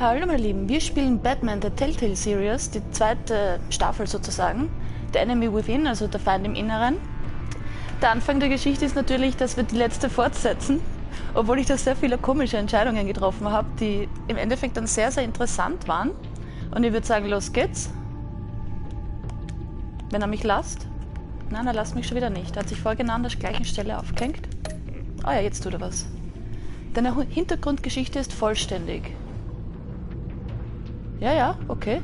Hallo meine Lieben, wir spielen Batman der Telltale Series, die zweite Staffel sozusagen, der Enemy Within, also der Feind im Inneren. Der Anfang der Geschichte ist natürlich, dass wir die letzte fortsetzen, obwohl ich da sehr viele komische Entscheidungen getroffen habe, die im Endeffekt dann sehr, sehr interessant waren. Und ich würde sagen, los geht's. Wenn er mich lasst. Nein, er lasst mich schon wieder nicht. Er hat sich vorher an der gleichen Stelle aufgehängt. Ah ja, jetzt tut er was. Deine Hintergrundgeschichte ist vollständig. Ja, ja, okay.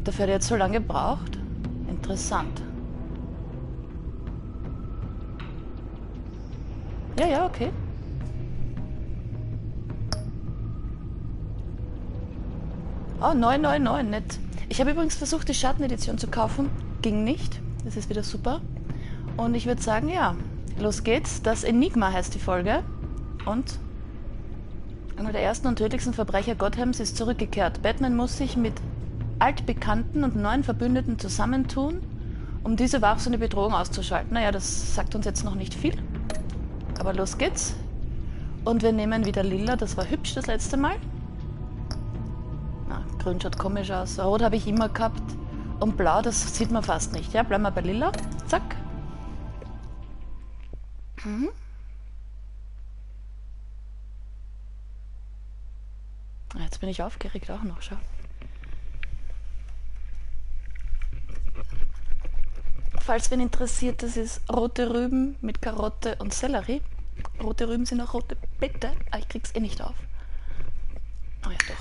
Dafür hat er jetzt so lange gebraucht. Interessant. Ja, ja, okay. Oh, 999, nett. Ich habe übrigens versucht, die Schattenedition zu kaufen. Ging nicht. Das ist wieder super. Und ich würde sagen, ja, los geht's. Das Enigma heißt die Folge. Und einer der ersten und tödlichsten Verbrecher Gothams ist zurückgekehrt. Batman muss sich mit altbekannten und neuen Verbündeten zusammentun, um diese wachsende Bedrohung auszuschalten. Naja, das sagt uns jetzt noch nicht viel. Aber los geht's. Und wir nehmen wieder Lila, das war hübsch das letzte Mal. Na, grün schaut komisch aus. Rot habe ich immer gehabt. Und blau, das sieht man fast nicht. Ja, bleiben wir bei Lila. Zack. Mhm. Jetzt bin ich aufgeregt auch noch, schau. Falls wen interessiert, das ist rote Rüben mit Karotte und Sellerie. Rote Rüben sind auch rote Beete. Ah, ich krieg's eh nicht auf. Oh ja, doch.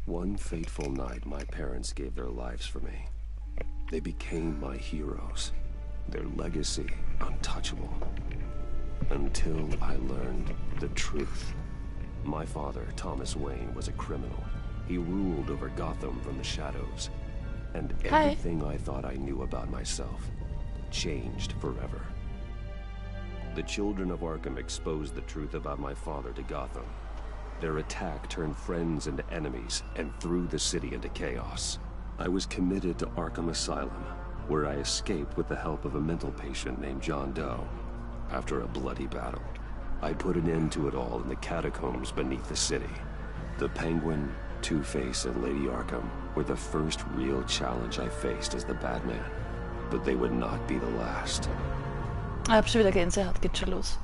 One fateful night, my parents gave their lives for me. They became my heroes, their legacy untouchable. Until I learned the truth. My father, Thomas Wayne, was a criminal. He ruled over Gotham from the shadows. And everything I thought I knew about myself changed forever. The children of Arkham exposed the truth about my father to Gotham. Their attack turned friends into enemies and threw the city into chaos. I was committed to Arkham Asylum, where I escaped with the help of a mental patient named John Doe. After a bloody battle, I put an end to it all in the catacombs beneath the city. The Penguin, Two-Face, and Lady Arkham were the first real challenge I faced as the Batman. But they would not be the last. Ich hab schon wieder Gänsehaut, geht schon los.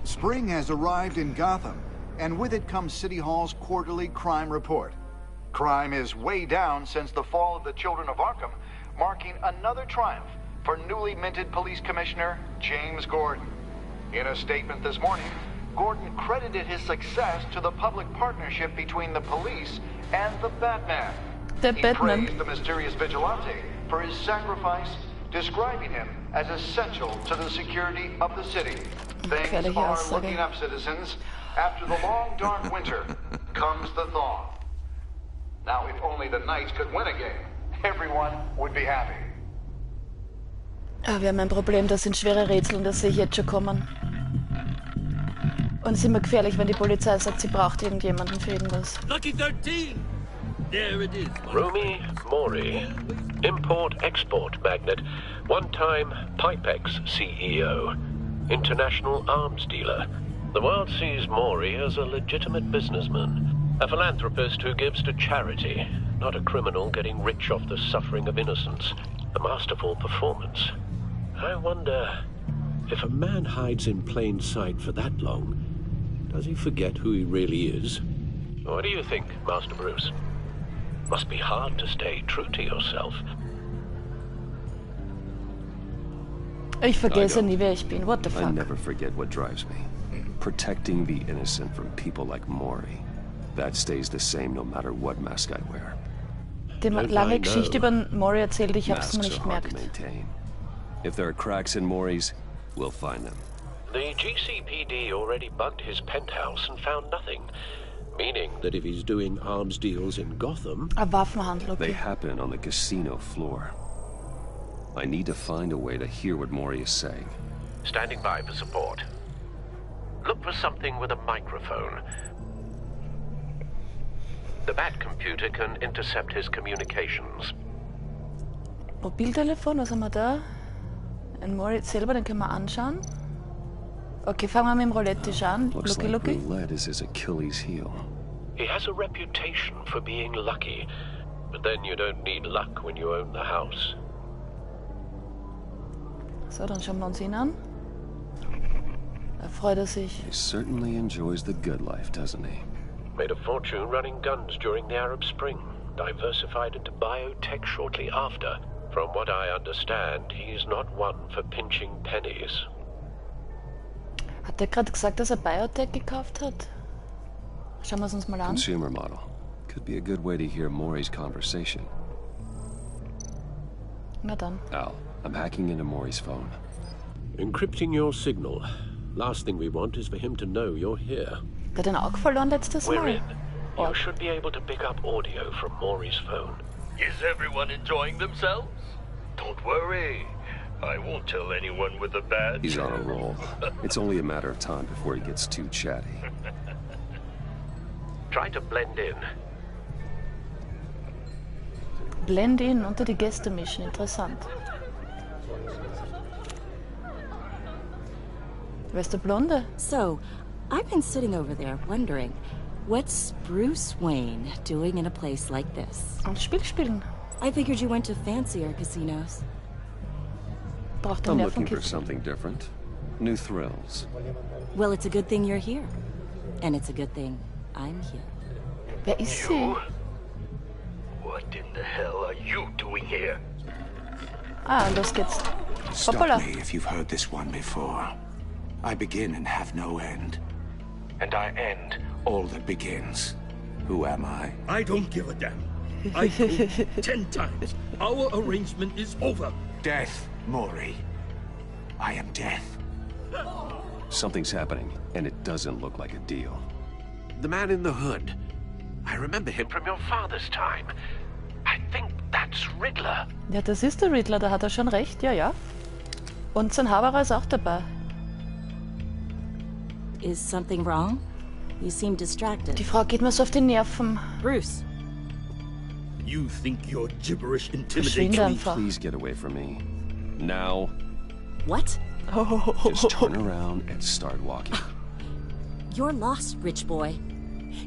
Spring has arrived in Gotham, and with it comes City Hall's quarterly crime report. Crime is way down since the fall of the Children of Arkham, marking another triumph for newly minted Police Commissioner James Gordon. In a statement this morning, Gordon credited his success to the public partnership between the police and the Batman. He praised the mysterious vigilante for his sacrifice, describing him as essential to the security of the city. Things are looking up, citizens. After the long, dark winter comes the thaw. Now, if only the Knights could win a game, everyone would be happy. Ah, wir haben ein Problem, das sind schwere Rätsel und das sehe ich jetzt schon kommen. Und es ist immer gefährlich, wenn die Polizei sagt, sie braucht irgendjemanden für irgendwas. Lucky 13! There it is. Romy Mori, import-export magnate, one-time Pipex CEO, international arms dealer. The world sees Mori as a legitimate businessman, a philanthropist who gives to charity, not a criminal getting rich off the suffering of innocence. A masterful performance. I wonder, if a man hides in plain sight for that long, does he forget who he really is? What do you think, Master Bruce? Must be hard to stay true to yourself. Ich vergesse nie, wer ich bin. What the fuck? I never forget what drives me. Protecting the innocent from people like Mori. That stays the same no matter what mask I wear. Die lange Geschichte über Mori erzählt, ich hab's mir nicht gemerkt. If there are cracks in Mori's, we'll find them. The GCPD already bugged his penthouse and found nothing. Meaning that if he's doing arms deals in Gotham... A Waffenhandel, okay. They happen on the casino floor. I need to find a way to hear what Mori is saying. Standing by for support. Look for something with a microphone. The Bat computer can intercept his communications. Mobiltelefon, was haben wir da? Ein Mori selber, den können wir anschauen. Okay, fangen wir mit dem Roulette-Tisch an. Looks Lucky, like Lucky. roulette is his Achilles heel. He has a reputation for being lucky, but then you don't need luck when you own the house. So, dann schauen wir uns ihn an. Da freut er sich. He certainly enjoys the good life, doesn't he? Made a fortune running guns during the Arab Spring. Diversified into biotech shortly after. From what I understand, he's not one for pinching pennies. Hat er gerade gesagt, dass er Biotech gekauft hat? Schauen wir es uns mal an. Consumer model. Could be a good way to hear Maury's conversation. Na dann. Al, I'm hacking into Maury's phone. Encrypting your signal. Last thing we want is for him to know you're here. Der hat den Auge verloren letztes We're Mal. in. You should be able to pick up audio from Maury's phone. Is everyone enjoying themselves? Don't worry. I won't tell anyone with a badge. He's on a roll. It's only a matter of time before he gets too chatty. Try to blend in. Blend in unter die Gäste mischen. Interessant. Wer ist der Blonde? So, I've been sitting over there wondering, what's Bruce Wayne doing in a place like this? Ein Spiel spielen. I figured you went to fancier casinos. Braucht I'm den looking for Nervenkitzel. something different. New thrills. Well, it's a good thing you're here. And it's a good thing I'm here. Wer ist sie? What in the hell are you doing here? Ah, los geht's. Stop Hoppala. me if you've heard this one before. I begin and have no end. And I end all that begins. Who am I? I don't give a damn. I told 10 times. Our arrangement is over. Death, Maury. I am death. Something's happening, and it doesn't look like a deal. The man in the hood. I remember him from your father's time. I think that's Riddler. Ja, das ist der Riddler, da hat er schon recht, ja, ja. Und sein Haberer ist auch dabei. Is something wrong? You seem distracted. Die Frau geht mir so auf die Nerven. Bruce, You think your gibberish Verschwinde intimidates me? einfach. Please get away from me. Now, what? just turn around and start walking. You're lost, rich boy.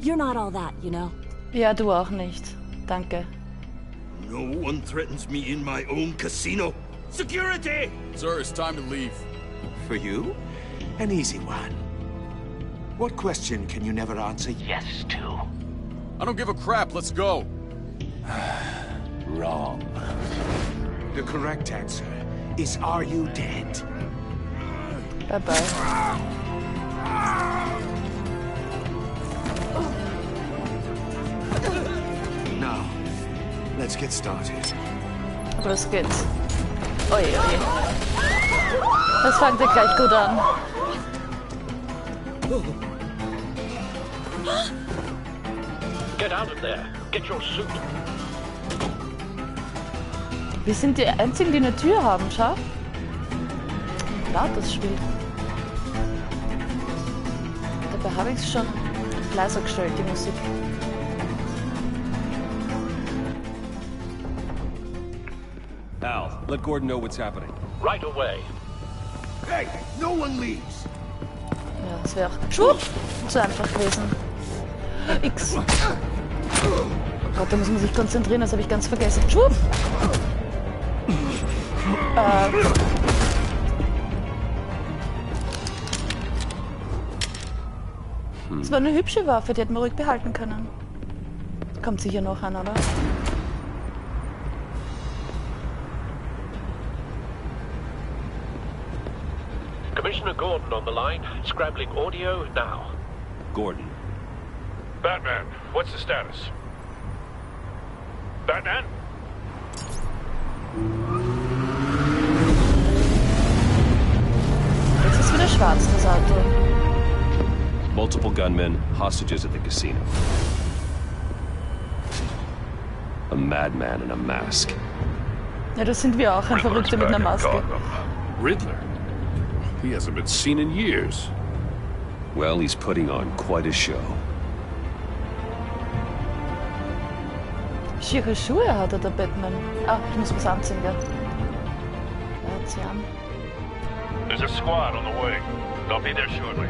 You're not all that, you know. Ja, du auch nicht. Danke. No one threatens me in my own casino. Security! Sir, it's time to leave. For you? An easy one. What question can you never answer yes to? I don't give a crap, let's go. Wrong. The correct answer is, are you dead? Bye bye. Now, let's get started. Los geht's. Oje, oje. Das fängt ja gleich gut an. Get out of there. Get your suit. Wir sind die Einzigen, die eine Tür haben, schau. Laut das Spiel. Dabei habe ich es schon leiser gestellt, die Musik. Al, let Gordon know what's happening. Right away. Hey, no one leaves. Ja, das wäre auch schwupp, zu einfach gewesen. X. Oh Gott, da muss man sich konzentrieren, das habe ich ganz vergessen. Schwupp. Das war eine hübsche Waffe, die hätten wir ruhig behalten können. Kommt sicher noch an, oder? Commissioner Gordon on the line. Scrabbling audio now. Gordon. Batman, what's the status? Batman? Jetzt ist wieder schwarz, das Auto. Multiple gunmen, hostages at the casino. A madman in a mask. Ja, das sind wir auch, ein Verrückter mit einer Maske. Riddler? He hasn't been seen in years. Well, he's putting on quite a show. schiere Schuhe hat der Batman. Ah, ich muss was anziehen, gell? Ja, zieh an. There's a squad on the way. They'll be there shortly.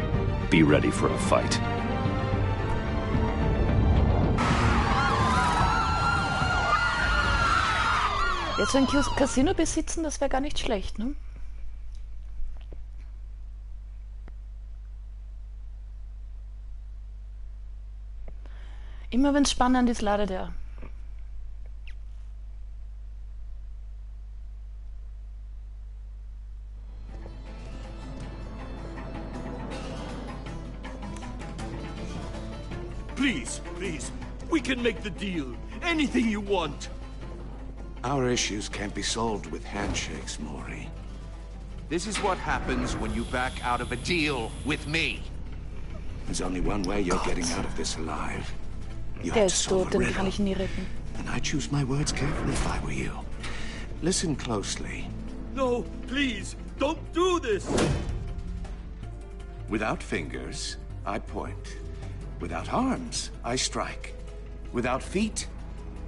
Be ready for a fight. Jetzt so ein Casino besitzen, das wäre gar nicht schlecht, ne? Immer wenn es spannend ist, ladet er. Please, please, we can make the deal. Anything you want. Our issues can't be solved with handshakes, Maury. This is what happens when you back out of a deal with me. There's only one way you're getting out of this alive. You Der have to ist solve tot, a den kann riddle. ich nie retten. And I choose my words carefully if I were you. Listen closely. No, please, don't do this. Without fingers, I point. Without arms, I strike. Without feet,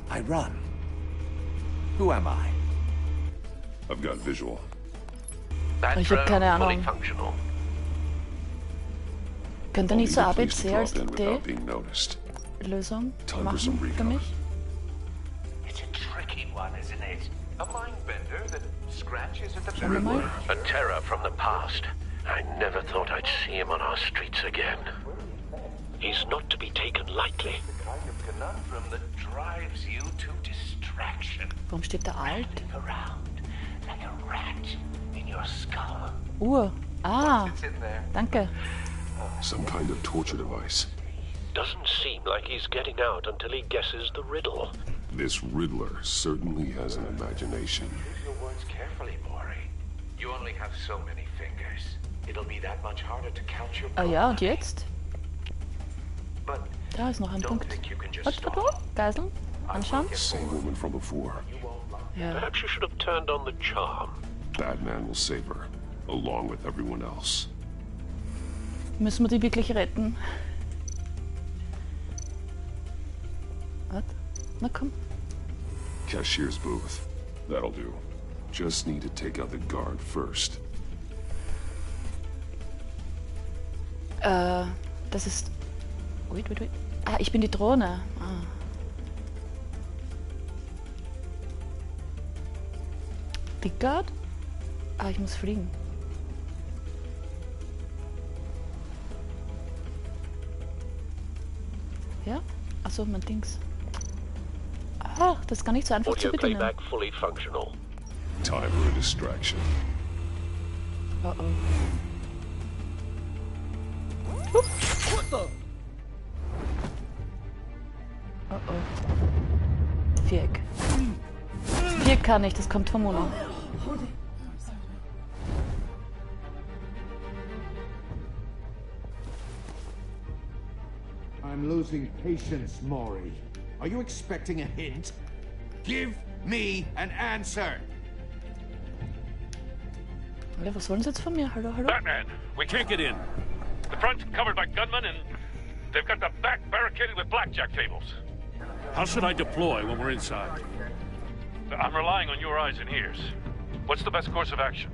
I run. Who am I? I've got visual. That Ich hab keine drone fully Ahnung. functional. Könnte Only nicht so the police ABC to als drop in without D being noticed. Lösung Time for some machen für recon. mich? It's a tricky one, isn't it? A mind bender that scratches at the Schauen wir mal. A terror from the past. I never thought I'd see him on our streets again. He's not to be taken lightly. The kind of conundrum that drives you to distraction. Warum steht da alt? Around like a rat in your skull. Uhr. Ah, It's in there. danke. Some kind of torture device. Doesn't seem like he's getting out until he guesses the riddle. This Riddler certainly has an imagination. Use your words carefully, Maury. You only have so many fingers. It'll be that much harder to count your Ah ja, und jetzt? But Da ist noch ein don't Punkt. think you can just Was, stop. Geiseln? Anschauen? Same woman from before. Ja. Perhaps you should have turned on the charm. Batman will save her, along with everyone else. Müssen wir die wirklich retten? Was? Na komm. Cashier's booth. That'll do. Just need to take out the guard first. Das ist... Wait. Ah, ich bin die Drohne. Ah. Pickard? Ah, ich muss fliegen. Ja? Achso, mein Dings. Ah, das ist gar nicht so einfach zu Audio bedienen. playback fully functional. Time for a distraction. Oh oh. Oh oh. Viereck. Viereck kann ich, das kommt vom Mono. I'm losing patience, Maury. Are you expecting a hint? Give me an answer! Ja, was wollen sie jetzt von mir? Hallo, hallo? Batman, we can't get in. The front's covered by gunmen, and they've got the back barricaded with blackjack tables. How should I deploy when we're inside? I'm relying on your eyes and ears. What's the best course of action?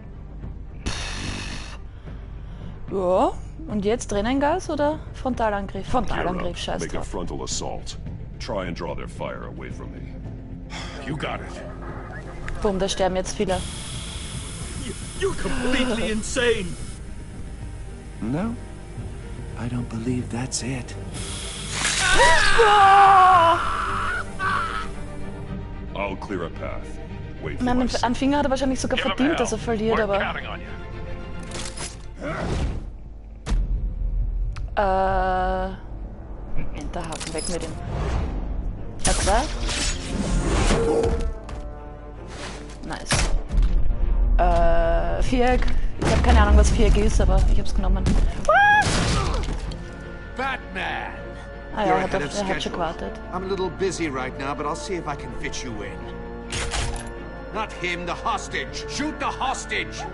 Ja, und jetzt Tränengas oder Frontalangriff? Frontalangriff, scheiß Make a drauf. frontal assault. Try and draw their fire away from me. You got it. Boom, da sterben jetzt viele. You're completely insane. No, I don't believe that's it. I'll clear a path. Wait for Nein, my einen Finger hat er wahrscheinlich sogar Give him verdient, hell. dass er verliert, We're aber... counting on you. Enterhaken, weg mit ihm. Zwei. Nice. Viereck. Ich habe keine Ahnung, was Viereck ist, aber ich hab's genommen. Batman! Ah ja, You're er ahead of hat schon schedule. gewartet. I'm a little busy right now, but I'll see if I can fit you in. Not him, the hostage! Shoot the hostage!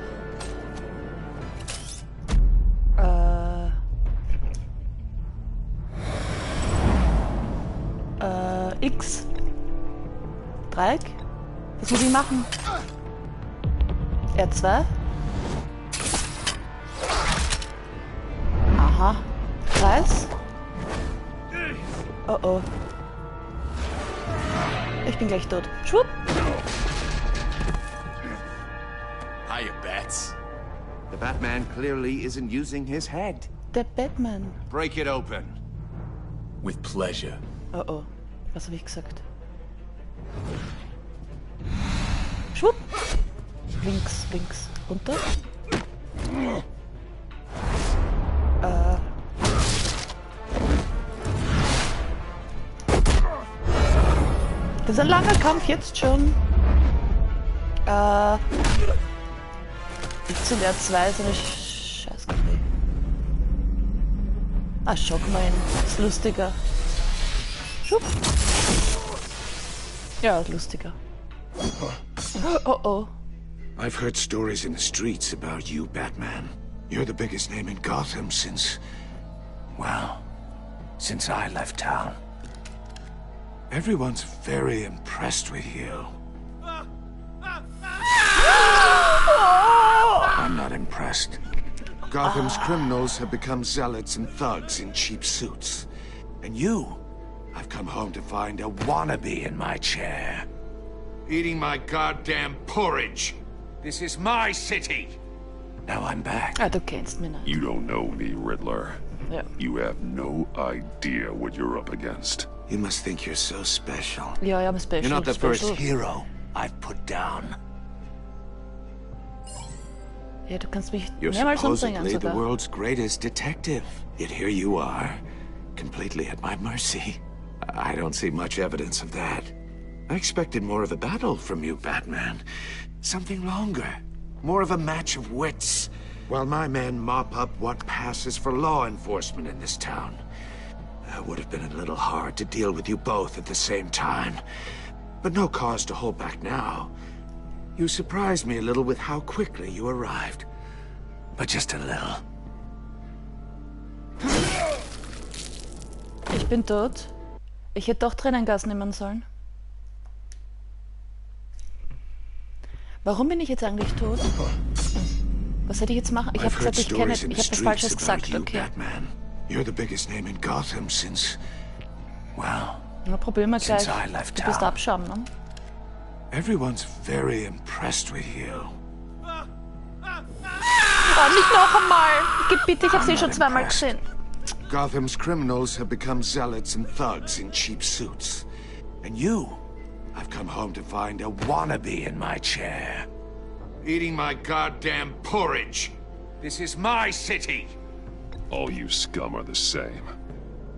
X. Dreieck? Was muss ich machen? R2? Aha. Kreis? Oh oh. Ich bin gleich tot. Schwupp! Hiya, Bats. The Batman clearly isn't using his head. Der Batman. Break it open. With pleasure. Oh oh. Was habe ich gesagt? Schwupp! Links, links. Runter. Das ist ein langer Kampf jetzt schon. Ich zu der 2 so eine Scheißkombi. Ah, schock mal hin. Ist lustiger. Schupp. Ja, lustiger. Oh oh. I've heard stories in the streets about you, Batman. You're the biggest name in Gotham since... well, since I left town. Everyone's very impressed with you. I'm not impressed. Gotham's criminals have become zealots and thugs in cheap suits. And you, I've come home to find a wannabe in my chair. Eating my goddamn porridge. This is my city. Now I'm back. Ah, du kennst mich nicht. You don't know me, Riddler. Ja. You have no idea what you're up against. You must think you're so special. Ja, ja, I'm special. You're not the special. first hero I've put down. Ja, du kannst mich You're mehrmals umbringen supposedly the sogar. world's greatest detective. Yet here you are, completely at my mercy. I don't see much evidence of that. I expected more of a battle from you, Batman. Something longer. More of a match of wits. While my men mop up what passes for law enforcement in this town. It would have been a little hard to deal with you both at the same time. But no cause to hold back now. You surprised me a little with how quickly you arrived. But just a little. Ich bin tot. Ich hätte doch Tränengas nehmen sollen. Warum bin ich jetzt eigentlich tot? Was hätte ich jetzt machen? Ich habe gesagt, ich kenne. Ich habe was Falsches gesagt, okay. Batman. You're the biggest name in Gotham since, well, Na, probieren wir gleich. since I left Du bist town. Abschaum, ne? Everyone's very impressed with you. Oh, nicht noch einmal! Gib bitte, ich habe sie schon zweimal gesehen. Gotham's criminals have become zealots and thugs in cheap suits. And you, I've come home to find a wannabe in my chair. Eating my goddamn porridge. This is my city. All you scum are the same.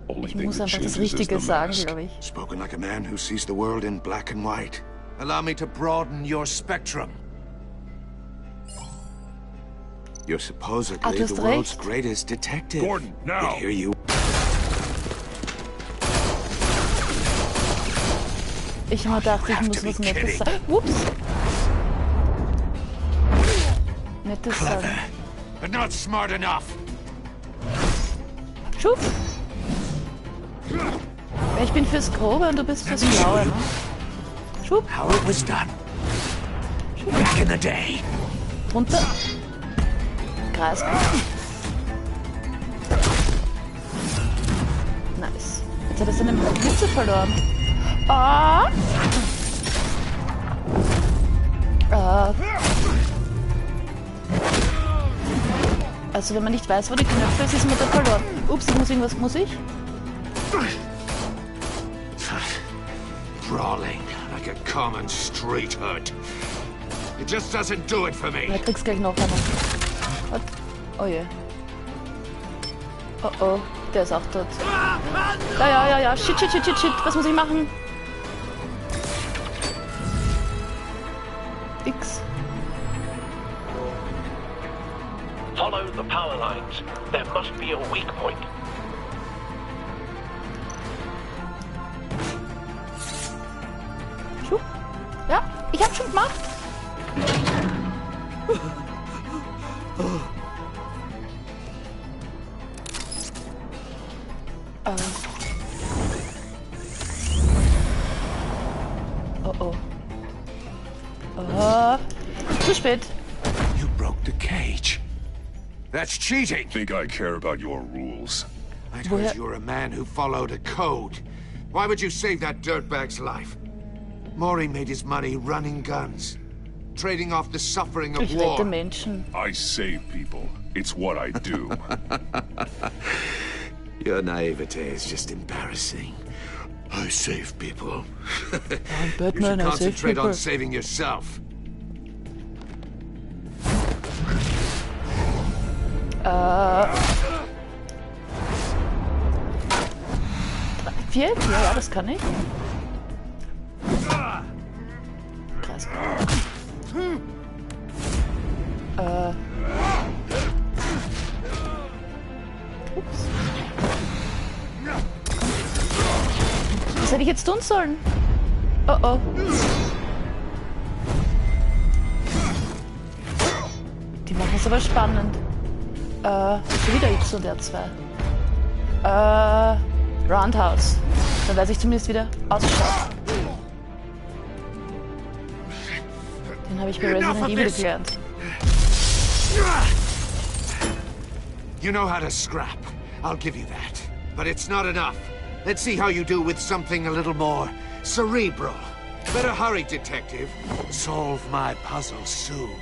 Only Ich thing muss that einfach das changes is the Richtige sagen, mask. glaube ich. Spoken like a man who sees the world in black and white. Allow me to broaden your spectrum. You're supposedly du hast the world's recht. greatest detective. Gordon, now. Yet here you... Ich habe mir gedacht, ich muss was Nettes sagen. Ups! Nettes sagen. Clever, but not smart enough. Schub! Ja, ich bin fürs Grobe und du bist fürs Blaue, ne? Schub! How it was done. Back in the day. Runter! Kreis. Nice. Jetzt hat er seine Blitze verloren. Ah! Also wenn man nicht weiß, wo die Knöpfe ist, ist man da verloren. Ups, ich muss irgendwas... Muss ich? Brawling like a common street hood. It just doesn't do it for me. Ja, kriegst gleich noch einen. Was? Oh je. Oh oh, der ist auch tot. Ja. Shit. Was muss ich machen? X. Follow the power lines. There must be a weak point. Schub. Ja, ich hab schon gemacht. Oh oh. Oh. Zu spät. You broke the cage. That's cheating. Think I care about your rules? I'd heard you were a man who followed a code. Why would you save that dirtbag's life? Maury made his money running guns, trading off the suffering of war. Menschen. I save people. It's what I do. Your naivete is just embarrassing. I save people. Batman, you should concentrate on saving yourself. Viereck? Ja, das kann ich. Krass. Ups. Was hätte ich jetzt tun sollen? Oh oh. Die machen es aber spannend. Schon wieder Y und R2. Roundhouse. Dann weiß ich zumindest wieder ausschaut. Den habe ich bei Resident Evil gelernt. You know how to scrap. I'll give you that. But it's not enough. Let's see how you do with something a little more cerebral. Better hurry, detective. Solve my puzzle soon.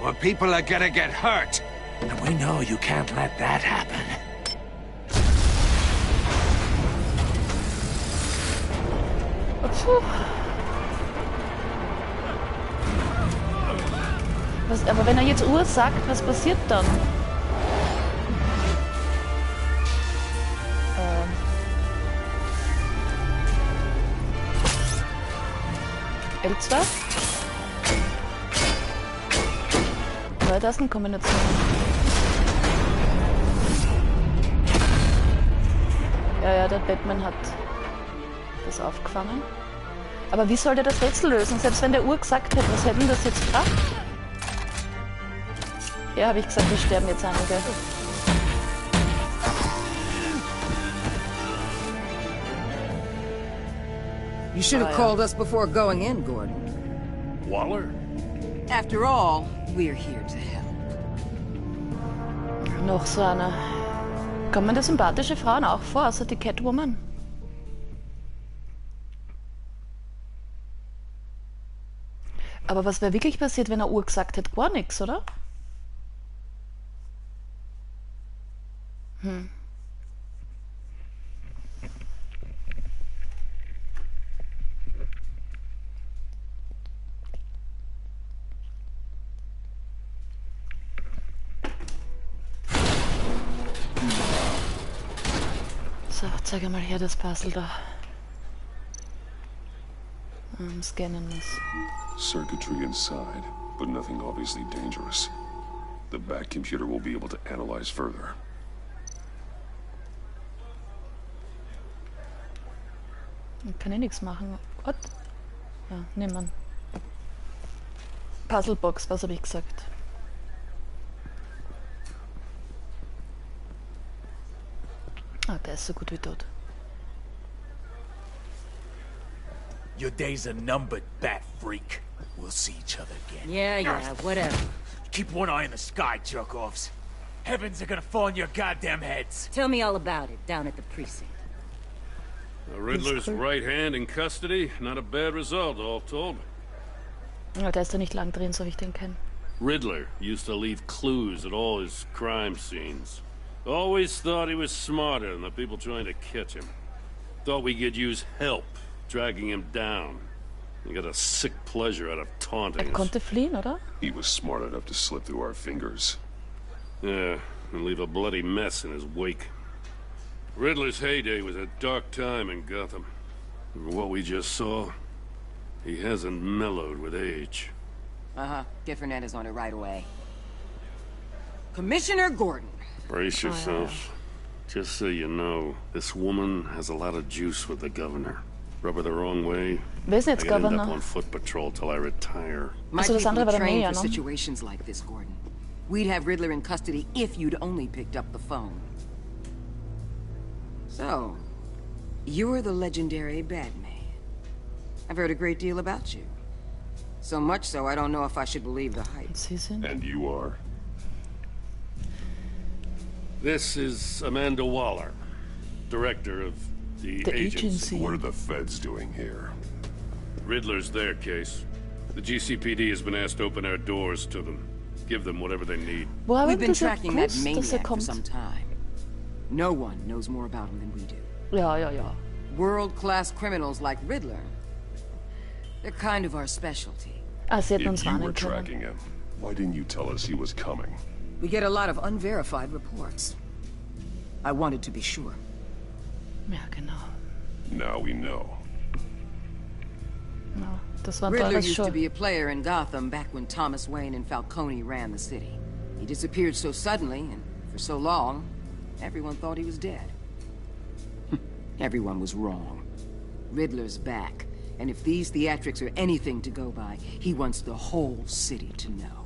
Or people are gonna get hurt. And we know you can't let that happen. Was, aber wenn er jetzt Uhr sagt, was passiert dann? L2? Neue Tastenkombination. Ja, der Batman hat das aufgefangen. Aber wie soll der das Rätsel lösen? Selbst wenn der Uhr gesagt hätte, was hätten das jetzt gebracht? Ja, habe ich gesagt, wir sterben jetzt einige. You should have called us before going in, Gordon. Waller? After all, we're here to help. Noch so eine. Kommen da sympathische Frauen auch vor, außer die Catwoman? Aber was wäre wirklich passiert, wenn er Uhr gesagt hätte? Gar nichts, oder? So, zeig mal her das Puzzle da. Scannen muss. Circuitry inside, but nothing obviously dangerous. The back computer will be able to analyze further. Kann ich nichts machen. What? Ja, nehmen. Puzzlebox, was habe ich gesagt? Ah, der ist so gut wie tot. Your days are numbered, bat freak. We'll see each other again. Yeah, whatever. Keep one eye in the sky, jerk-offs. Heavens are gonna fall on your goddamn heads. Tell me all about it down at the precinct. The Riddler's right hand in custody. Not a bad result, all told. Ja, der ist da nicht lang drin, so wie ich den kenne. Riddler used to leave clues at all his crime scenes. Always thought he was smarter than the people trying to catch him. Thought we could use help, dragging him down. He got a sick pleasure out of taunting us. Konnte fliehen, oder? He was smart enough to slip through our fingers. Yeah, and leave a bloody mess in his wake. Riddler's heyday was a dark time in Gotham. For what we just saw, he hasn't mellowed with age. Get Fernandez on it right away. Commissioner Gordon. Brace yourself. Just so you know, this woman has a lot of juice with the governor. Rub her the wrong way, Wer ist I jetzt could end up Governor? on foot patrol till I retire. My Also das people andere war are der trained Mayor, for no? situations like this, Gordon. We'd have Riddler in custody if you'd only picked up the phone. So, you're the legendary Batman. I've heard a great deal about you. So much so, I don't know if I should believe the hype. And you are? This is Amanda Waller, director of the agency. What are the feds doing here? Riddler's their case. The GCPD has been asked to open our doors to them. Give them whatever they need. We've been tracking that maniac for some time. No one knows more about him than we do. Ja. World-class criminals like Riddler. They're kind of our specialty. If you were tracking him, why didn't you tell us he was coming? We get a lot of unverified reports. I wanted to be sure. Ja, genau. Now we know. No, das war Riddler teures used to Show. be a player in Gotham back when Thomas Wayne and Falcone ran the city. He disappeared so suddenly and for so long, everyone thought he was dead. Everyone was wrong. Riddler's back, and if these theatrics are anything to go by, he wants the whole city to know.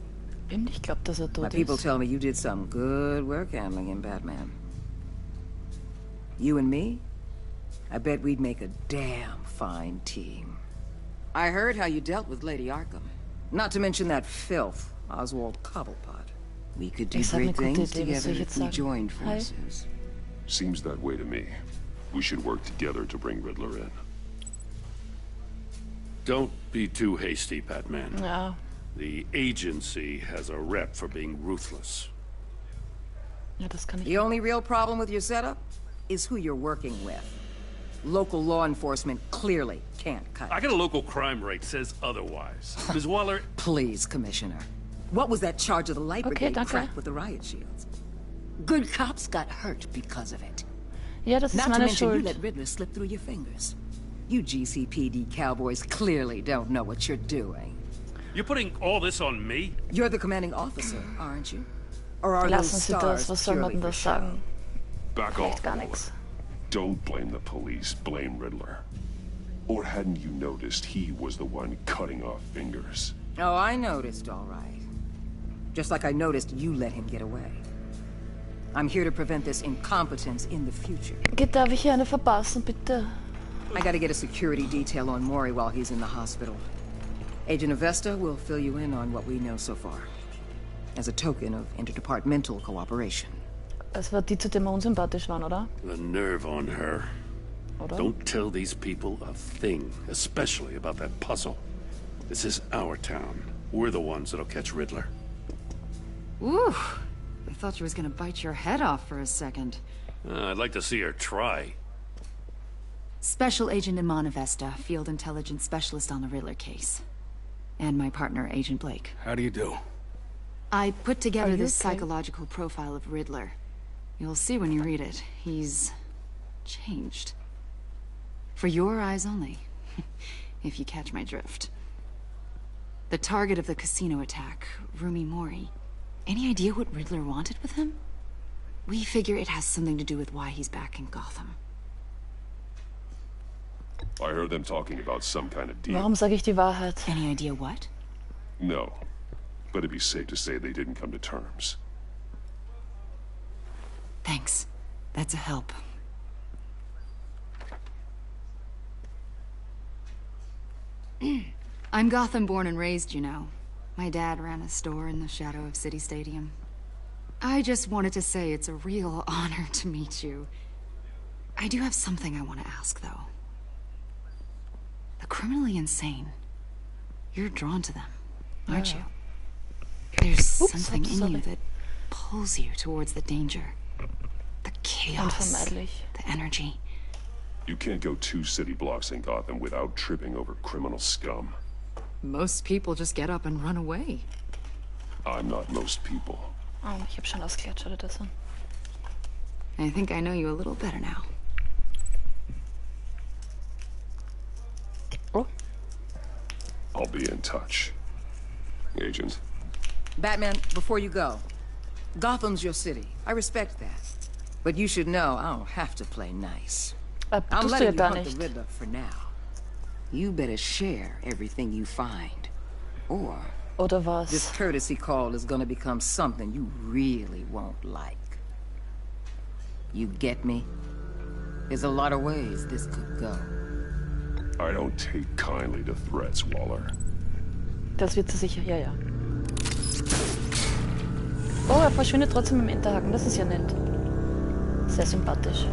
Ich glaub, dass My tot people ist. tell me you did some good work handling him, Batman. You and me? I bet we'd make a damn fine team. I heard how you dealt with Lady Arkham. Not to mention that filth, Oswald Cobblepot. We could do great things together if we joined forces. Seems that way to me. We should work together to bring Riddler in. Don't be too hasty, Batman. Ja. The agency has a rep for being ruthless. Ja, das kann ich. The only real problem with your setup is who you're working with. Local law enforcement clearly can't cut it. I got a local crime rate says otherwise. Ms. Waller... Please, Commissioner. What was that charge of the Light Brigade crap with the riot shields? Good cops got hurt because of it. Ja, das ist Not to meine mention you Schuld. let Riddler slip through your fingers. You GCPD cowboys clearly don't know what you're doing. You're putting all this on me? You're the commanding officer, aren't you? Or are Lassen those Sie das, stars was soll man purely denn for das show? sagen? Back off, Echt gar Waller. nichts. Don't blame the police, blame Riddler. Or hadn't you noticed he was the one cutting off fingers? Oh, I noticed, all right. Just like I noticed you let him get away. I'm here to prevent this incompetence in the future. Geht, darf ich hier eine verpassen, bitte? I gotta get a security detail on Maury while he's in the hospital. Agent Avesta will fill you in on what we know so far. As a token of interdepartmental cooperation. Es war die, zu der wir unsympathisch waren, oder? The nerve on her. Oder? Don't tell these people a thing, especially about that puzzle. This is our town. We're the ones that'll catch Riddler. Ooh, I thought she was gonna bite your head off for a second. I'd like to see her try. Special Agent Iman Avesta, Field Intelligence Specialist on the Riddler case. And my partner, Agent Blake. How do you do? I put together you this okay? psychological profile of Riddler. You'll see when you read it. He's changed. For your eyes only, if you catch my drift. The target of the casino attack, Rumi Mori. Any idea what Riddler wanted with him? We figure it has something to do with why he's back in Gotham. I heard them talking about some kind of deal. Warum sage ich die Wahrheit? Any idea what? No. But it'd be safe to say they didn't come to terms. Thanks. That's a help. I'm Gotham born and raised, you know. My dad ran a store in the shadow of City Stadium. I just wanted to say it's a real honor to meet you. I do have something I want to ask, though. The criminally insane. You're drawn to them, aren't you? There's something in you that pulls you towards the danger. The chaos. Unvermeidlich. The energy. You can't go 2 city blocks in Gotham without tripping over criminal scum. Most people just get up and run away. I'm not most people. Oh, ich hab schon ausgelacht, schau dir das an. I think I know you a little better now. Oh. I'll be in touch. Agent. Batman, before you go, Gotham's your city. I respect that. But you should know I don't have to play nice. I'm tust du ja letting you gar hunt the nicht. Riddler for now. You better share everything you find. Oder was? This courtesy call is gonna become something you really won't like. You get me? There's a lot of ways this could go. I don't take kindly to threats, Waller. Das wird sie sicher, ja, ja. Oh, er verschwindet trotzdem im Enterhaken, das ist ja nett. Sehr sympathisch.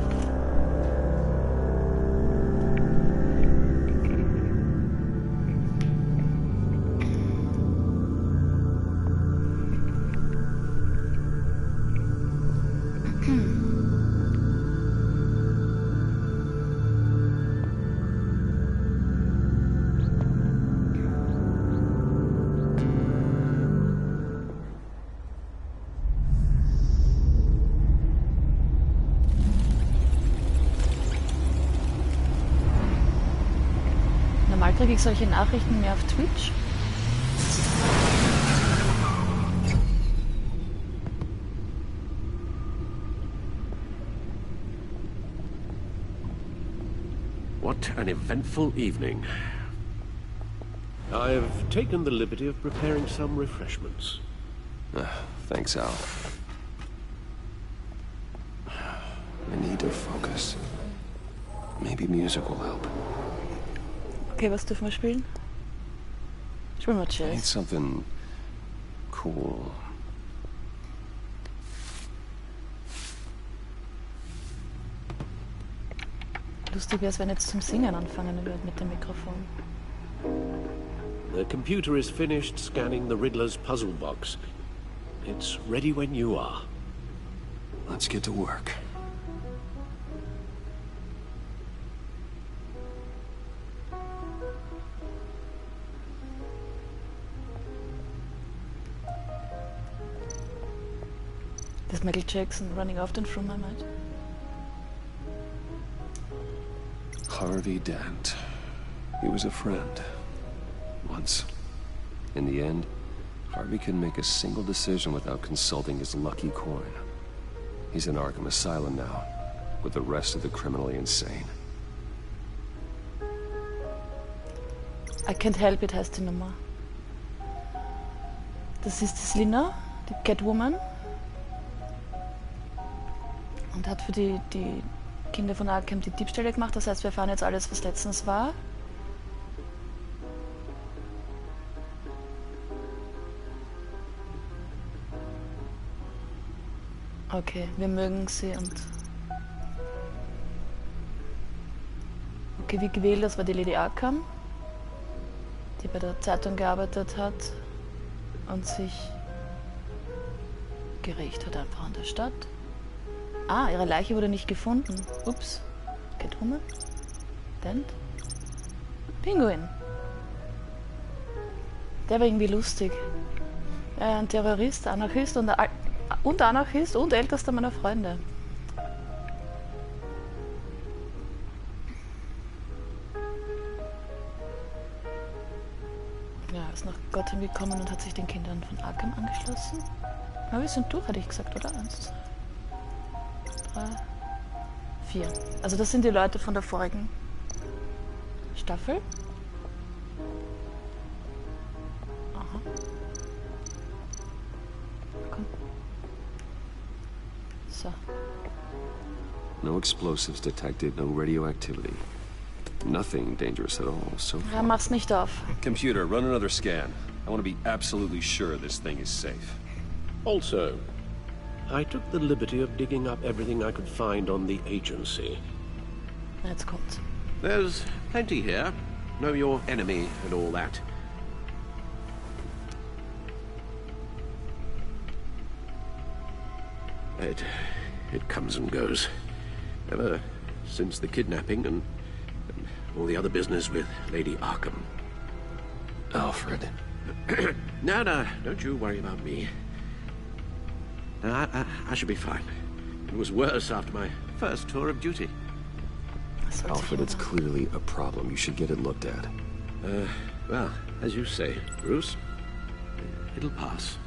Normal kriege ich solche Nachrichten mehr auf Twitch. What an eventful evening. I've taken the liberty of preparing some refreshments. Thanks, Al. I need to focus. Maybe music will help. Okay, was dürfen wir spielen? Spielen wir I need Chess. something cool. Lustig wäre es, wenn jetzt zum Singen anfangen würde mit dem Mikrofon. The computer is finished scanning the Riddler's puzzle box. It's ready when you are. Let's get to work. There's Michael Jackson running often through my mind. Harvey Dent. He was a friend. Once. In the end, Harvey couldn't make a single decision without consulting his lucky coin. He's in Arkham Asylum now, with the rest of the criminally insane. I Can't Help It heißt die Nummer. Das ist die Selina, die Catwoman. Und hat für die Kinder von Arkham die Diebstähle gemacht. Das heißt, wir erfahren jetzt alles, was letztens war. Okay, wir mögen sie und... Okay, wie gewählt, das war die Lady Arkham, die bei der Zeitung gearbeitet hat und sich gerächt hat einfach an der Stadt. Ah, ihre Leiche wurde nicht gefunden. Ups. Catwoman? Dent? Pinguin. Der war irgendwie lustig. Ein Terrorist, Anarchist und Anarchist und ältester meiner Freunde. Ja, ist nach Gotham gekommen und hat sich den Kindern von Arkham angeschlossen. Aber wir sind durch, hätte ich gesagt, oder? 1, 2, 3, 4. Also das sind die Leute von der vorigen Staffel. Aha. Komm. So. No explosives detected, no radioactivity. Nothing dangerous at all, so Ja, far. mach's nicht auf. Computer, run another scan. I want to be absolutely sure this thing is safe. Also, I took the liberty of digging up everything I could find on the agency. Jetzt kommt's. There's plenty here. Know your enemy and all that. It comes and goes. Ever since the kidnapping and all the other business with Lady Arkham. Alfred. No, don't you worry about me. No, I should be fine. It was worse after my first tour of duty. Alfred, it's clearly a problem. You should get it looked at. Well, as you say, Bruce, it'll pass.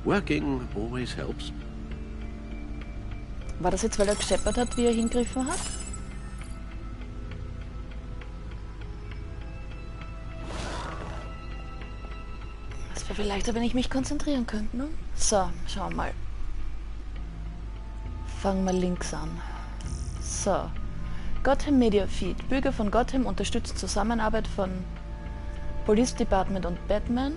Working always helps. War das jetzt, weil er gescheppert hat, wie er hingegriffen hat? Das wäre vielleicht leichter, wenn ich mich konzentrieren könnte, ne? So, schauen wir mal. Fangen wir links an. So. Gotham Media Feed. Bürger von Gotham unterstützen Zusammenarbeit von Police Department und Batman.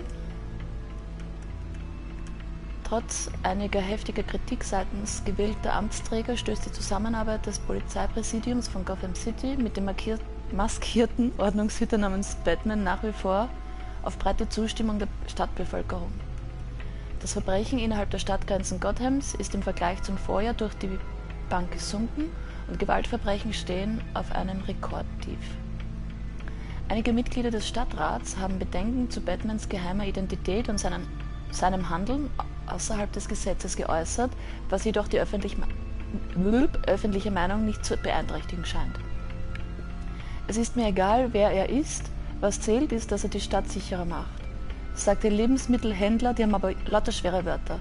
Trotz einiger heftiger Kritik seitens gewählter Amtsträger stößt die Zusammenarbeit des Polizeipräsidiums von Gotham City mit dem maskierten Ordnungshüter namens Batman nach wie vor auf breite Zustimmung der Stadtbevölkerung. Das Verbrechen innerhalb der Stadtgrenzen Gothams ist im Vergleich zum Vorjahr durch die Bank gesunken und Gewaltverbrechen stehen auf einem Rekordtief. Einige Mitglieder des Stadtrats haben Bedenken zu Batmans geheimer Identität und seinem Handeln außerhalb des Gesetzes geäußert, was jedoch die öffentliche Meinung nicht zu beeinträchtigen scheint. Es ist mir egal, wer er ist, was zählt ist, dass er die Stadt sicherer macht, sagt der Lebensmittelhändler, die haben aber lauter schwere Wörter.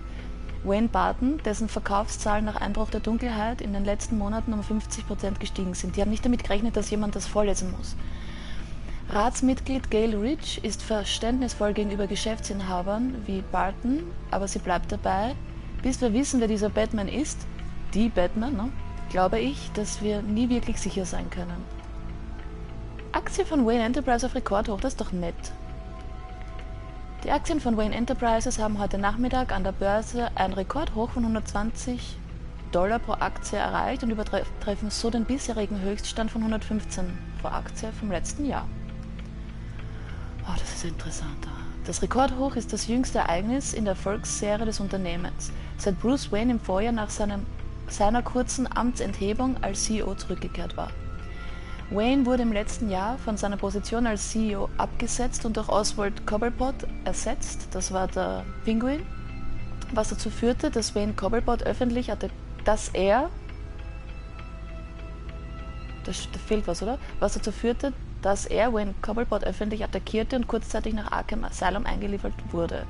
Wayne Barton, dessen Verkaufszahlen nach Einbruch der Dunkelheit in den letzten Monaten um 50% gestiegen sind. Die haben nicht damit gerechnet, dass jemand das vorlesen muss. Ratsmitglied Gail Ridge ist verständnisvoll gegenüber Geschäftsinhabern wie Barton, aber sie bleibt dabei, bis wir wissen, wer dieser Batman ist, die Batman, ne? Glaube ich, dass wir nie wirklich sicher sein können. Aktie von Wayne Enterprises auf Rekordhoch, das ist doch nett. Die Aktien von Wayne Enterprises haben heute Nachmittag an der Börse ein Rekordhoch von $120 pro Aktie erreicht und übertreffen so den bisherigen Höchststand von 115 pro Aktie vom letzten Jahr. Oh, das ist interessant. Das Rekordhoch ist das jüngste Ereignis in der Erfolgsserie des Unternehmens, seit Bruce Wayne im Vorjahr nach seiner kurzen Amtsenthebung als CEO zurückgekehrt war. Wayne wurde im letzten Jahr von seiner Position als CEO abgesetzt und durch Oswald Cobblepot ersetzt, das war der Pinguin, was dazu führte, dass Wayne Cobblepot öffentlich Wayne Cobblepot öffentlich attackierte und kurzzeitig nach Arkham Asylum eingeliefert wurde.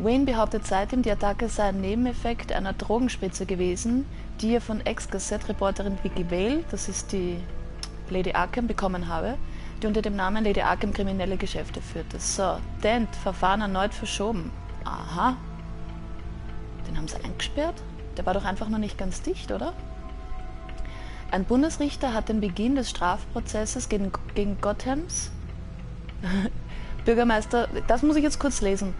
Wayne behauptet seitdem, die Attacke sei ein Nebeneffekt einer Drogenspritze gewesen, die er von Ex-Gazette-Reporterin Vicky Vale, das ist die Lady Arkham, bekommen habe, die unter dem Namen Lady Arkham kriminelle Geschäfte führte. So, Dent, Verfahren erneut verschoben. Aha. Den haben sie eingesperrt? Der war doch einfach noch nicht ganz dicht, oder? Ein Bundesrichter hat den Beginn des Strafprozesses gegen Gothams Bürgermeister, das muss ich jetzt kurz lesen,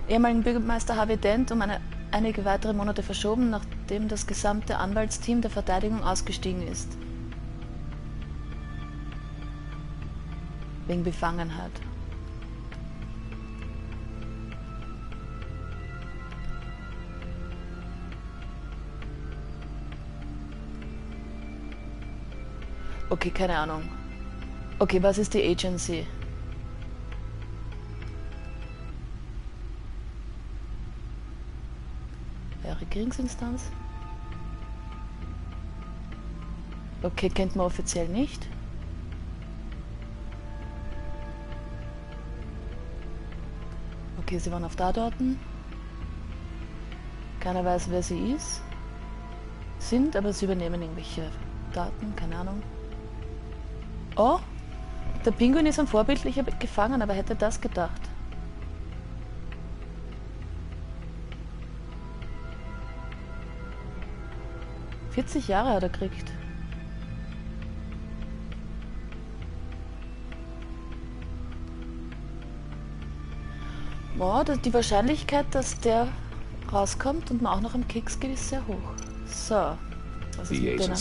ehemaligen Bürgermeister Harvey Dent um einige weitere Monate verschoben, nachdem das gesamte Anwaltsteam der Verteidigung ausgestiegen ist. Wegen Befangenheit. Okay, keine Ahnung. Okay, was ist die Agency? Regierungsinstanz? Okay, kennt man offiziell nicht. Okay, sie waren auf Daten. Keiner weiß, wer sie ist. Aber sie übernehmen irgendwelche Daten, keine Ahnung. Oh, der Pinguin ist ein vorbildlicher Gefangener, aber hätte das gedacht. $40 hat er gekriegt. Boah, die Wahrscheinlichkeit, dass der rauskommt und man auch noch am Keks geht, ist sehr hoch. So, was ist mit denen?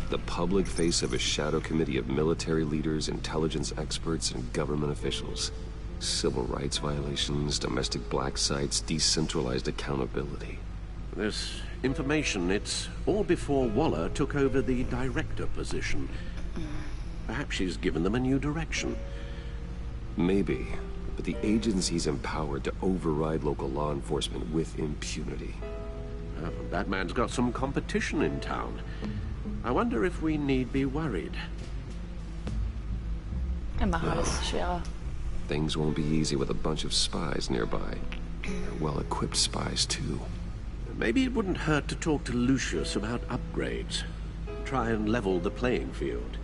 The public face of a shadow committee of military leaders, intelligence experts, and government officials. Civil rights violations, domestic black sites, decentralized accountability. This information, it's all before Waller took over the director position. Perhaps she's given them a new direction. Maybe, but the agency's empowered to override local law enforcement with impunity. Batman's got some competition in town. I wonder if we need be worried. Things won't be easy with a bunch of spies nearby. Well-equipped spies, too. Maybe it wouldn't hurt to talk to Lucius about upgrades. Try and level the playing field.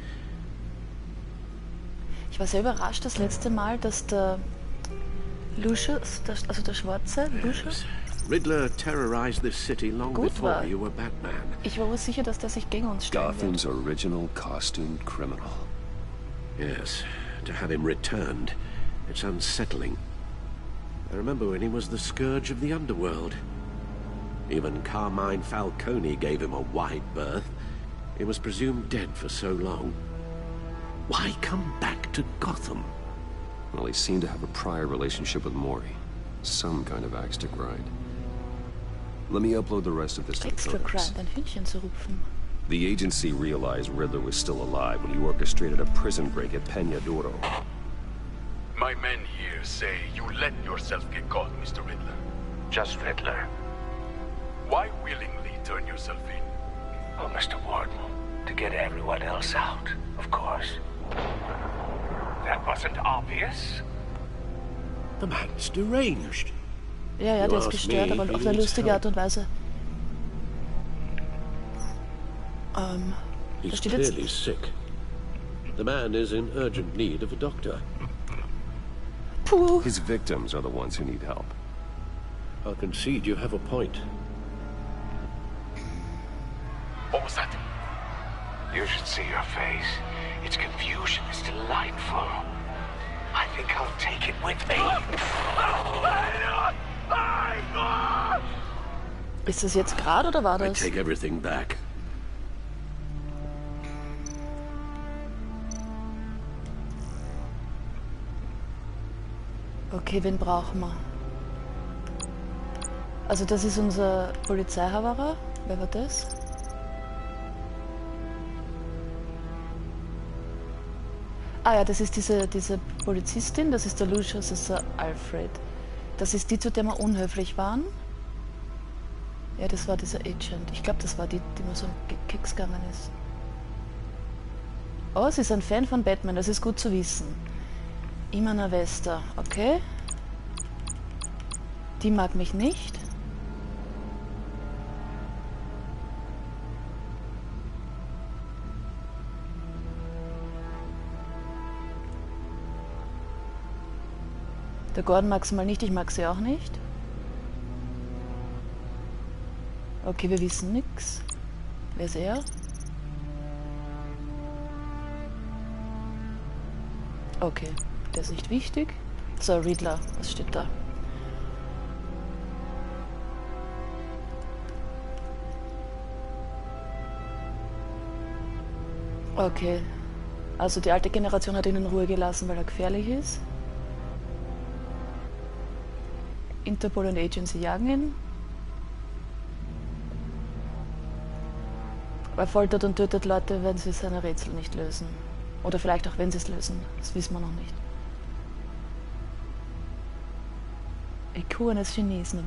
Ich war sehr überrascht das letzte Mal, dass der Lucius, also der schwarze Lucius, Riddler terrorized this city long before you were Batman. Ich war wohl sicher, dass der sich gegen uns stellen wird. Gotham's original costumed criminal. Yes, to have him returned, it's unsettling. I remember when he was the scourge of the underworld. Even Carmine Falcone gave him a wide berth. He was presumed dead for so long. Why come back to Gotham? Well, he seemed to have a prior relationship with Mori. Some kind of axe to grind. Let me upload the rest of this to the Extra codex. grind, ein Hühnchen zu rupfen. The agency realized Riddler was still alive when he orchestrated a prison break at Peñadoro. My men here say you let yourself get caught, Mr. Riddler. Just Riddler. Why willingly turn yourself in? Oh, Mr. Warden, to get everyone else out, of course. That wasn't obvious. The man's deranged. Ja, der ist gestört, aber auf eine lustige Art und Weise. He's clearly sick. The man is in urgent need of a doctor. His victims are the ones who need help. I'll concede you have a point. What was that? You should see your face. Its confusion is delightful. I think I'll take it with me. Ist das jetzt gerade oder war das? I take everything back. Okay, wen brauchen wir? Also das ist unser Polizeihaberer. Wer war das? Ah ja, das ist diese Polizistin, das ist der Lucius, das ist der Alfred. Das ist die, zu der wir unhöflich waren. Ja, das war dieser Agent. Ich glaube, das war die mir so Keks gegangen ist. Oh, sie ist ein Fan von Batman, das ist gut zu wissen. Imana Vesta, okay. Die mag mich nicht. Der Gordon mag sie mal nicht, ich mag sie auch nicht. Okay, wir wissen nichts. Wer ist er? Okay, der ist nicht wichtig. So, Riddler, was steht da? Okay, also die alte Generation hat ihn in Ruhe gelassen, weil er gefährlich ist. Interpol und Agency jagen ihn. Er foltert und tötet Leute, wenn sie seine Rätsel nicht lösen. Oder vielleicht auch, wenn sie es lösen. Das wissen wir noch nicht. IQ eines Chinesen.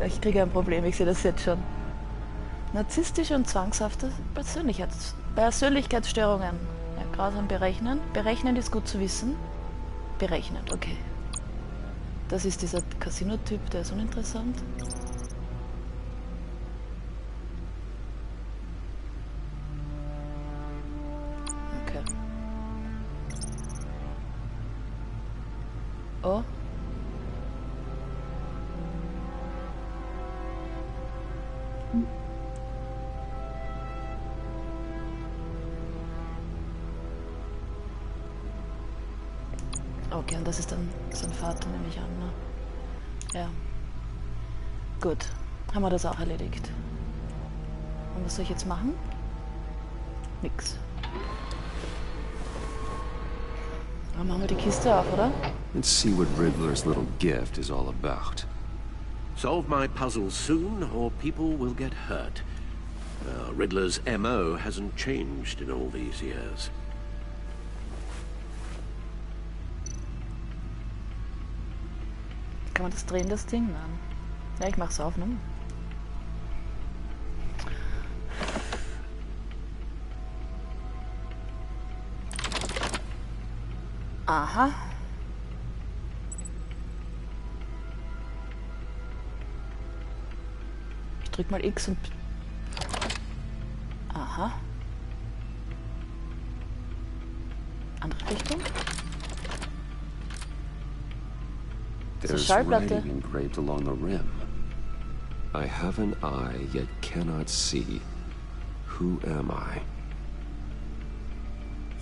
Ich kriege ein Problem, ich sehe das jetzt schon. Narzisstische und zwangshafte Persönlichkeitsstörungen. Ja, grausam berechnen. Berechnen ist gut zu wissen. Berechnen, okay. Das ist dieser Casino-Typ, der ist uninteressant. Okay. Oh. Okay, und das ist dann sein Vater, nehme ich an, ne? Ja. Gut, haben wir das auch erledigt. Und was soll ich jetzt machen? Nix. Dann machen wir die Kiste auf, oder? Let's see what Riddler's little gift is all about. Solve my puzzle soon, or people will get hurt. Riddler's MO hasn't changed in all these years. Kann man das drehen, das Ding? Nein. Ja, ich mach's auf, ne? Aha. Ich drück mal X und... Aha. Andere Richtung. There's writing engraved along the rim. I have an eye, yet cannot see. Who am I?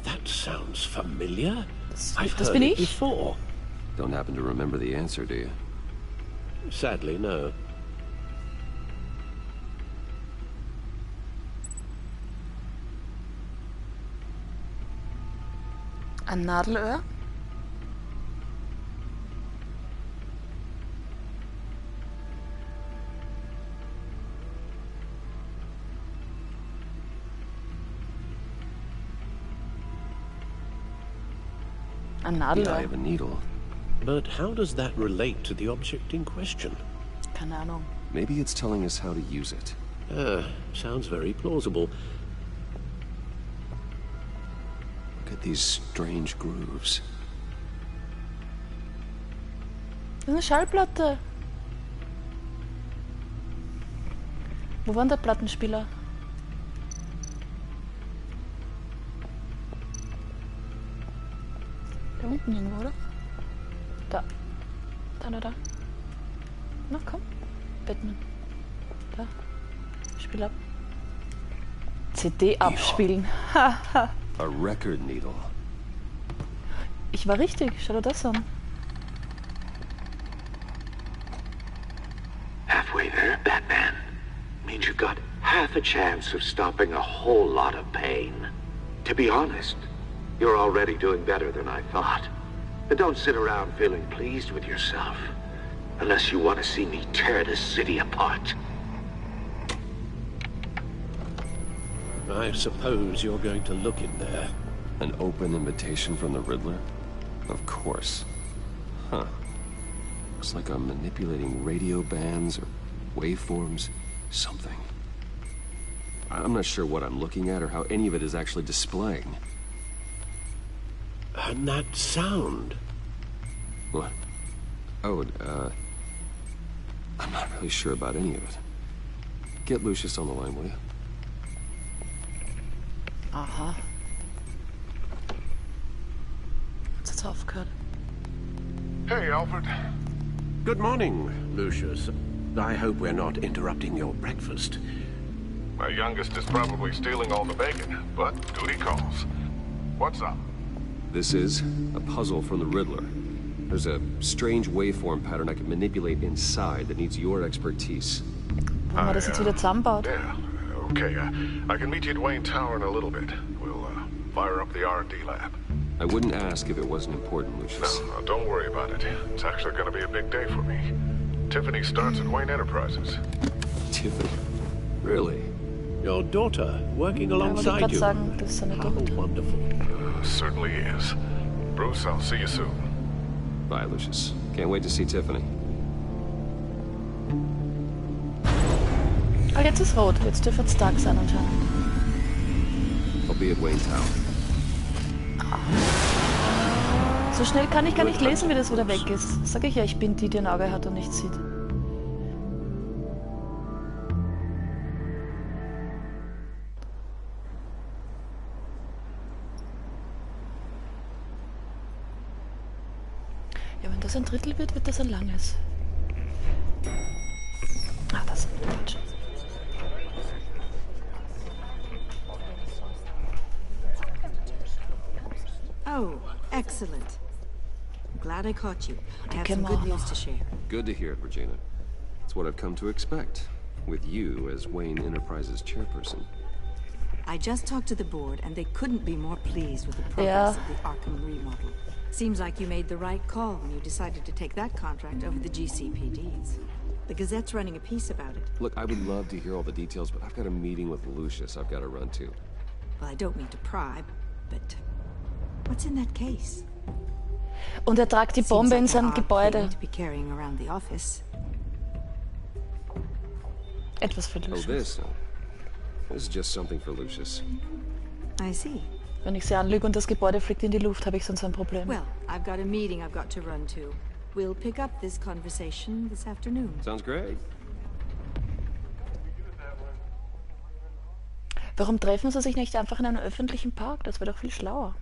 That sounds familiar. I've Das heard bin it ich. before. Don't happen to remember the answer, do you? Sadly, no. Ein Nadelöhr? Ein The eye Nadelöhr. of a needle. But how does that relate to the object in question? Keine Ahnung. Maybe it's telling us how to use it. Sounds very plausible. Look at these strange grooves. Das ist eine Schallplatte. Wo war denn der Plattenspieler? Da unten irgendwo, oder? Da. Da. Na komm. Batman. Da. Spiel ab. CD abspielen. Haha. A record needle. Ich war richtig. Schau dir das an. Halfway there, Batman. Means you've got half a chance of stopping a whole lot of pain. To be honest, you're already doing better than I thought. But don't sit around feeling pleased with yourself. Unless you want to see me tear this city apart. I suppose you're going to look in there. An open invitation from the Riddler? Of course. Huh. Looks like I'm manipulating radio bands or waveforms. Something. I'm not sure what I'm looking at or how any of it is actually displaying. And that sound. What? Oh, I'm not really sure about any of it. Get Lucius on the line, will you? Aha. Hat's jetzt aufgehört. Hey, Alfred. Good morning, Lucius. I hope we're not interrupting your breakfast. My youngest is probably stealing all the bacon, but duty calls. What's up? This is a puzzle from the Riddler. There's a strange waveform pattern I can manipulate inside that needs your expertise. Warum das jetzt wieder zusammenbaut? Yeah, okay. I can meet you at Wayne Tower in a little bit. We'll fire up the R&D lab. I wouldn't ask if it wasn't important, Lucius. No, don't worry about it. It's actually going to be a big day for me. Tiffany starts at Wayne Enterprises. Tiffany? Really? Your daughter working alongside you. Sagen, das ist seine How Tochter. wonderful. Certainly is. Bruce, I'll see you soon. Bye, Lucius. Can't wait to see Tiffany. Ah, jetzt ist rot. Jetzt dürfte es Tag sein anscheinend. I'll be at Wayne Tower. So schnell kann ich gar nicht lesen, wie das wieder weg ist. Sag ich ja, ich bin die, die ein Auge hat und nichts sieht. Ja, wenn das ein Drittel wird, wird das ein langes. Ah, das ist Deutsch. Oh, excellent. Glad I caught you. I have some good news to share. Good to hear it, Regina. It's what I've come to expect, with you as Wayne Enterprises chairperson. I just talked to the board, and they couldn't be more pleased with the progress of the Arkham remodel. Seems like you made the right call when you decided to take that contract over the GCPD's. The Gazette's running a piece about it. Look, I would love to hear all the details, but I've got a meeting with Lucius I've got to run to. Well, I don't mean to pry, but what's in that case? Und er tragt die Bombe in sein Gebäude. To be carrying around the office. Etwas für Oh, Lucius. this is just something for Lucius. I see. Wenn ich sie anlüge und das Gebäude fliegt in die Luft, habe ich sonst ein Problem. Well, I've got a meeting I've got to run to. We'll pick up this conversation this afternoon. Sounds great. Warum treffen sie sich nicht einfach in einem öffentlichen Park? Das wäre doch viel schlauer.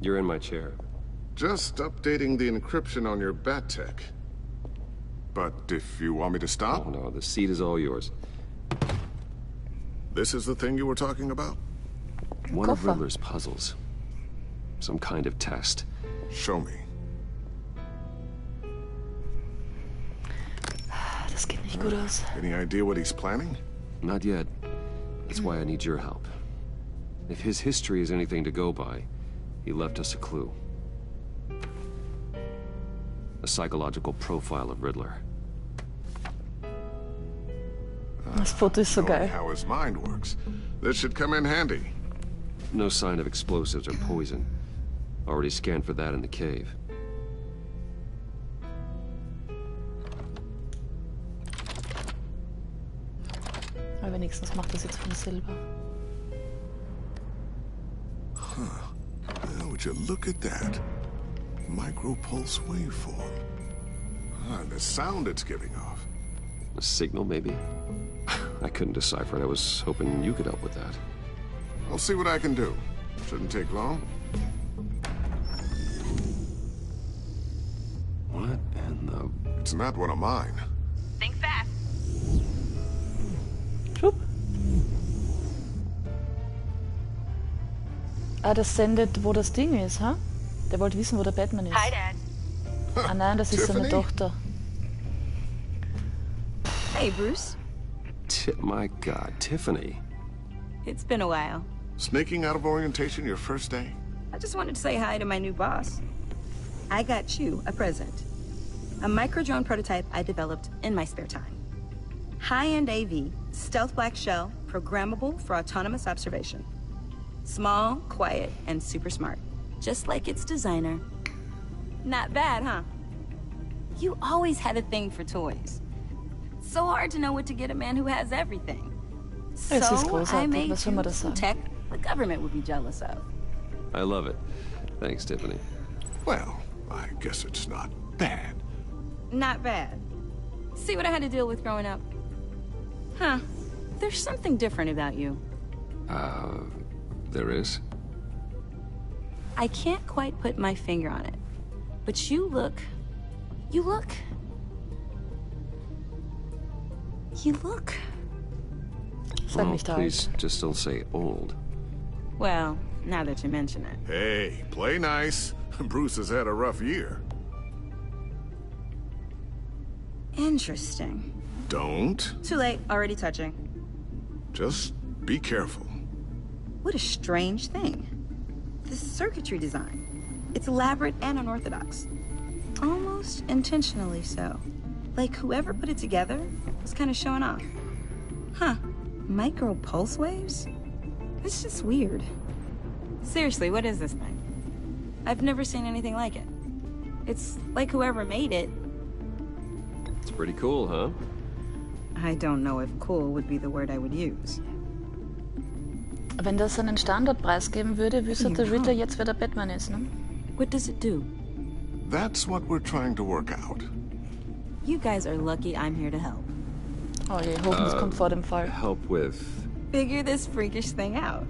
You're in my chair. Just updating the encryption on your bat tech. But if you want me to stop? Oh, no, the seat is all yours. This is the thing you were talking about? One of Riddler's puzzles. Some kind of test. Show me. Das geht nicht gut aus. Any idea what he's planning? Not yet. That's why I need your help. If his history is anything to go by, he left us a clue. A psychological profile of Riddler. Das Foto ist so geil. How his mind works. This should come in handy. No sign of explosives or poison. Already scanned for that in the cave. Aber wenigstens macht das jetzt von Silber. Huh. Now, would you look at that? Micropulse waveform. And the sound it's giving off. A signal, maybe? I couldn't decipher it. I was hoping you could help with that. I'll see what I can do. Shouldn't take long. What in the... It's not one of mine. Think fast. Ah, das sendet, wo das Ding ist, ha? Der wollte wissen, wo der Batman ist. Hi, Dad. Ah nein, das ist seine Tochter. Hey, Bruce. My God, Tiffany. It's been a while. Sneaking out of orientation your first day? I just wanted to say hi to my new boss. I got you a present. A micro-drone prototype I developed in my spare time. High-end AV, stealth black shell, programmable for autonomous observation. Small, quiet, and super smart. Just like its designer. Not bad, huh? You always had a thing for toys. So hard to know what to get a man who has everything. So I made you some tech the government would be jealous of. I love it. Thanks, Tiffany. Well, I guess it's not bad. Not bad. See what I had to deal with growing up? Huh. There's something different about you. There is? I can't quite put my finger on it. But you look... You look... Oh, please, just don't say old. Well, now that you mention it. Hey, play nice. Bruce has had a rough year. Interesting. Don't. Too late, already touching. Just be careful. What a strange thing. The circuitry design. It's elaborate and unorthodox. Almost intentionally so. Like whoever put it together was kind of showing off. Huh. Micro pulse waves? It's just weird. Seriously, what is this thing? I've never seen anything like it. It's like whoever made it. It's pretty cool, huh? I don't know if cool would be the word I would use. Wenn das einen Standardpreis geben würde, wüsste der Riddler jetzt, wer der Batman ist, ne? What does it do? That's what we're trying to work out. You guys are lucky I'm here to help. Oh je, hoffentlich kommt vor dem Fall. Help with... Figure this freakish thing out.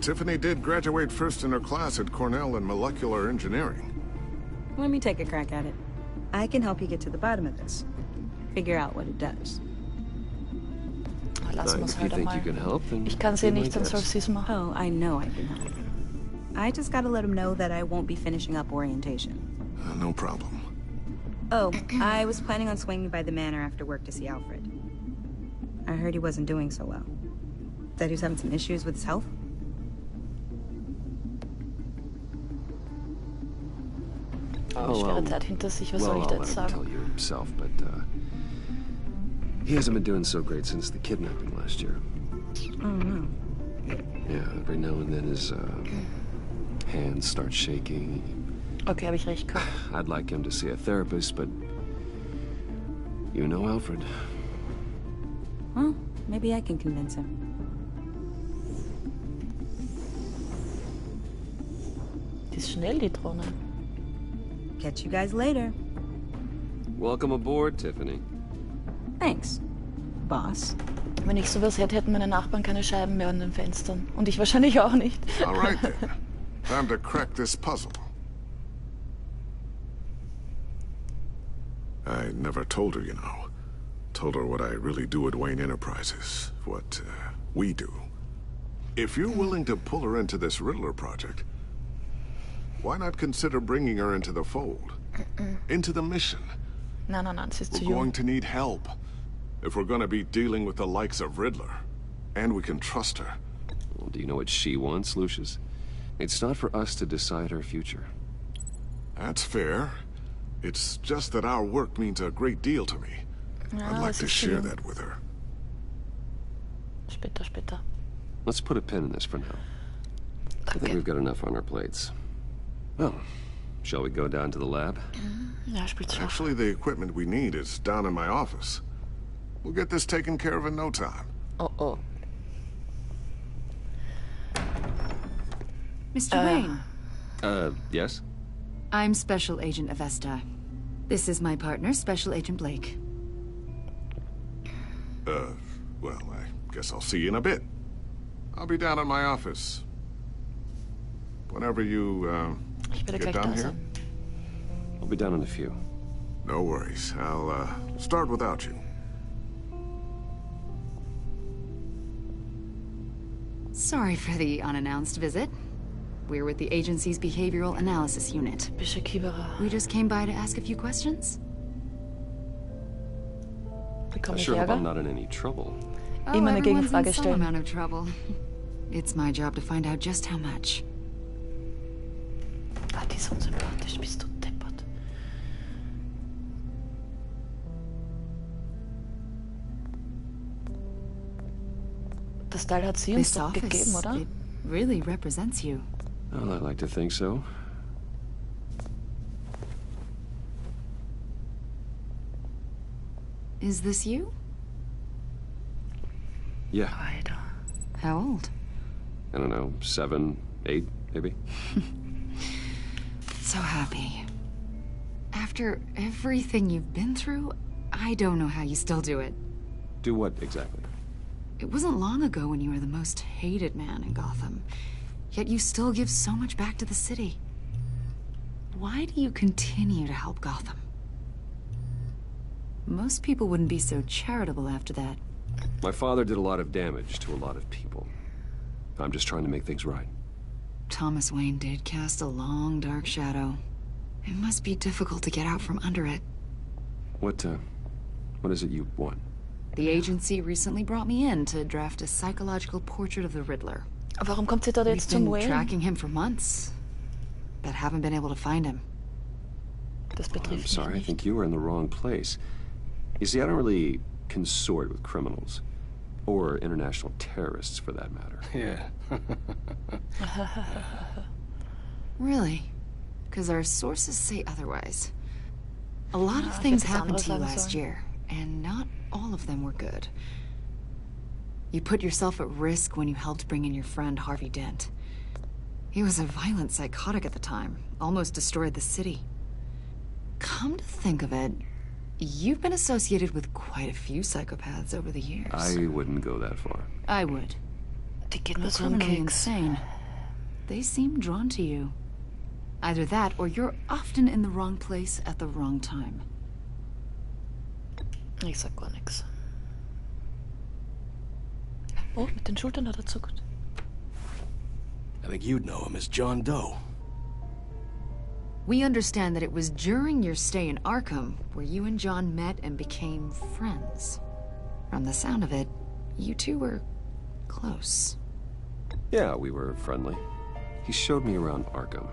Tiffany did graduate first in her class at Cornell in molecular engineering. Let me take a crack at it. I can help you get to the bottom of this. Figure out what it does. Lass uns halt einmal. Ich kann sie nicht, dann soll sie es machen. Oh, I know I can help. I just gotta let him know that I won't be finishing up orientation. No problem. Oh, I was planning on swinging by the manor after work to see Alfred. I heard he wasn't doing so well. That he was having some issues with his health. Schwere Zeit hinter sich, was soll ich da jetzt sagen? Tell you himself, but he hasn't been doing so great since the kidnapping last year. Oh no. Yeah, every now and then his hands start shaking. Okay, habe ich recht gehabt. I'd like him to see a therapist, but you know Alfred. Well, maybe I can convince him. Die ist schnell, die Drohne. Catch you guys later. Welcome aboard, Tiffany. Thanks, boss. Wenn ich sowas hätte, hätten meine Nachbarn keine Scheiben mehr an den Fenstern. Und ich wahrscheinlich auch nicht. All right then. Time to crack this puzzle. I never told her, you know. Told her what I really do at Wayne Enterprises. What, we do. If you're willing to pull her into this Riddler project, why not consider bringing her into the fold? Into the mission? No, das ist zu We're jung. going to need help. If we're gonna be dealing with the likes of Riddler. And we can trust her. Well, do you know what she wants, Lucius? It's not for us to decide her future. That's fair. It's just that our work means a great deal to me. I'd like to share that with her. Später. Let's put a pin in this for now. I think we've got enough on our plates. Well, shall we go down to the lab? Ja, spielt sich auf. Actually, the equipment we need is down in my office. We'll get this taken care of in no time. Oh. Mr. Wayne. Yes? I'm Special Agent Avesta. This is my partner, Special Agent Blake. Well, I guess I'll see you in a bit. I'll be down in my office. Whenever you, get down here. I'll be down in a few. No worries. I'll, start without you. Sorry for the unannounced visit. We're with the agency's Behavioral Analysis Unit. We just came by to ask a few questions. I sure hope I'm not in any trouble. Oh, everyone's in some amount of trouble. It's my job to find out just how much. Die ist unsympathisch, bist du deppert. Das Teil hat sie uns doch gegeben, oder? It really represents you. Well, I'd like to think so. Is this you? Yeah. How old? I don't know, 7, 8, maybe? So happy. After everything you've been through, I don't know how you still do it. Do what exactly? It wasn't long ago when you were the most hated man in Gotham. Yet you still give so much back to the city. Why do you continue to help Gotham? Most people wouldn't be so charitable after that. My father did a lot of damage to a lot of people. I'm just trying to make things right. Thomas Wayne did cast a long, dark shadow. It must be difficult to get out from under it. What is it you want? The agency recently brought me in to draft a psychological portrait of the Riddler. Warum kommt sie da jetzt zum We've been Wayne? tracking him for months, but haven't been able to find him. I'm sorry, I think you were in the wrong place. You see, I don't really consort with criminals. Or international terrorists, for that matter. Yeah. Really? Because our sources say otherwise. A lot of things happened to you last year, and not all of them were good. You put yourself at risk when you helped bring in your friend Harvey Dent. He was a violent psychotic at the time, almost destroyed the city. Come to think of it, you've been associated with quite a few psychopaths over the years. I wouldn't go that far. I would. Die gehen mir They're so am criminally Keks. insane. They seem drawn to you. Either that, or you're often in the wrong place at the wrong time. Ich sag gar nichts. Oh, mit den Schultern hat er zuckt. I think you'd know him as John Doe. We understand that it was during your stay in Arkham where you and John met and became friends. From the sound of it, you two were close. Yeah, we were friendly. He showed me around Arkham.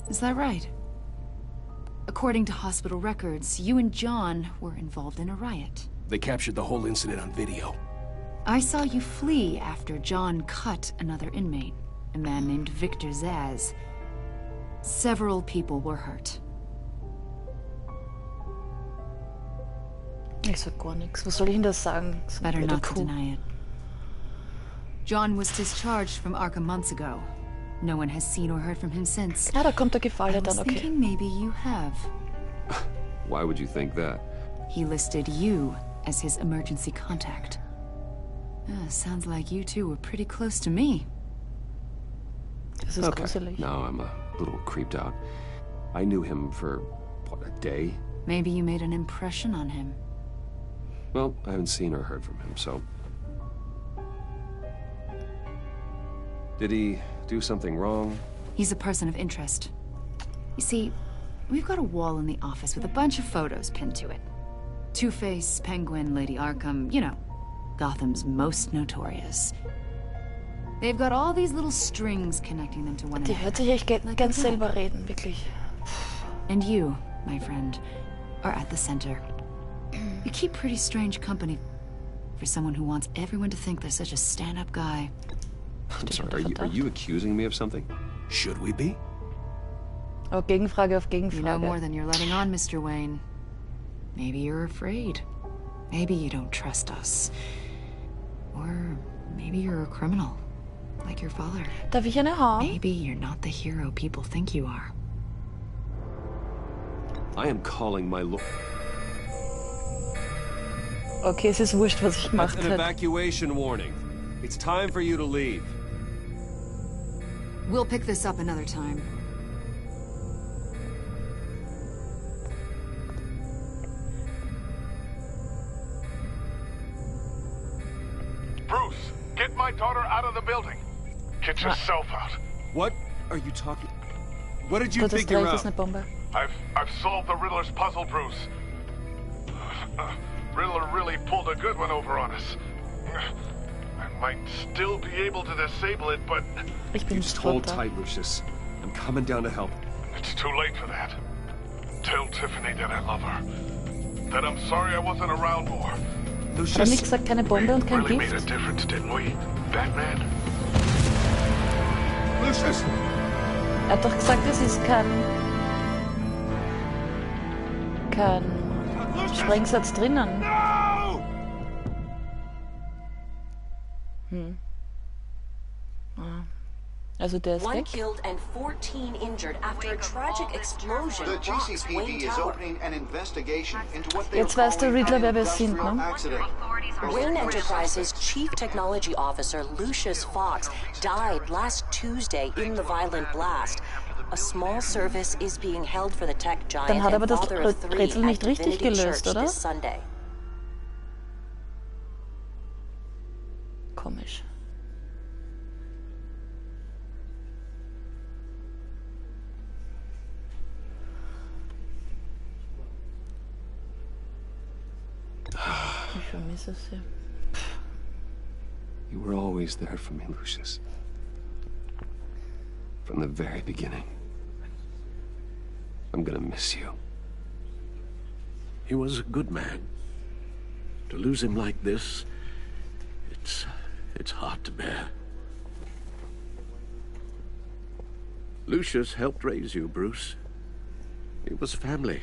Is that right? According to hospital records, you and John were involved in a riot. They captured the whole incident on video. I saw you flee after John cut another inmate, a man named Victor Zaz. Several people were hurt. Ich sag gar nichts. Was soll ich denn das sagen? So eine Better blöde not to Kuh. deny it. John was discharged from Arkham months ago. No one has seen or heard from him since. Ja, da kommt der Gefallen I was dann, okay. thinking maybe you have. Why would you think that? He listed you as his emergency contact. Sounds like you two were pretty close to me. Das ist gruselig. Now I'm a little creeped out. I knew him for, what, a day? Maybe you made an impression on him. Well, I haven't seen or heard from him, so... Did he do something wrong? He's a person of interest. You see, we've got a wall in the office with a bunch of photos pinned to it. Two-Face, Penguin, Lady Arkham, you know, Gotham's most notorious. They've got all these little strings connecting them to one another. Die hört sich echt ganz selber reden, wirklich. And you, my friend, are at the center. You keep pretty strange company for someone who wants everyone to think they're such a stand-up guy. I'm sorry, are you accusing me of something? Should we be? Oh, Gegenfrage auf Gegenfrage. You know more than you're letting on, Mr. Wayne. Maybe you're afraid. Maybe you don't trust us. Or maybe you're a criminal, like your father. Darf ich eine haben? Maybe you're not the hero people think you are. I am calling my lord. Okay, es ist wurscht, was ich gemacht An habe. evacuation warning. It's time for you to leave. We'll pick this up another time. Bruce, get my daughter out of the building. Get yourself out. What are you talking? What did you figure out? I've solved the Riddler's puzzle, Bruce. Riddler really pulled a good one over on us. I might still be able to disable it, but... You just hold tight, Lucius. I'm coming down to help. It's too late for that. Tell Tiffany that I love her. That I'm sorry I wasn't around more. Hat er nicht gesagt, keine Bombe und kein Really Gift? made a difference, didn't we, Batman? Lucius! Er hat doch gesagt, es ist kein Sprengsatz drinnen. Also der ist One weg. killed and 14 injured after a tragic explosion. The GCPD is opening an investigation into what they Jetzt weiß der Riddler, wer wir sind, ne? Wayne Enterprises' chief technology officer, Lucius Fox, died last Tuesday in the violent blast. A small service is being held for the tech giant Dann hat aber and das father of three Rätsel nicht at richtig Divinity gelöst, Church oder? this Sunday. Komisch. Ich vermisse sie. You were always there for me, Lucius. From the very beginning. I'm gonna miss you. He was a good man. To lose him like this, it's hard to bear. Lucius helped raise you, Bruce. It was family.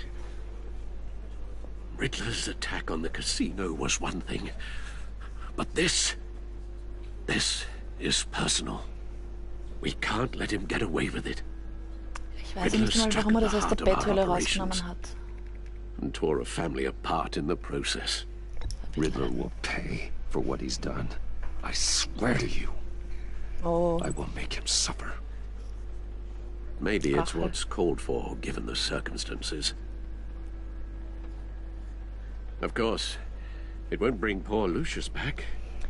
Riddler's attack on the casino was one thing. But this is personal. We can't let him get away with it. Ich weiß nicht mal, warum er das aus der Betthöhle rausgenommen hat. And tore a family apart in the process. Riddler will pay for what he's done. I swear to you. Oh. I will make him suffer. Maybe it's what's called for, given the circumstances. Of course, it won't bring poor Lucius back.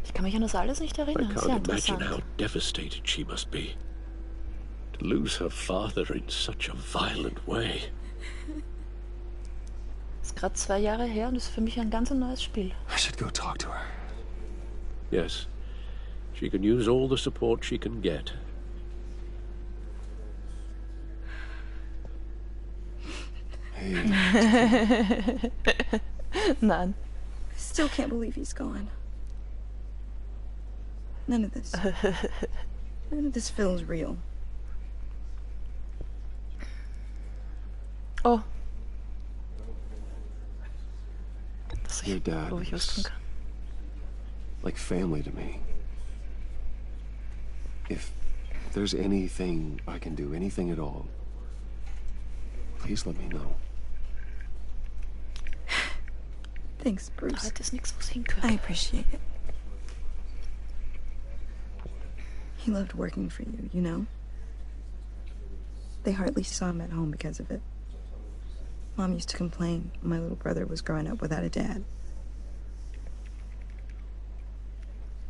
Ich kann mich an das alles nicht I erinnern. Sehr can't imagine interessant. how devastated she must be. To lose her father in such a violent way. Ist gerade 2 Jahre her und ist für mich ein ganz neues Spiel. I should go talk to her. Yes, she can use all the support she can get. Nein. I still can't believe he's gone. None of this. None of this feels real. Oh. Your dad Wo ich was wussten kann. like family to me. If there's anything I can do, anything at all, please let me know. Thanks, Bruce. Da hat es nichts, wo es hingehört. I appreciate it. He loved working for you, you know? They hardly saw him at home because of it. Mom used to complain my little brother was growing up without a dad.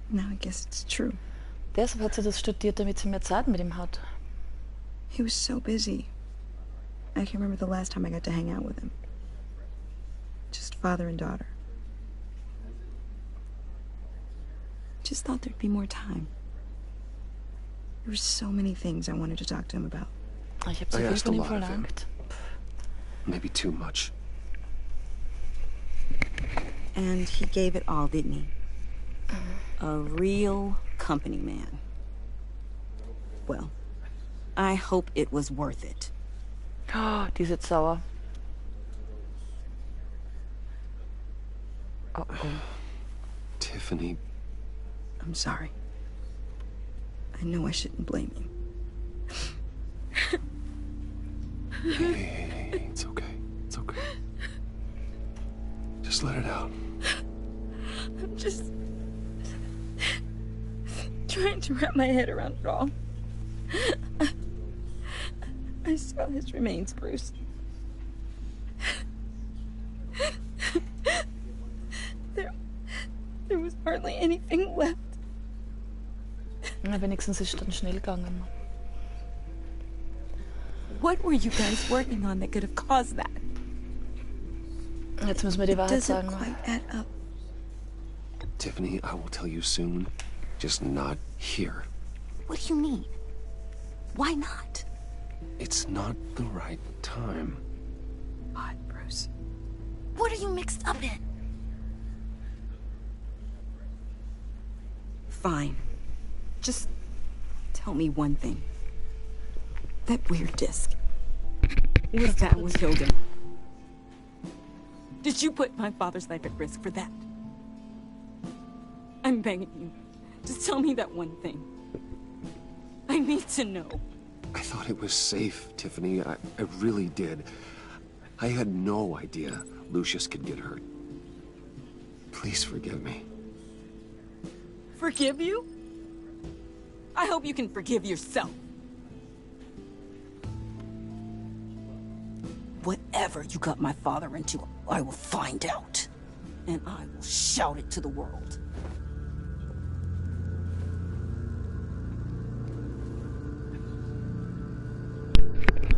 Now I guess it's true. Deshalb hat sie das studiert, damit sie mehr Zeit mit ihm hat. He was so busy. I can't remember the last time I got to hang out with him. Just father and daughter. Just thought there'd be more time. There were so many things I wanted to talk to him about. Ich habe so viel von ihm verlangt. Maybe too much. And he gave it all, didn't he? A real company man. Well, I hope it was worth it. Oh, die ist jetzt sauer. Oh, oh. Tiffany. I'm sorry. I know I shouldn't blame you. Hey, it's okay. It's okay. Just let it out. I'm just trying to wrap my head around it all. I saw his remains, Bruce. There was hardly anything left. Na, wenigstens ist es dann schnell gegangen. What were you guys working on that could have caused that? Jetzt müssen wir die Wahrheit Doesn't sagen. quite add up. Tiffany, I will tell you soon. Just not here. What do you mean? Why not? It's not the right time. What, Bruce? What are you mixed up in? Fine. Just tell me one thing. That weird disc. Was that what killed him? Did you put my father's life at risk for that? I'm begging you. Just tell me that one thing. I need to know. I thought it was safe, Tiffany. I really did. I had no idea Lucius could get hurt. Please forgive me. Forgive you? I hope you can forgive yourself. Whatever you got my father into, I will find out. And I will shout it to the world.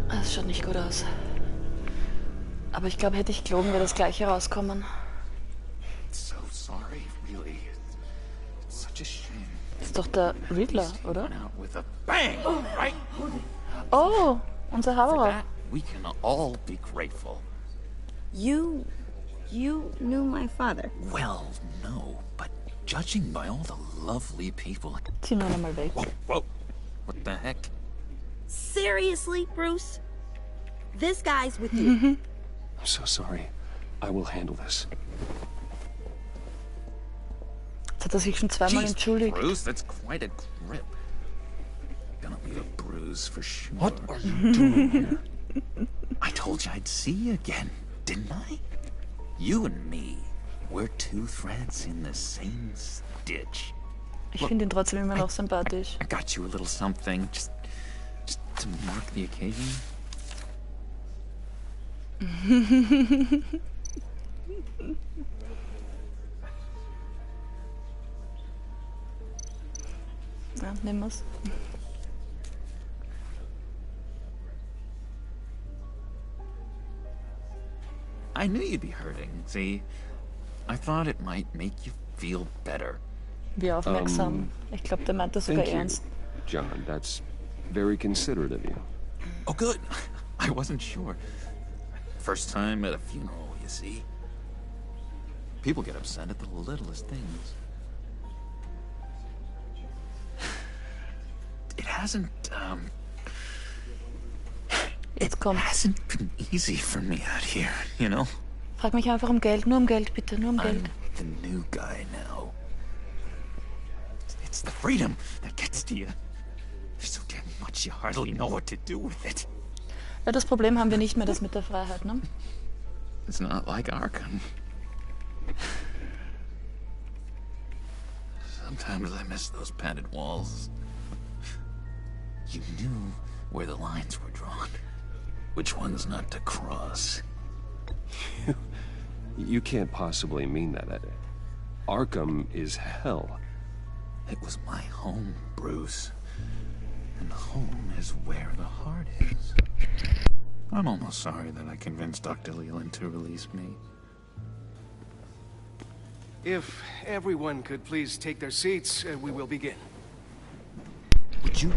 Das schaut nicht gut aus. Aber ich glaube, hätte ich gelogen, wäre das gleiche rauskommen. So sorry, really. It's such a shame. Das ist doch der Riddler, oder? With a bang, right? Oh, unser For Hauer. that, we can all be grateful. You knew my father. Well, no, but judging by all the lovely people. Zieh noch einmal weg. Whoa, what the heck? Seriously, Bruce? This guy's with you. I'm so sorry. I will handle this. Jetzt hat er sich schon zweimal Jeez, entschuldigt. Bruce, that's quite a grip. Gonna leave a bruise for sure. What are you doing here? I told you I'd see you again, didn't I? You and me, we're two threads in the same stitch. Ich finde ihn trotzdem immer noch sympathisch. I got you a little something, just to mark the occasion. Ja, nehmen wir's. I knew you'd be hurting, see? I thought it might make you feel better. Wie aufmerksam. Ich glaube, der meint das sogar Thank you, ernst. John. That's very considerate of you. Oh, good. I wasn't sure. First time at a funeral, you see. People get upset at the littlest things. It hasn't, Jetzt kommt. hasn't been easy for me out here, you know? Frag mich einfach um Geld. Nur um Geld, bitte. Nur um Geld. I'm the new guy now. It's the freedom that gets to you. There's so damn much you hardly know what to do with it. Ja, das Problem haben wir nicht mehr, das mit der Freiheit, ne? It's not like Arkham. Sometimes I miss those padded walls. You knew where the lines were drawn. Which ones not to cross. You can't possibly mean that. Arkham is hell. It was my home, Bruce. And home is where the heart is. I'm almost sorry that I convinced Dr. Leland to release me. If everyone could please take their seats, we will begin. Would you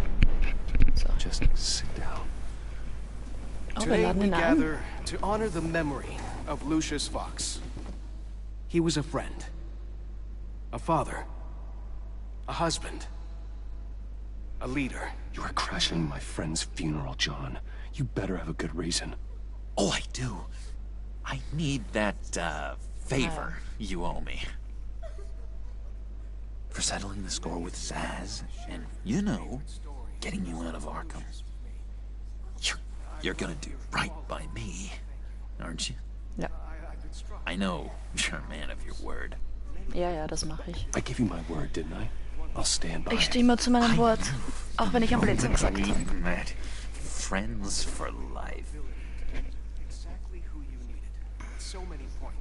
just sit down? Today we gather to honor the memory of Lucius Fox. He was a friend, a father, a husband, a leader. You are crashing my friend's funeral, John. You better have a good reason. Oh, I do. I need that, favor you owe me. For settling the score with Zaz, and, you know, getting you out of Arkham. You're gonna do right by me, aren't you? Ja. I know you're a man of your word. Ja, das mache ich. I gave you my word, didn't I? I'll stand by it. Ich stehe immer zu meinem Wort, auch wenn ich am Blödsinn gesagt habe. Friends for life.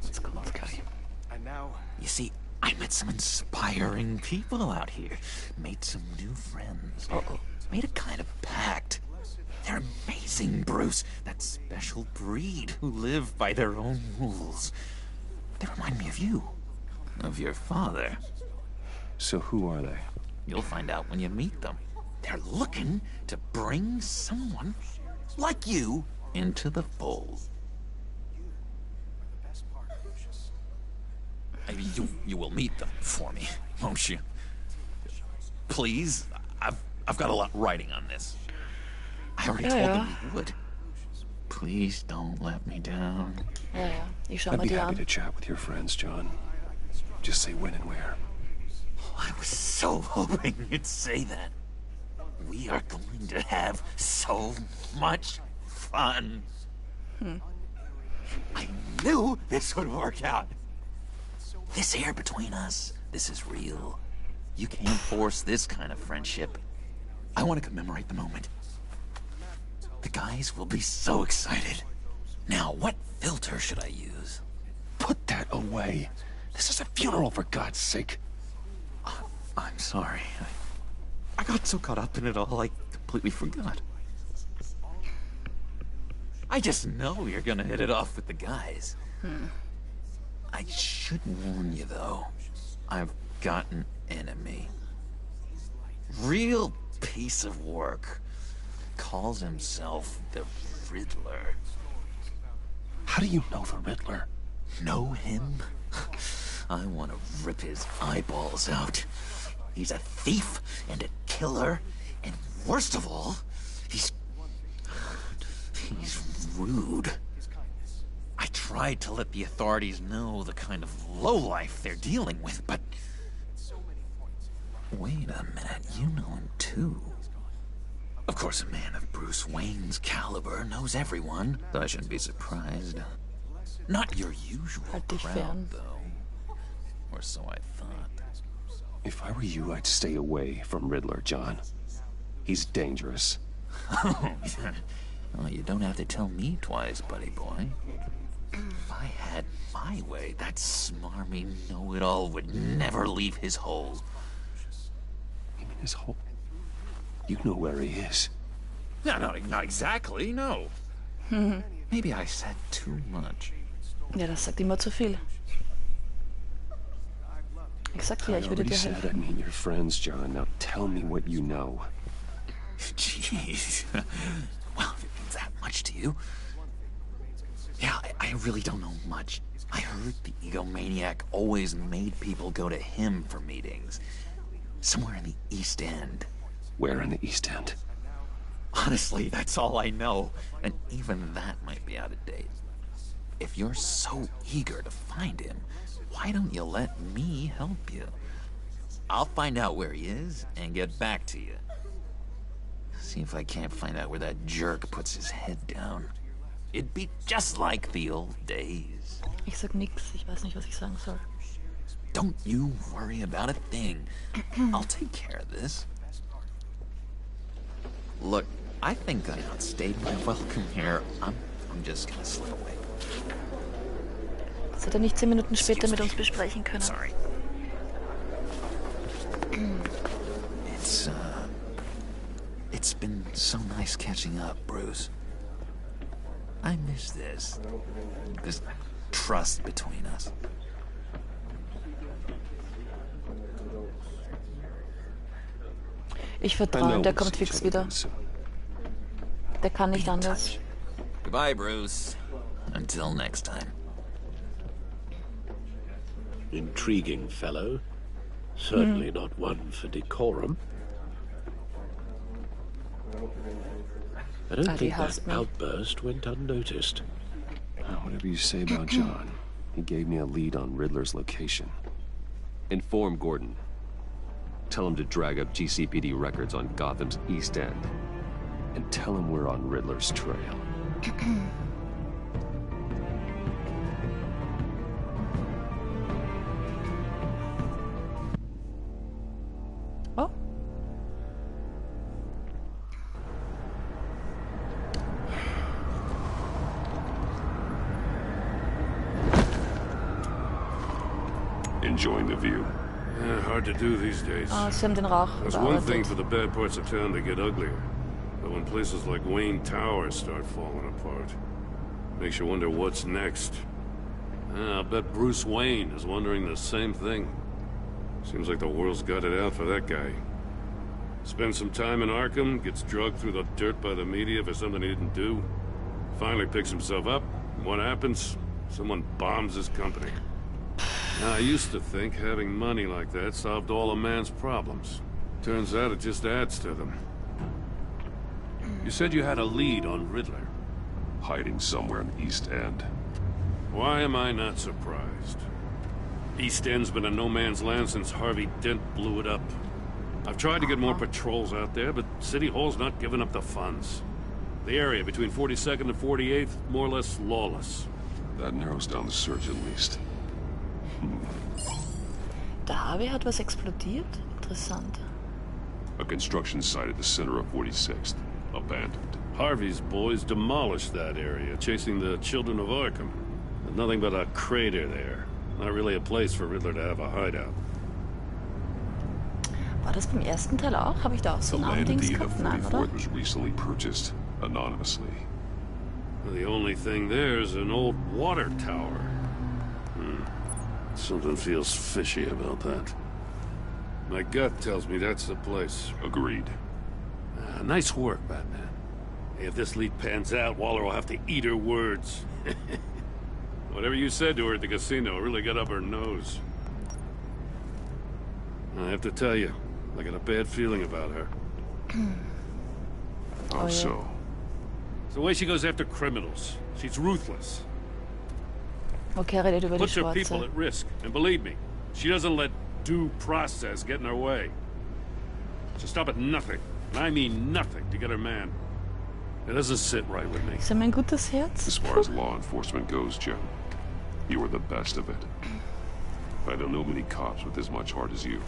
Let's go, okay. You see, I met some inspiring people out here. Made some new friends. Made a kind of pact. They're amazing, Bruce. That special breed who live by their own rules. They remind me of you. Of your father. So who are they? You'll find out when you meet them. They're looking to bring someone like you into the fold. You will meet them for me, won't you? Please? I've got a lot riding on this. I already told them you would. Please don't let me down. I'd be happy to chat with your friends, John. Just say when and where. I was so hoping you'd say that. We are going to have so much fun. I knew this would work out. This air between us, this is real. You can't force this kind of friendship. I want to commemorate the moment. The guys will be so excited. Now, what filter should I use? Put that away. This is a funeral, for God's sake. I'm sorry. I got so caught up in it all, I completely forgot. I just know you're gonna hit it off with the guys. I should warn you, though. I've got an enemy. Real piece of work. Calls himself the Riddler. How do you know the Riddler? Know him? I want to rip his eyeballs out. He's a thief and a killer, and worst of all, he's rude. I tried to let the authorities know the kind of lowlife they're dealing with, but... Wait a minute, you know him too. Of course, a man of Bruce Wayne's caliber knows everyone, so I shouldn't be surprised. Not your usual crowd, though. Or so I thought. If I were you, I'd stay away from Riddler, John. He's dangerous. Well, you don't have to tell me twice, buddy boy. If I had my way, that smarmy know-it-all would never leave his hole. You mean his hole? You know where he is. No, not exactly, no. Maybe I said too much. Ja, das sagt immer zu viel. Exakt, ja, ich würde dir helfen. I mean your friends, John. Now tell me what you know. Jeez. Well, if it means that much to you. Yeah, I really don't know much. I heard the egomaniac always made people go to him for meetings. Somewhere in the East End. Where in the East End? Honestly, that's all I know. And even that might be out of date. If you're so eager to find him, why don't you let me help you? I'll find out where he is and get back to you. See if I can't find out where that jerk puts his head down. It'd be just like the old days. Ich sag nix, ich weiß nicht, was ich sagen soll. Don't you worry about a thing. I'll take care of this. Look, I think I outstayed my welcome here. I'm just gonna slip away. Das hätte er nicht 10 Minuten später mit uns besprechen können. Sorry. It's been so nice catching up, Bruce. I miss this trust between us. Ich vertraue ihm, der kommt fix wieder. Der kann nicht anders. Goodbye, Bruce. Until next time. Intriguing fellow. Certainly not one for decorum. I don't think that outburst went unnoticed. Whatever you say about John, he gave me a lead on Riddler's location. Inform Gordon. Tell him to drag up GCPD records on Gotham's East End. And tell him we're on Riddler's trail. Oh. Enjoying the view. Yeah, hard to do these days. Sie haben den Rauch It's one thing for the bad parts of town to get uglier, but when places like Wayne Tower start falling apart, makes you wonder what's next. I'll bet Bruce Wayne is wondering the same thing. Seems like the world's got it out for that guy. Spends some time in Arkham, gets drugged through the dirt by the media for something he didn't do. Finally picks himself up, and what happens? Someone bombs his company. Now, I used to think having money like that solved all a man's problems. Turns out it just adds to them. You said you had a lead on Riddler. Hiding somewhere in the East End. Why am I not surprised? East End's been a no-man's land since Harvey Dent blew it up. I've tried to get more patrols out there, but City Hall's not giving up the funds. The area between 42nd and 48th, more or less lawless. That narrows down the search at least. Der Harvey hat was explodiert? Interessant. A construction site at the center of 46th. Abandoned. Harvey's boys demolished that area, chasing the children of Arkham. There's nothing but a crater there. Not really a place for Riddler to have a hideout. War das beim ersten Teil auch? Habe ich da auch so The ein land Dings deed of gehabt? Nein, oder? 44th was recently purchased, anonymously. The only thing there is an old water tower. Something feels fishy about that. My gut tells me that's the place. Agreed. Nice work, Batman. If this lead pans out, Waller will have to eat her words. Whatever you said to her at the casino really got up her nose. I have to tell you, I got a bad feeling about her. How so? It's the way she goes after criminals. She's ruthless. Okay, redet über die Puts her people Schwarze. at risk. And believe me, she doesn't let due process get in her way. She'll stop at nothing, and I mean nothing, to get her man. It doesn't sit right with me. Ist ein gutes Herz? As far as law enforcement goes, Jim, you are the best of it. I don't know many cops with as much heart as you.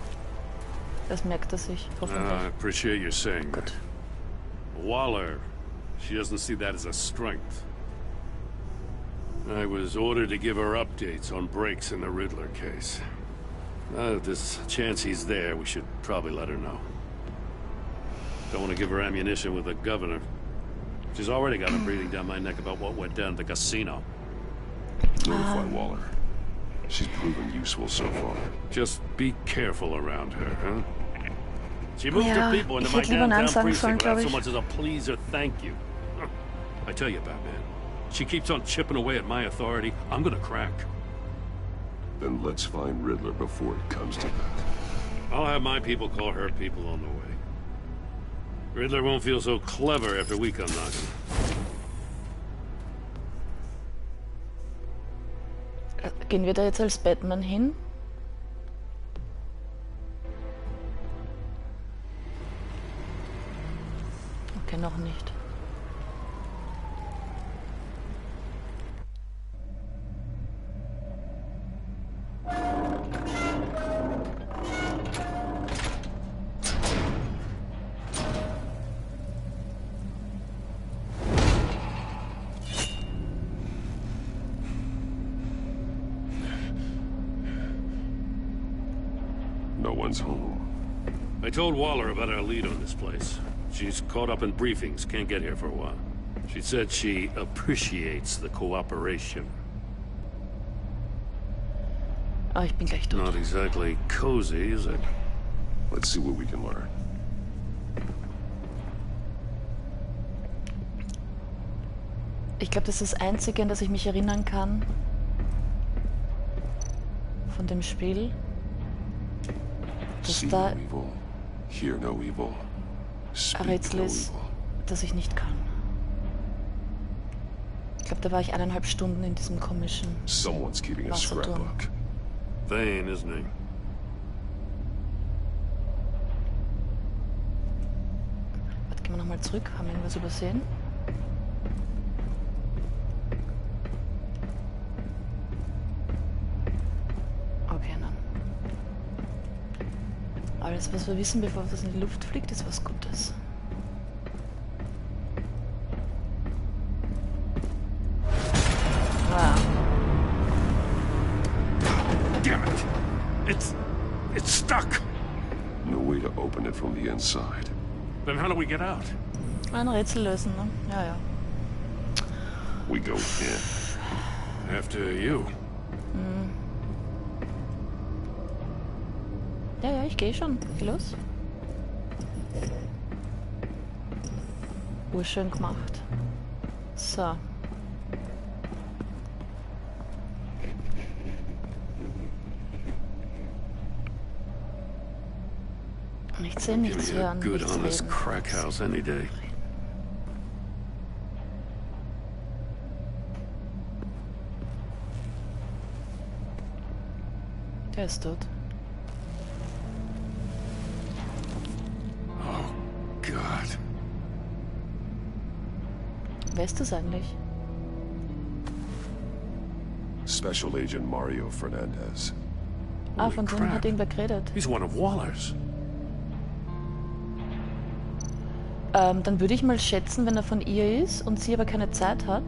Das merkt sich, I hoffentlich. appreciate you saying that. Waller, she doesn't see that as a strength. I was ordered to give her updates on breaks in the Riddler case. Now that there's a chance he's there, we should probably let her know. Don't want to give her ammunition with the governor. She's already got him breathing down my neck about what went down at the casino. Notify Waller. She's proven useful so far. Just be careful around her, huh? She moved Ja, her people into ich my hätte lieber Nein downtown sagen sollen, precinct without glaube so ich. much as a please or thank you. I tell you, Batman, she keeps on chipping away at my authority. I'm gonna crack. Then let's find Riddler before it comes to that. I'll have my people call her people on the way. Riddler won't feel so clever after we come knocking. Gehen wir da jetzt als Batman hin? Okay, noch nicht. one's home. I told Waller about our lead on this place. She's caught up in briefings, can't get here for a while. She said she appreciates the cooperation. Ah, ich bin gleich tot. Not exactly cozy, is it? Let's see what we can learn. Ich glaube, das ist das Einzige, an das ich mich erinnern kann von dem Spiel. Dass da ein Rätsel ist, das ich nicht kann. Ich glaube, da war ich 1,5 Stunden in diesem komischen Wasserturm. Vain, isn't he? Warte, gehen wir nochmal zurück. Haben wir irgendwas übersehen? Okay, dann. Alles, was wir wissen, bevor das in die Luft fliegt, ist was Gutes. Damn it! It's stuck! No way to open it from the inside. Then how do we get out? Ein Rätsel lösen, ne? Ja, ja. We go in. After you. Hm. Ja, ja, ich gehe schon. Geh los. Urschön gemacht. So. Nichts sehen, nichts hören, Good nichts honest reden. crack house any day. Der ist tot. Oh God. Wer ist das eigentlich? Special Agent Mario Fernandez. Ah, von dem hat irgendwer geredet. He's one of Waller's. Dann würde ich mal schätzen, wenn er von ihr ist und sie aber keine Zeit hat,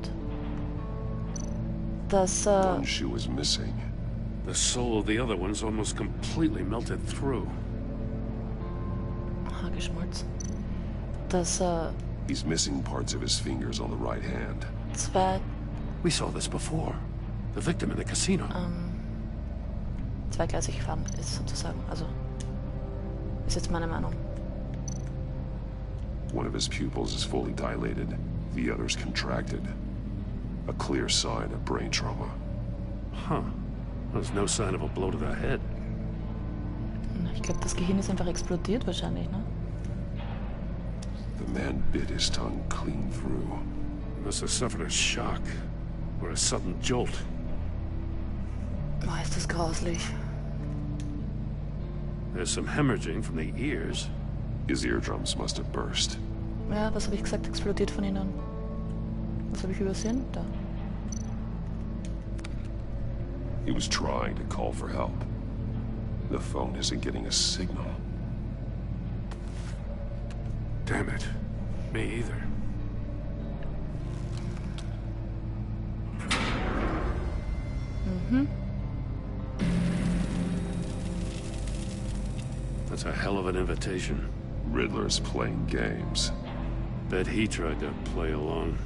dass One shoe is missing. The soul of the other one's almost completely melted through. geschmolzen. Dass He's missing parts of his fingers on the right hand. We saw this before. The victim in the casino. Zweigleisig gefahren ist sozusagen. Also ist jetzt meine Meinung. One of his pupils is fully dilated. The other's contracted. A clear sign of brain trauma. Huh. There's no sign of a blow to the head. Ich glaube, das Gehirn ist einfach explodiert wahrscheinlich, ne? The man bit his tongue clean through. He must have suffered a shock or a sudden jolt. Oh, ist das grauslich. There's some hemorrhaging from the ears. His eardrums must have burst. Ja, was habe ich gesagt? Explodiert von innen. Was habe ich übersehen? Da. He was trying to call for help. The phone isn't getting a signal. Damn it. Me either. That's a hell of an invitation. Riddler's playing games. Bet he tried to play along.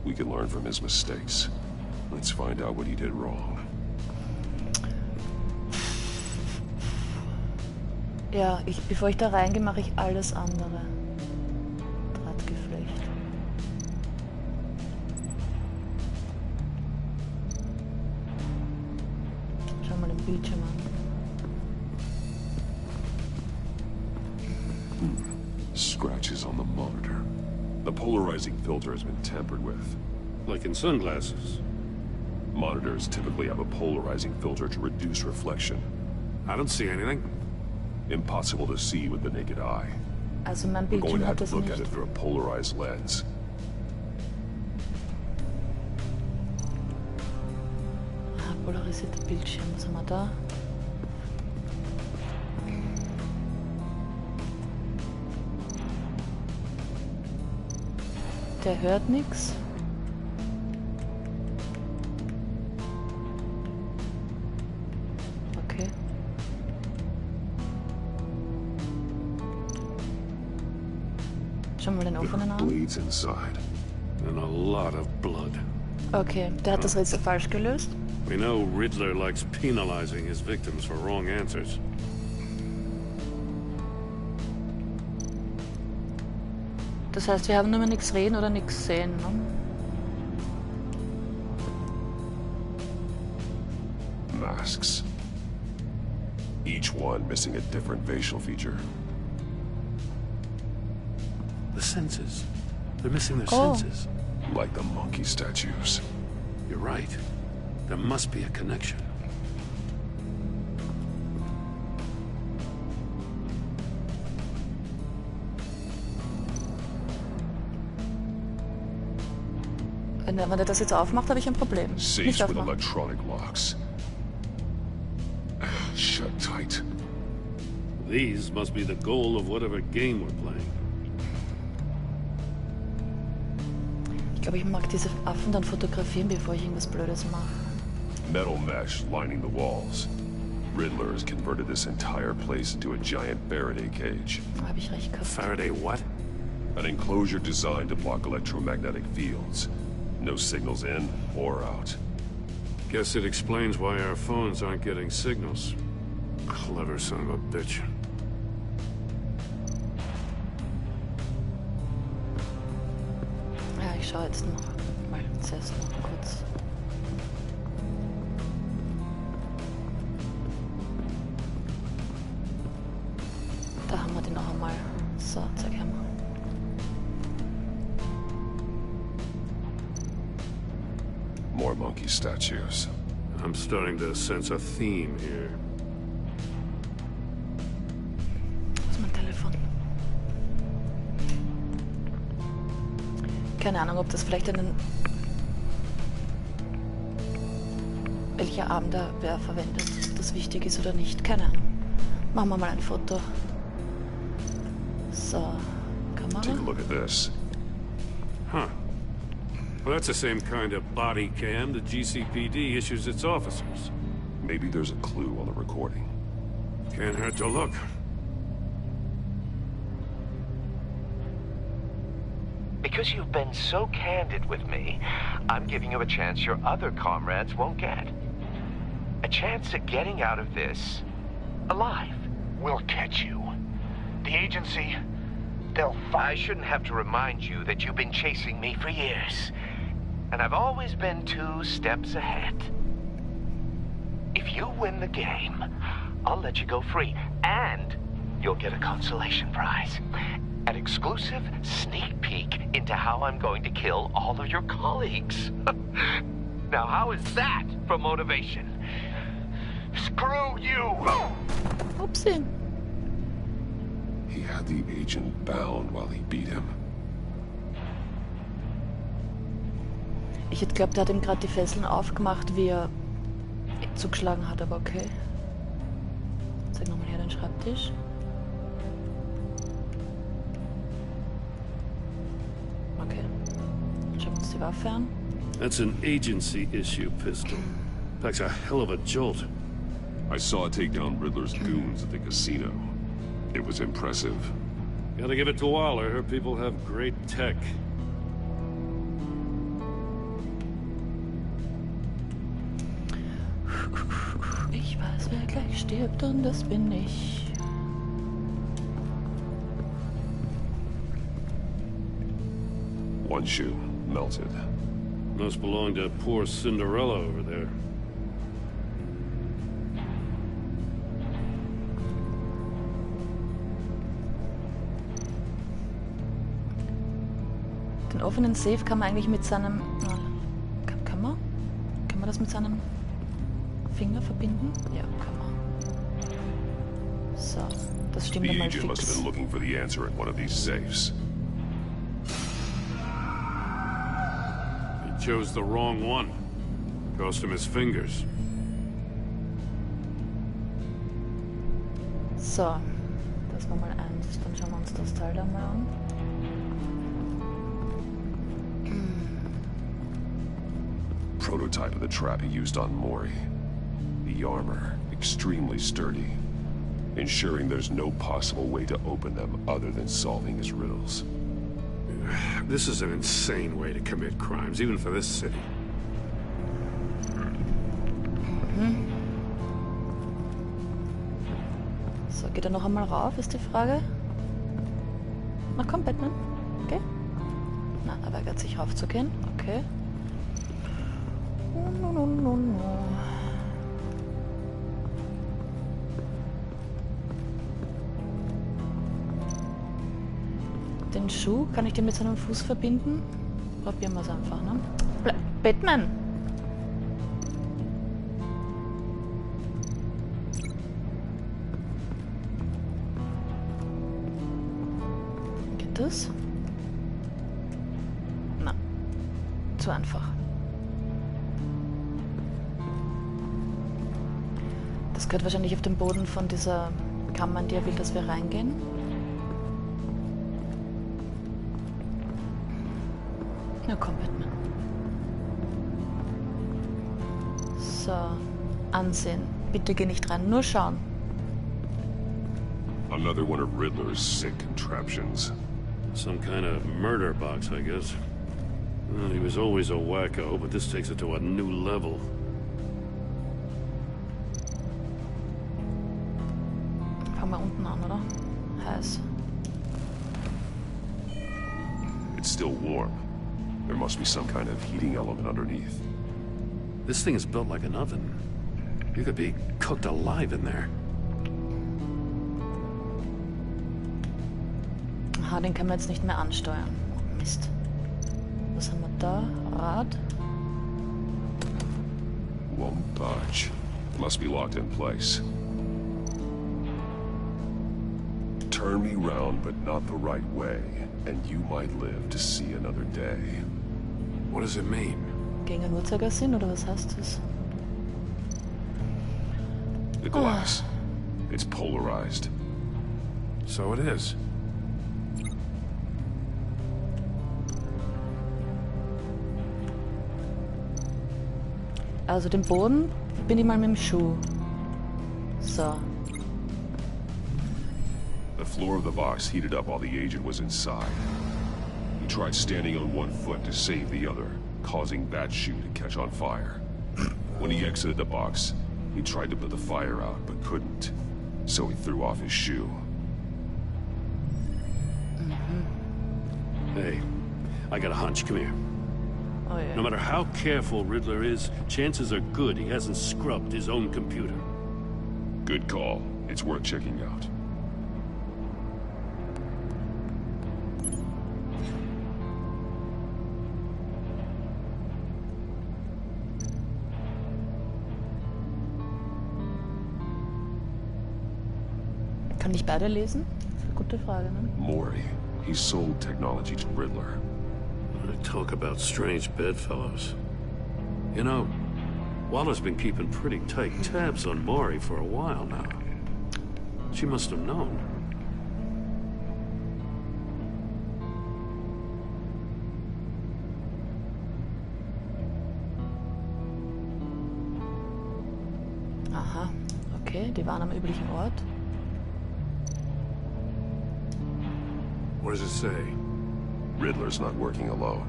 We can learn from his mistakes. Let's find out what he did wrong. Ja, bevor ich da reingehe, mache ich alles andere. Drahtgeflecht. Schau mal den Bildschirm an. Scratches on the monitor. The polarizing filter has been tampered with. Like in sunglasses. Monitors typically have a polarizing filter to reduce reflection. I don't see anything. Impossible to see with the naked eye. Also mein We're going Bildschirm to have hat to das look nicht. at it through a polarized lens. Ah, polarisierter Bildschirm, was haben wir da? Der hört nichts. Okay. blades inside. And a lot of blood. Okay, der hat das Rätsel falsch gelöst. We know Riddler likes penalizing his victims for wrong answers. Das heißt, wir haben nur mehr nichts reden oder nichts sehen, ne? Masks. Each one missing a different facial feature. The senses. They're missing their senses. Like the monkey statues. You're right. There must be a connection. Wenn der das jetzt aufmacht, habe ich ein Problem. Safes with electronic locks. Shut tight. These must be the goal of whatever game we're playing. Ich glaube, ich mag diese Affen dann fotografieren, bevor ich irgendwas Blödes mache. Metal mesh lining the walls. Riddler has converted this entire place into a giant Faraday cage. Habe ich recht gehabt. Faraday what? An enclosure designed to block electromagnetic fields. No signals in or out. Guess it explains why our phones aren't getting signals. Clever son of a bitch. Ja, ich schaue jetzt noch mal zuerst noch kurz. Da haben wir den noch einmal. So, zeig her mal. More monkey statues. I'm starting to sense a theme here. Wo ist mein Telefon? Keine Ahnung, ob das vielleicht welcher Arm da wer verwendet, ob das wichtig ist oder nicht. Keine Ahnung. Machen wir mal ein Foto. So, Kamera. Take a look at this. Huh. Well, that's the same kind of body cam the GCPD issues its officers. Maybe there's a clue on the recording. Can't hurt to look. Because you've been so candid with me, I'm giving you a chance your other comrades won't get. A chance at getting out of this alive. We'll catch you. The agency, they'll I shouldn't have to remind you that you've been chasing me for years. And I've always been 2 steps ahead. If you win the game, I'll let you go free. And you'll get a consolation prize. An exclusive sneak peek into how I'm going to kill all of your colleagues. Now, how is that for motivation? Screw you! Oopsie. He had the agent bound while he beat him. Ich hätte geglaubt, der hat ihm gerade die Fesseln aufgemacht, wie er zugeschlagen hat, aber okay. Zeig nochmal her den Schreibtisch. Okay. Schauen wir uns die Waffe an. That's an agency-issue pistol. Packs a hell of a jolt. I saw it take down Riddler's goons at the casino. It was impressive. Gotta give it to Waller. Her people have great tech. Ich weiß, wer gleich stirbt und das bin ich. One shoe melted. Must belong to poor Cinderella over there. Den offenen Safe kann man eigentlich mit seinem... Kann man das mit seinem Finger verbinden? Ja, kann man. So, das stimmt The mal agent must have fix. been looking for the answer in one of these safes. He chose the wrong one. Cost him his fingers. So, das war mal eins. Dann schauen wir uns das Teil da mal an. Prototype of the trap he used on Mori. The armor, extremely sturdy, ensuring there's no possible way to open them other than solving his riddles. This is an insane way to commit crimes, even for this city. So, geht er noch einmal rauf, ist die Frage. Na komm, Batman. Okay. Na, er weigert sich raufzugehen. Okay. No. Den Schuh, kann ich den mit seinem Fuß verbinden? Probieren wir es einfach, ne? Batman! Geht das? Na, zu einfach. Das gehört wahrscheinlich auf den Boden von dieser Kammer, in die er will, dass wir reingehen. Na komm, Batman. So, ansehen. Bitte geh nicht rein, nur schauen. Another one of Riddler's sick contraptions. Some kind of murder box, I guess. Well, he was always a wacko, but this takes it to a new level. Fangen wir unten an, oder? Heiß. It's still warm. There must be some kind of heating element underneath. This thing is built like an oven. You could be cooked alive in there. Aha, den kann man jetzt nicht mehr ansteuern. Oh, Mist. Was haben wir da? Rad? Won't budge. Must be locked in place. Turn me round, but not the right way, and you might live to see another day. What does it mean? Gegen einen Uhrzeigersinn, oder was heißt das? The glass. It's polarized. So it is. Also den Boden bin ich mal mit dem Schuh. So. The floor of the box heated up while the agent was inside. He tried standing on one foot to save the other, causing that shoe to catch on fire. When he exited the box, he tried to put the fire out, but couldn't. So he threw off his shoe. Hey, I got a hunch. Come here. Oh, yeah. No matter how careful Riddler is, chances are good he hasn't scrubbed his own computer. Good call. It's worth checking out. Kann ich beide lesen? Das ist eine gute Frage, ne? Maury. He sold technology to Riddler. Talk about strange bedfellows. You know, Waller's been keeping pretty tight tabs on Maury for a while now. She must have known. Aha, okay, die waren am üblichen Ort. What does it say? Riddler's not working alone.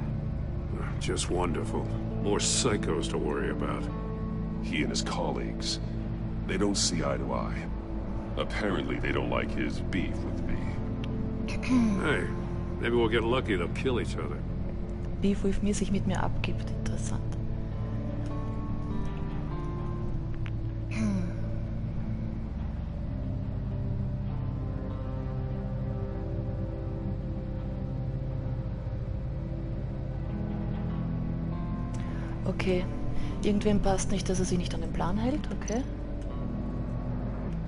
Just wonderful. More psychos to worry about. He and his colleagues, they don't see eye to eye. Apparently, they don't like his beef with me. Hey, maybe we'll get lucky they'll kill each other. Beef with me sich mit mir abgibt. Interessant. Okay. Irgendwem passt nicht, dass er sich nicht an den Plan hält, okay?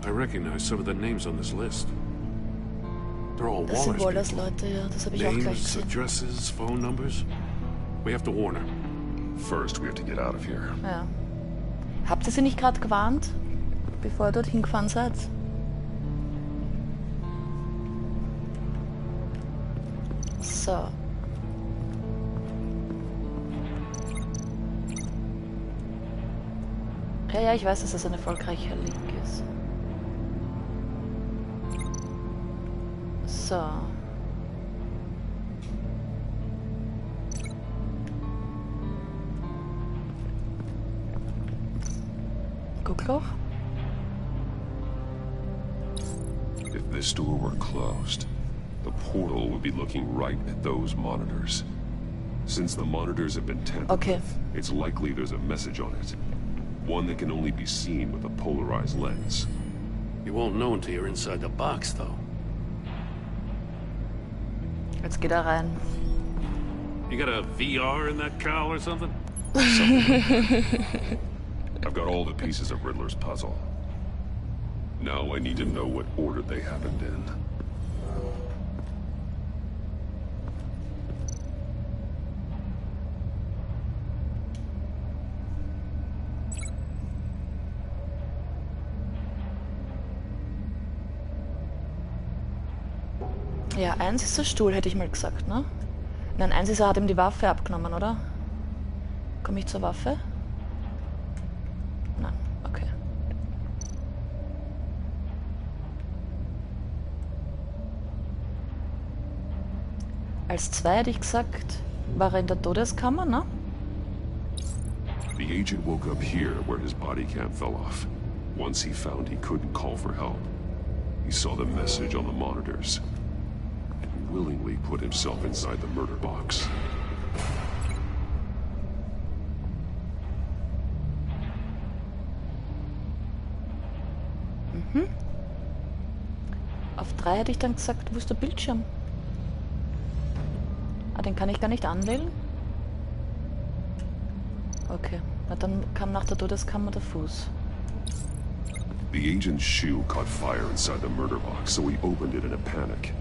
I recognize some of the names on this list. They're all Das sind Waller's Wallers people. Leute, ja, das habe ich auch gleich Names, gesehen. addresses, phone numbers. We have to warn her. First, we have to get out of here. Ja. Habt ihr sie nicht gerade gewarnt, bevor ihr dorthin gefahren seid? So. Ja, ich weiß, dass das ein erfolgreicher Link ist. So. Guckloch. If this door were closed, the portal would be looking right at those monitors. Since the monitors have been tampered with, it's likely there's a message on it. One that can only be seen with a polarized lens. You won't know until you're inside the box, though. Jetzt geht rein. You got a VR in that cowl or something? I've got all the pieces of Riddler's puzzle. Now I need to know what order they happened in. Ja, 1 ist der Stuhl, hätte ich mal gesagt, ne? Nein, 1 ist, er hat ihm die Waffe abgenommen, oder? Komme ich zur Waffe? Nein, okay. Als 2 hätte ich gesagt, war er in der Todeskammer, ne? The agent woke up here where his body cam fell off. Once he found he couldn't call for help, he saw the message on the monitors and willingly put himself inside the murder box. Mhm. Auf 3 hätte ich dann gesagt, wo ist der Bildschirm? Ah, den kann ich gar nicht anwählen? Okay, na dann kam nach der Todeskammer der Fuß. The agent's shoe caught fire inside the murder box, so he opened it in a panic.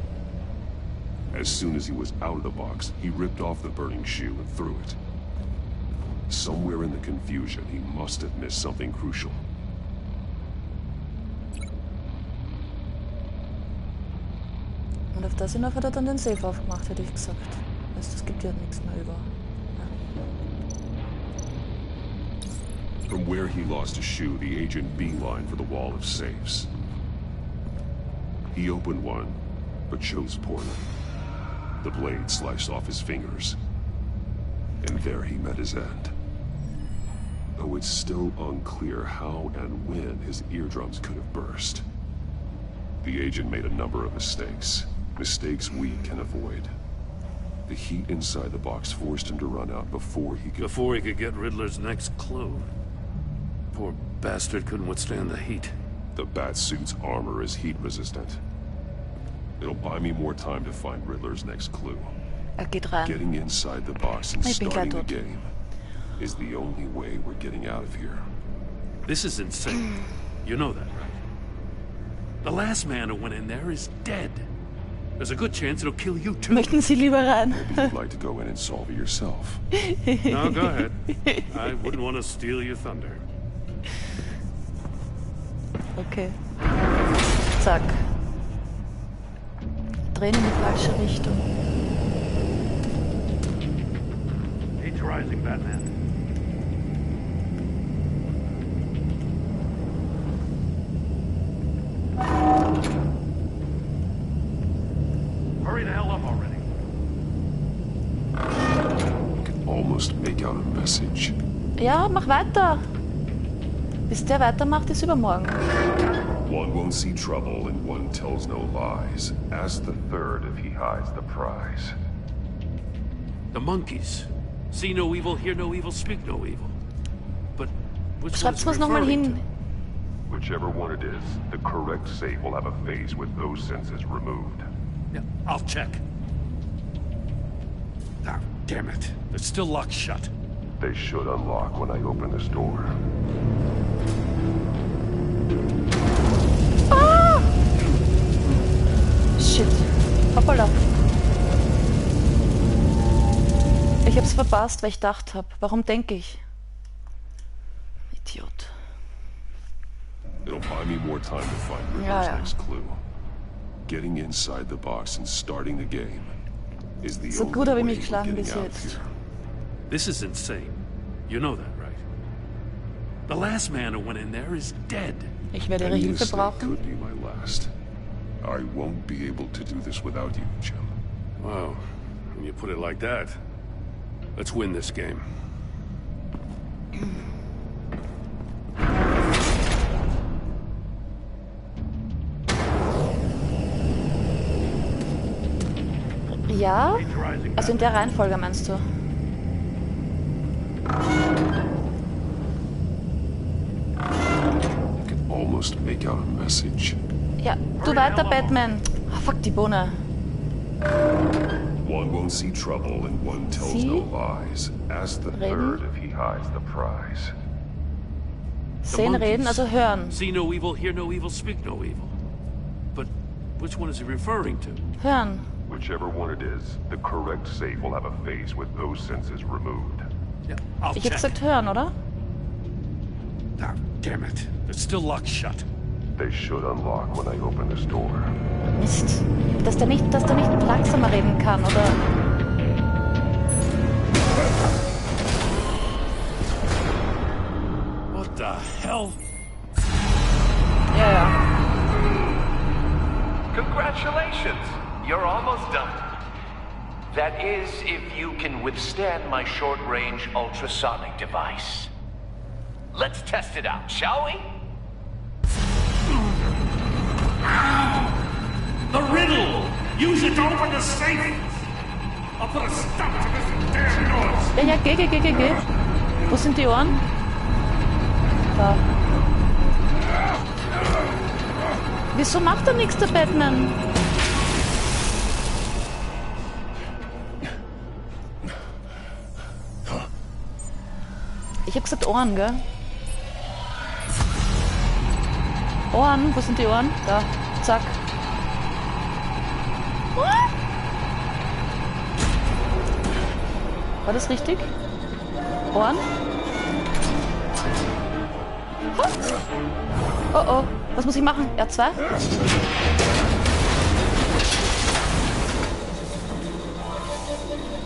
As soon as he was out of the box, he ripped off the burning shoe and threw it. Somewhere in the confusion, he must have missed something crucial. Und auf das hinauf hat er dann den Safe aufgemacht, hätte ich gesagt. Das gibt ja nichts mehr über. From where he lost his shoe, the agent beelined for the wall of safes. He opened one, but chose poorly. The blade sliced off his fingers. And there he met his end. Though it's still unclear how and when his eardrums could have burst. The agent made a number of mistakes. Mistakes we can avoid. The heat inside the box forced him to run out before he could get Riddler's next clue. Poor bastard couldn't withstand the heat. The Batsuit's armor is heat resistant. It'll buy me more time to find Riddler's next clue. Geht rein. Getting inside the box and starting the game is the only way we're getting out of here. This is insane. You know that, right? The last man who went in there is dead. There's a good chance it'll kill you too. Möchten Sie lieber rein? Maybe you'd like to go in and solve it yourself. No, go ahead. I wouldn't want to steal your thunder. Okay. Zack. Drehen in die falsche Richtung. Heat's rising, Batman. Hurry the hell up already. I can almost make out a message. Ja, mach weiter. Bis der weitermacht, ist übermorgen. One won't see trouble and one tells no lies. Ask the third if he hides the prize. The monkeys. See no evil, hear no evil, speak no evil. But which Schreibt's was nochmal hin. Whichever one it is, the correct safe will have a phase with those senses removed. Yeah, I'll check. Ah, damn it. They're still locked shut. They should unlock when I open this door. Ah! Shit. Hoppala. Ich hab's verpasst, weil ich gedacht hab. Warum denke ich? Idiot. It'll buy me more time to find Riddler's next clue. Getting inside the box and starting the game is the So only gut habe ich way mich we're geschlagen getting bis out of jetzt. here. This is insane. You know that, right? The last man who went in there is dead. Ich werde Ihre Any Hilfe mistake brauchen. could be my last. I won't be able to do this without you, Jim. Wow. When you put it like that, let's win this game. Ja? Also in der Reihenfolge meinst du? I can almost make out a message. Ja, du weiter, Batman. Ah, fuck die Bohne. One won't see trouble and one tells no lies. Ask the third if he hides the prize. Sehen, reden, also hören. See no evil, hear no evil, speak no evil. But which one is he referring to? Hören. Whichever one it is, the correct safe will have a face with those senses removed. Yeah, I'll Ich hab gesagt hören, oder? Ah, damn it. It's still locked shut. They should unlock when I open this door. Mist. Dass der nicht langsamer reden kann, oder? What the hell? Ja, ja. Congratulations! You're almost done. That is, if you can withstand my short-range ultrasonic device. Let's test it out, shall we? The riddle! Use it to open the safe! I'll put a stop to this damn noise! Ja, geh. Wo sind die Ohren? Da. Wieso macht er nichts, der Batman? Ich hab gesagt Ohren, gell? Ohren, wo sind die Ohren? Da, zack. War das richtig? Ohren? Oh oh, was muss ich machen? R2?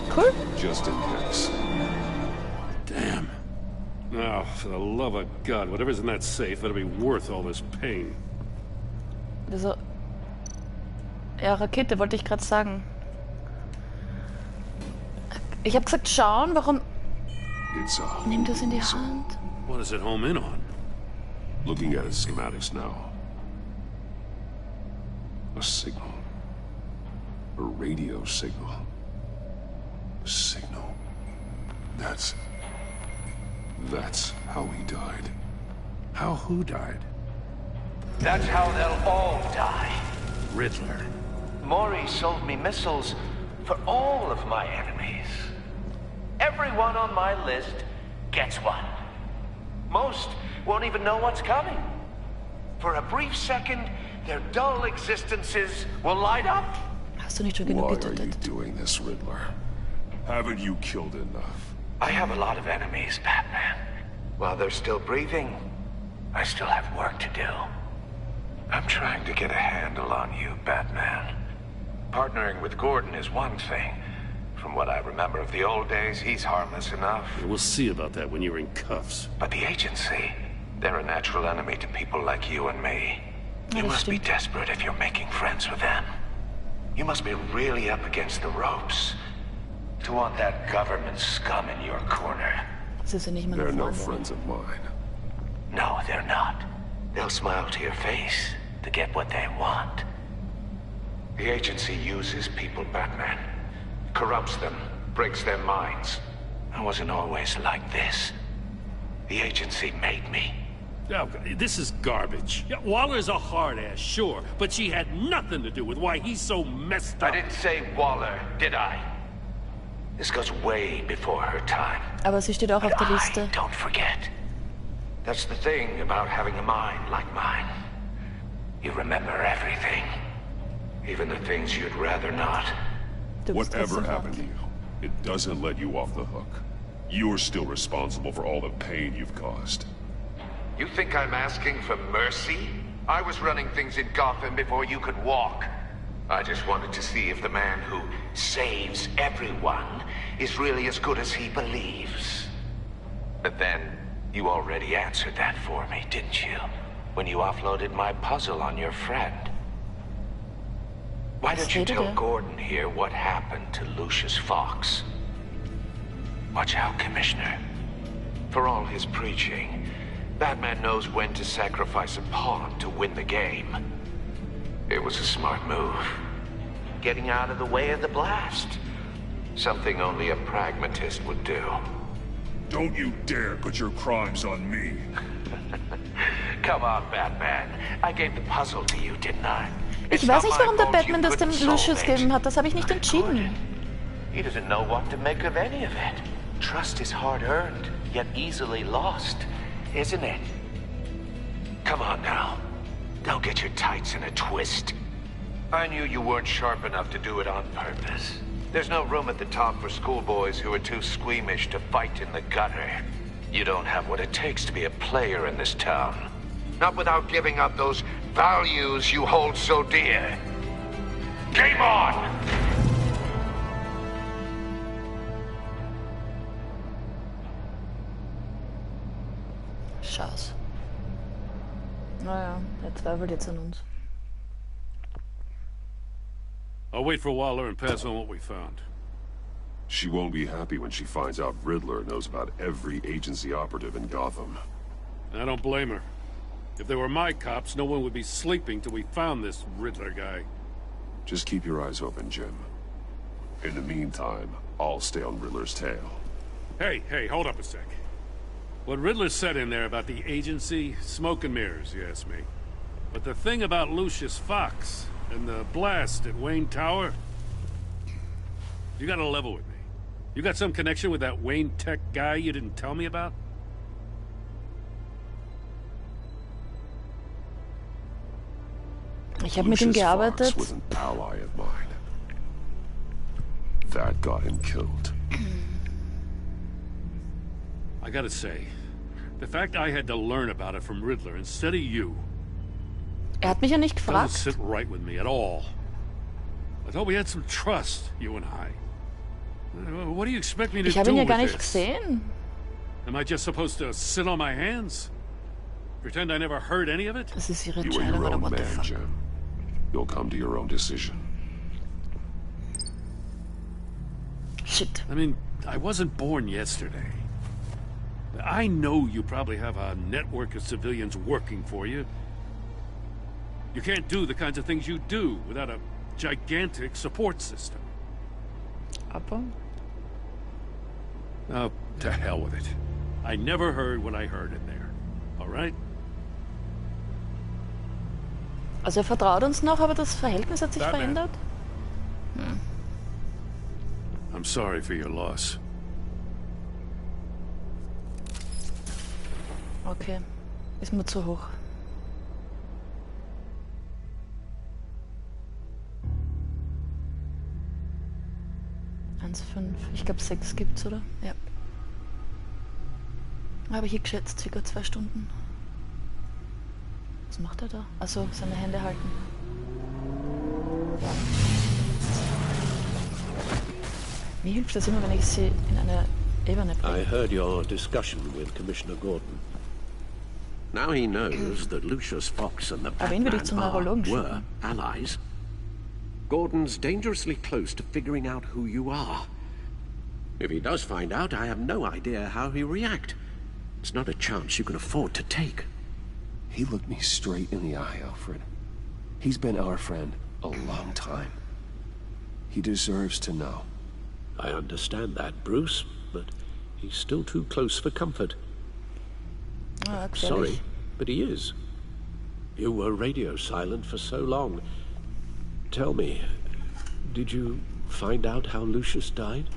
Cool. Just in case. Damn. Now, for the love of God, whatever's in that safe better be worth all this pain. Also, ja, Rakete wollte ich gerade sagen. Ich habe gesagt, schauen, warum... Nimm das in die Hand. What does it home in on? Looking at its schematics now. A signal. A radio signal. A signal. That's how he died. How who died? That's how they'll all die. Riddler. Maury sold me missiles for all of my enemies. Everyone on my list gets one. Most won't even know what's coming. For a brief second, their dull existences will light up. Hast du nicht schon genug Why are getötet? you doing this, Riddler? Haven't you killed enough? I have a lot of enemies, Batman. While they're still breathing, I still have work to do. I'm trying to get a handle on you, Batman. Partnering with Gordon is one thing. From what I remember of the old days, he's harmless enough. We'll see about that when you're in cuffs. But the agency, they're a natural enemy to people like you and me. You must be desperate if you're making friends with them. You must be really up against the ropes to want that government scum in your corner. They're no friends of mine. No, they're not. They'll smile to your face to get what they want. The agency uses people, Batman. Corrupts them, breaks their minds. I wasn't always like this. The agency made me. Oh, this is garbage. Yeah, Waller's a hard ass, sure, but she had nothing to do with why he's so messed up. I didn't say Waller, did I? This goes way before her time. Aber sie steht auch auf der Liste. Don't forget. That's the thing about having a mind like mine. You remember everything. Even the things you'd rather not. Whatever happened to you, it doesn't let you off the hook. You're still responsible for all the pain you've caused. You think I'm asking for mercy? I was running things in Gotham before you could walk. I just wanted to see if the man who saves everyone is really as good as he believes. But then, you already answered that for me, didn't you? When you offloaded my puzzle on your friend. Why don't you tell Gordon here what happened to Lucius Fox? Watch out, Commissioner. For all his preaching, Batman knows when to sacrifice a pawn to win the game. It was a smart move. getting out of the way of the blast. Something only a pragmatist would do. Don't you dare put your crimes on me. Come on, Batman. I gave the puzzle to you, didn't I? Ich weiß nicht, warum der Batman das dem Lucius gegeben hat. Das habe ich nicht entschieden. He doesn't know what to make of any of it. Trust is hard-earned, yet easily lost, isn't it? Come on now. Don't get your tights in a twist. I knew you weren't sharp enough to do it on purpose. There's no room at the top for schoolboys who are too squeamish to fight in the gutter. You don't have what it takes to be a player in this town. Not without giving up those values you hold so dear. Game on! Scheiße. Naja, er zweifelt jetzt an uns. I'll wait for Waller and pass on what we found. She won't be happy when she finds out Riddler knows about every agency operative in Gotham. I don't blame her. If they were my cops, no one would be sleeping till we found this Riddler guy. Just keep your eyes open, Jim. In the meantime, I'll stay on Riddler's tail. Hey, hold up a sec. What Riddler said in there about the agency, smoke and mirrors, you ask me. But the thing about Lucius Fox and the blast at Wayne Tower, you gotta level with me. You got some connection with that Wayne Tech guy you didn't tell me about? Ich habe mit ihm gearbeitet. Was an ally of mine. That got him killed. I gotta say, the fact I had to learn about it from Riddler instead of you. Hat mich ja nicht gefragt. Doesn't sit right with me at all. I thought we had some trust, you and I. What do you expect me to do with this? Ich habe ihn ja gar nicht gesehen. Am I just supposed to sit on my hands? Pretend I never heard any of it? Das ist ihre You are Entscheidung, your oder own what the man, fuck? Jim. You'll come to your own decision. Shit. I mean, I wasn't born yesterday. I know you probably have a network of civilians working for you. You can't do the kinds of things you do without a gigantic support system. Aber? Oh, to hell with it. I never heard what I heard in there. All right? Also er vertraut uns noch, aber das Verhältnis hat sich verändert? Hm. I'm sorry for your loss. Okay. Ist mir zu hoch. Ich glaube 6 gibt's, oder? Ja. Habe ich geschätzt, circa 2 Stunden. Was macht er da? Also seine Hände halten. Mir hilft das immer, wenn ich sie in einer Ebene bringe. I heard your discussion with Commissioner Gordon. Now he knows that Lucius Fox and the Batman were allies. Gordon's dangerously close to figuring out who you are. If he does find out, I have no idea how he'll react. It's not a chance you can afford to take. He looked me straight in the eye, Alfred. He's been our friend a long time. He deserves to know. I understand that, Bruce, but he's still too close for comfort. Oh, sorry, but he is. You were radio silent for so long. Tell me, did you find out how Lucius died?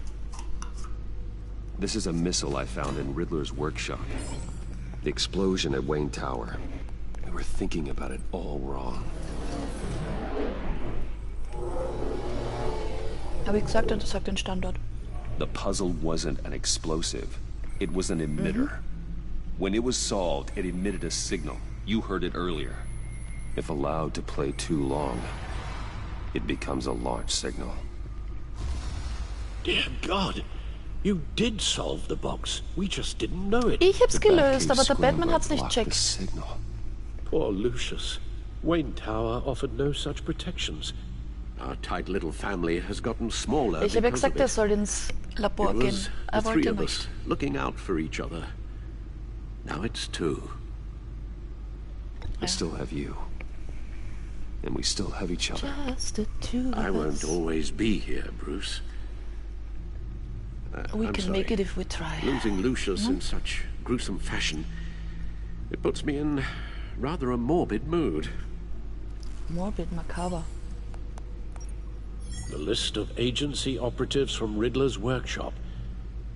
This is a missile I found in Riddler's workshop. The explosion at Wayne Tower. We were thinking about it all wrong. Habe ich gesagt, oder sagt den Standort? The puzzle wasn't an explosive. It was an emitter. When it was solved, it emitted a signal. You heard it earlier. If allowed to play too long, it becomes a launch signal. Dear God, you did solve the box. We just didn't know it. Ich hab's gelöst, aber der Batman hat's nicht checkt. Poor Lucius. Wayne Tower offered no such protections. Our tight little family has gotten smaller. Ich habe ja gesagt, er soll ins Labor gehen. The three of us looking out for each other. Now it's 2. I still have you. And we still have each other. Just the two of I won't us. always be here, Bruce. We I'm can sorry. make it if we try. Losing Lucius No? in such gruesome fashion, it puts me in rather a morbid mood. Morbid, macabre. The list of agency operatives from Riddler's workshop.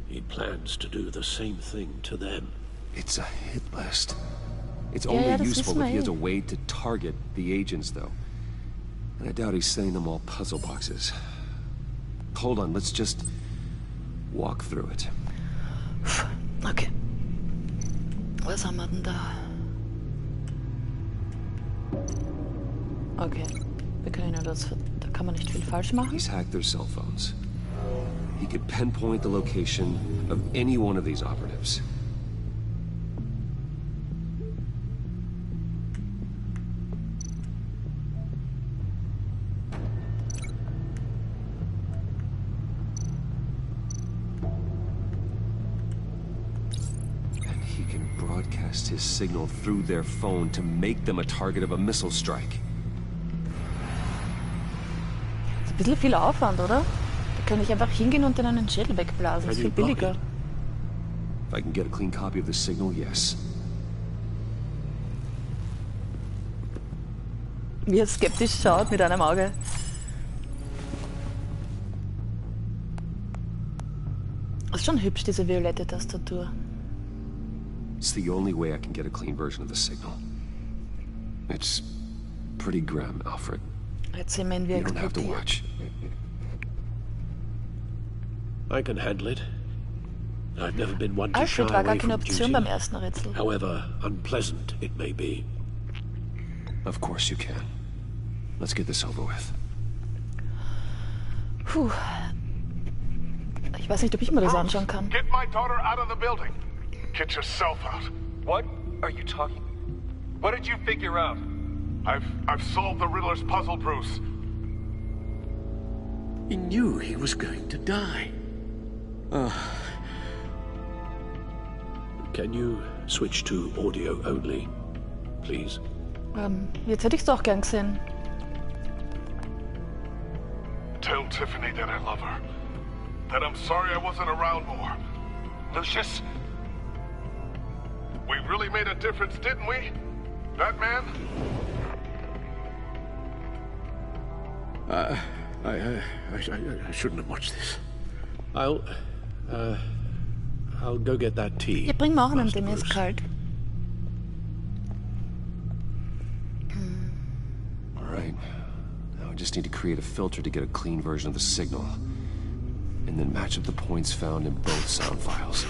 He plans to do the same thing to them. It's a hit list. It's Ja, only ja, das useful wissen if he wir has a eh. way to target the agents, though. And I doubt he's sending them all puzzle boxes. Hold on, let's just walk through it. Okay. Was haben wir denn da? Okay. Wir können ja das... Da kann man nicht viel falsch machen. He's hacked their cell phones. He could pinpoint the location of any one of these operatives. And he can broadcast his signal through their phone to make them a target of a missile strike. Das ist ein bisschen viel Aufwand, oder? Da kann ich einfach hingehen und in einen Schädel wegblasen. Das ist viel billiger. If I can get a clean copy of the signal, yes. Wie er skeptisch schaut mit einem Auge. Das ist schon hübsch, diese violette Tastatur. It's the only way I can get a clean version of the signal. It's pretty grim, Alfred. Jetzt sehen wir ihn, wie er You don't have to explodiert. watch. I can handle it. I've never been one to shy Alfred war gar away keine from Option duty, beim ersten Rätsel. however unpleasant it may be. Of course you can. Let's get this over with. Puh. Ich weiß nicht, ob ich mir das anschauen kann. Get my daughter out of the building. Get yourself out. What are you talking? What did you figure out? I've solved the Riddler's puzzle, Bruce. He knew he was going to die. Can you switch to audio only, please? Jetzt hätte ich es doch gern gesehen. Tell Tiffany that I love her. That I'm sorry I wasn't around more. Lucius? We really made a difference, didn't we? Batman? I shouldn't have watched this. I'll go get that tea. Ja, bring mir auch einen, der mir ist kalt. All right. Now I just need to create a filter to get a clean version of the signal. And then match up the points found in both sound files.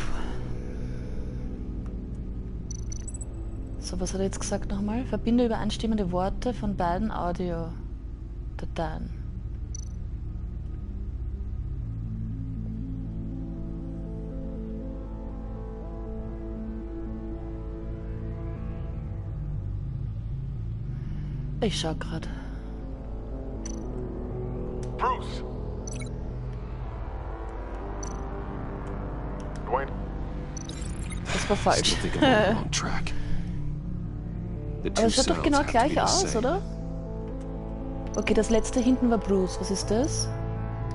So, was hat er jetzt gesagt nochmal? Verbinde übereinstimmende Worte von beiden Audiodateien. Ich schau grad. Bruce! Dwayne? Das war falsch. Still think I'm on the wrong track. The Aber two es schaut doch sounds genau have to be gleich the aus, same. oder? Okay, das letzte hinten war Bruce. Was ist das?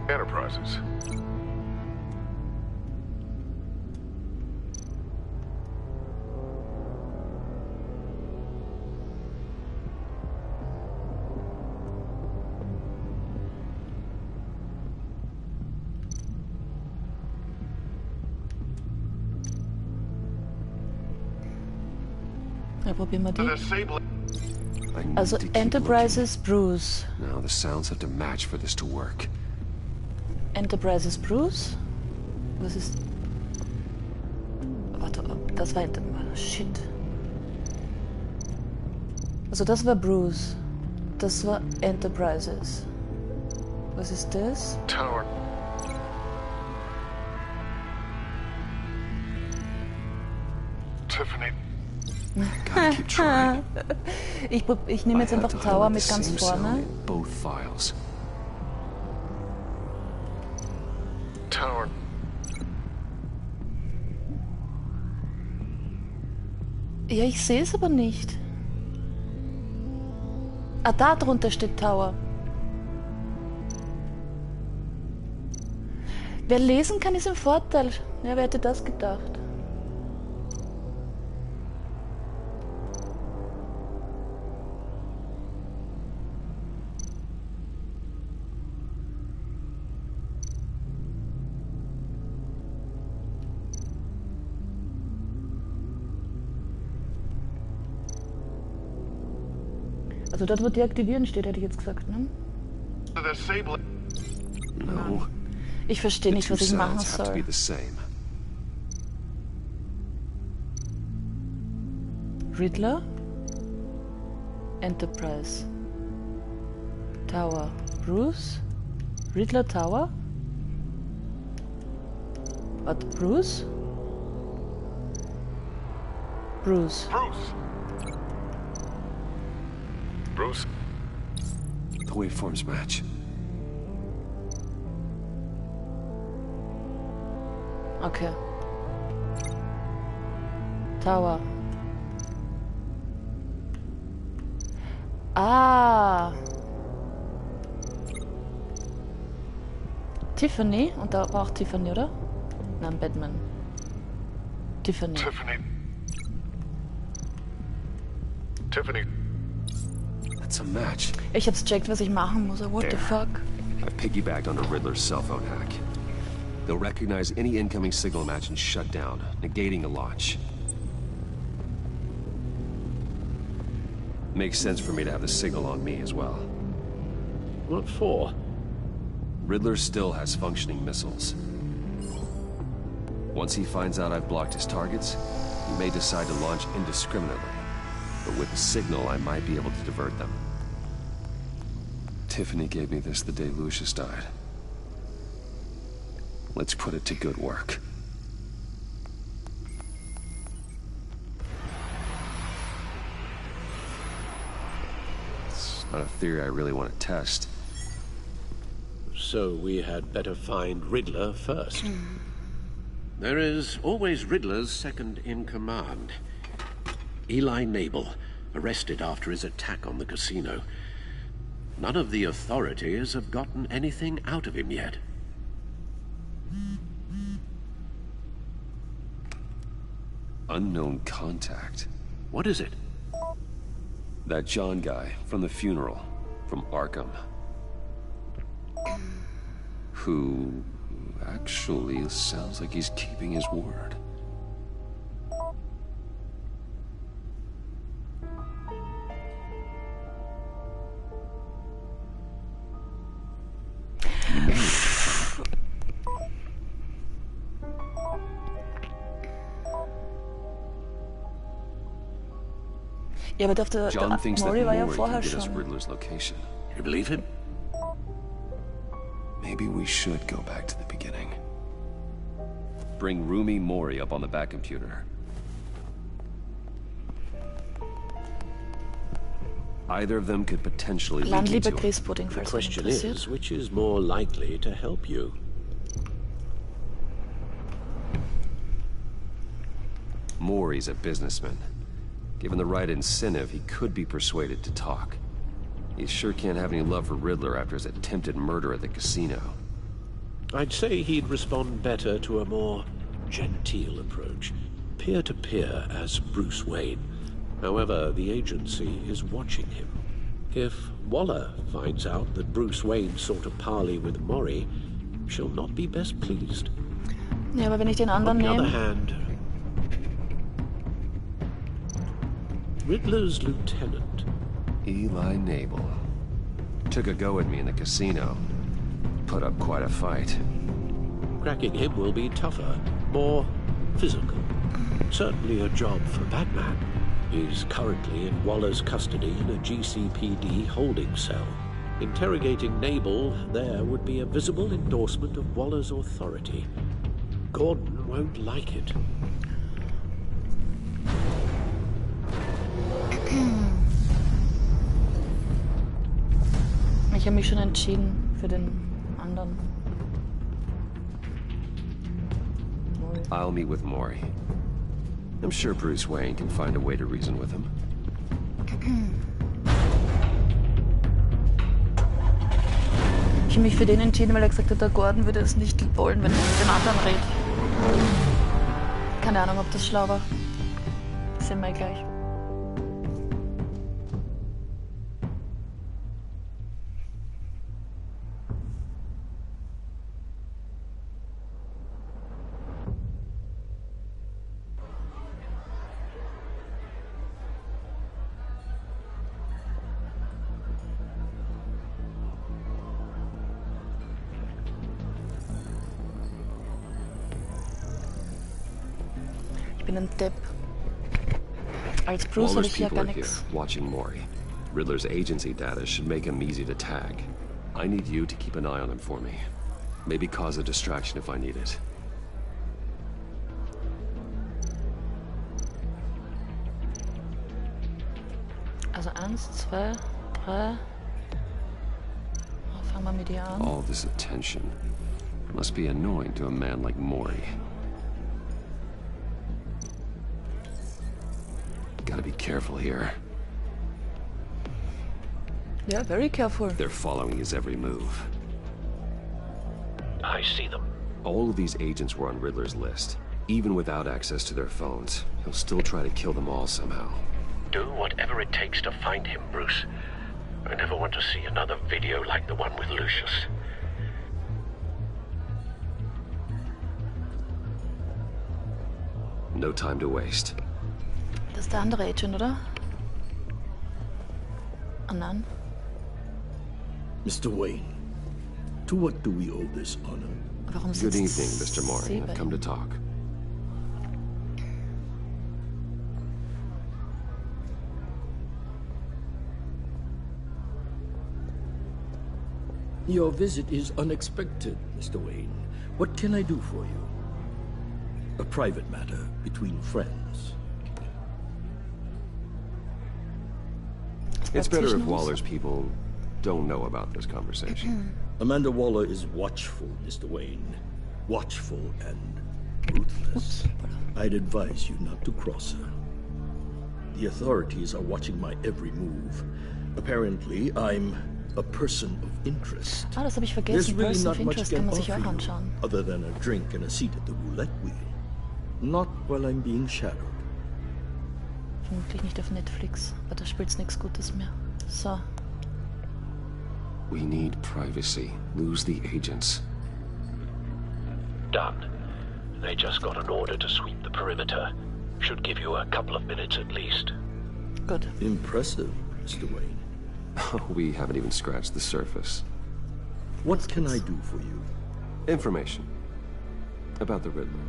Enterprises. Ja, probieren wir die. I need Also to keep Enterprises Bruce. looking. Now the sounds have to match for this to work. Enterprises Bruce? Was ist... Warte, das war... Shit. Also das war Bruce. Das war Enterprises. Was ist das? Tower. Tiffany. Gotta keep trying. Ich nehme jetzt I had einfach to Tower highlight mit the ganz same sound vorne. in both files. Tower. Ja, ich sehe es aber nicht. Ah, da drunter steht Tower. Wer lesen kann, ist im Vorteil. Ja, wer hätte das gedacht? Also dort, wo deaktivieren steht, hätte ich jetzt gesagt, ne? No. Ich verstehe nicht, was ich machen Have to be soll. the same. Riddler? Enterprise. Tower. Bruce? Riddler Tower? What? Bruce? Bruce. Bruce? The waveforms match. Okay. Tower. Ah. Tiffany? Und da war auch Tiffany, oder? Nein, Batman. Tiffany. Tiffany. That's a match. Ich hab's checkt, was ich machen muss. What the fuck? I've piggybacked onto Riddler's cell phone hack. They'll recognize any incoming signal match and shut down, negating a launch. Makes sense for me to have the signal on me as well. What for? Riddler still has functioning missiles. Once he finds out I've blocked his targets, he may decide to launch indiscriminately. But with the signal, I might be able to divert them. Tiffany gave me this the day Lucius died. Let's put it to good work. It's not a theory I really want to test. So we had better find Riddler first. There is always Riddler's second in command. Eli Nabel, arrested after his attack on the casino. None of the authorities have gotten anything out of him yet. Unknown contact. What is it? That John guy from the funeral, from Arkham. Who actually sounds like he's keeping his word. Ja, aber der John thinks that Maury war ja Maury vorher can get us schon. Riddler's location. You believe him? Maybe we should go back to the beginning. Bring Rumi Mori up on the back computer. Either of them could potentially lead Land me lieber to it. Grießpudding, The falls euch question interessiert. is, which is more likely to help you? Mori's a businessman. Given the right incentive, he could be persuaded to talk. He sure can't have any love for Riddler after his attempted murder at the casino. I'd say he'd respond better to a more genteel approach. Peer-to-peer as Bruce Wayne. However, the agency is watching him. If Waller finds out that Bruce Wayne sought a parley with Mori, she'll not be best pleased. Ja, aber wenn ich den anderen On the other nehme... hand, Riddler's lieutenant, Eli Nabel. Took a go at me in the casino. Put up quite a fight. cracking him will be tougher, more physical. Certainly a job for Batman. He's currently in Waller's custody in a GCPD holding cell. Interrogating Nabel there would be a visible endorsement of Waller's authority. Gordon won't like it. Ich habe mich schon entschieden für den anderen. I'll meet with Mori. I'm sure Bruce Wayne can find a way to reason with him. mich für den entschieden, weil er gesagt hat, der Gordon würde es nicht wollen, wenn er mit dem anderen redet. Keine Ahnung, ob das schlau war. Sehen wir gleich. Ich bin ein Depp. Als Bruce habe ich ja gar nichts. Watching Mori. Riddler's agency data should make him easy to tag. I need you to keep an eye on him for me. Maybe cause a distraction if I need it. Also 1, 2, 3. Fangen wir mit dir an. All this attention must be annoying to a man like Mori. Gotta be careful here. Yeah, very careful. They're following his every move. I see them. All of these agents were on Riddler's list. Even without access to their phones, he'll still try to kill them all somehow. Do whatever it takes to find him, Bruce. I never want to see another video like the one with Lucius. No time to waste. Das ist der andere Agent, oder? Oh nein. Mr. Wayne, to what do we owe this honor? Warum Good evening, Mr. Mori. I've come to talk. Your visit is unexpected, Mr. Wayne. What can I do for you? A private matter between friends. It's better if Waller's people don't know about this conversation. Amanda Waller is watchful, Mr. Wayne. Watchful and ruthless. I'd advise you not to cross her. The authorities are watching my every move. Apparently, I'm a person of interest. Ah, das habe ich There's vergessen. really Person not of much Interest I kann can man sich offer auch you, anschauen. other than a drink and a seat at the roulette wheel. Not while I'm being shadowed. Vermutlich nicht auf Netflix, aber da spielt's nichts Gutes mehr. So. We need privacy. Lose the agents. Done. They just got an order to sweep the perimeter. Should give you a couple of minutes at least. Good. Impressive, Mr. Wayne. We haven't even scratched the surface. What can I do for you? Information. About the Riddler.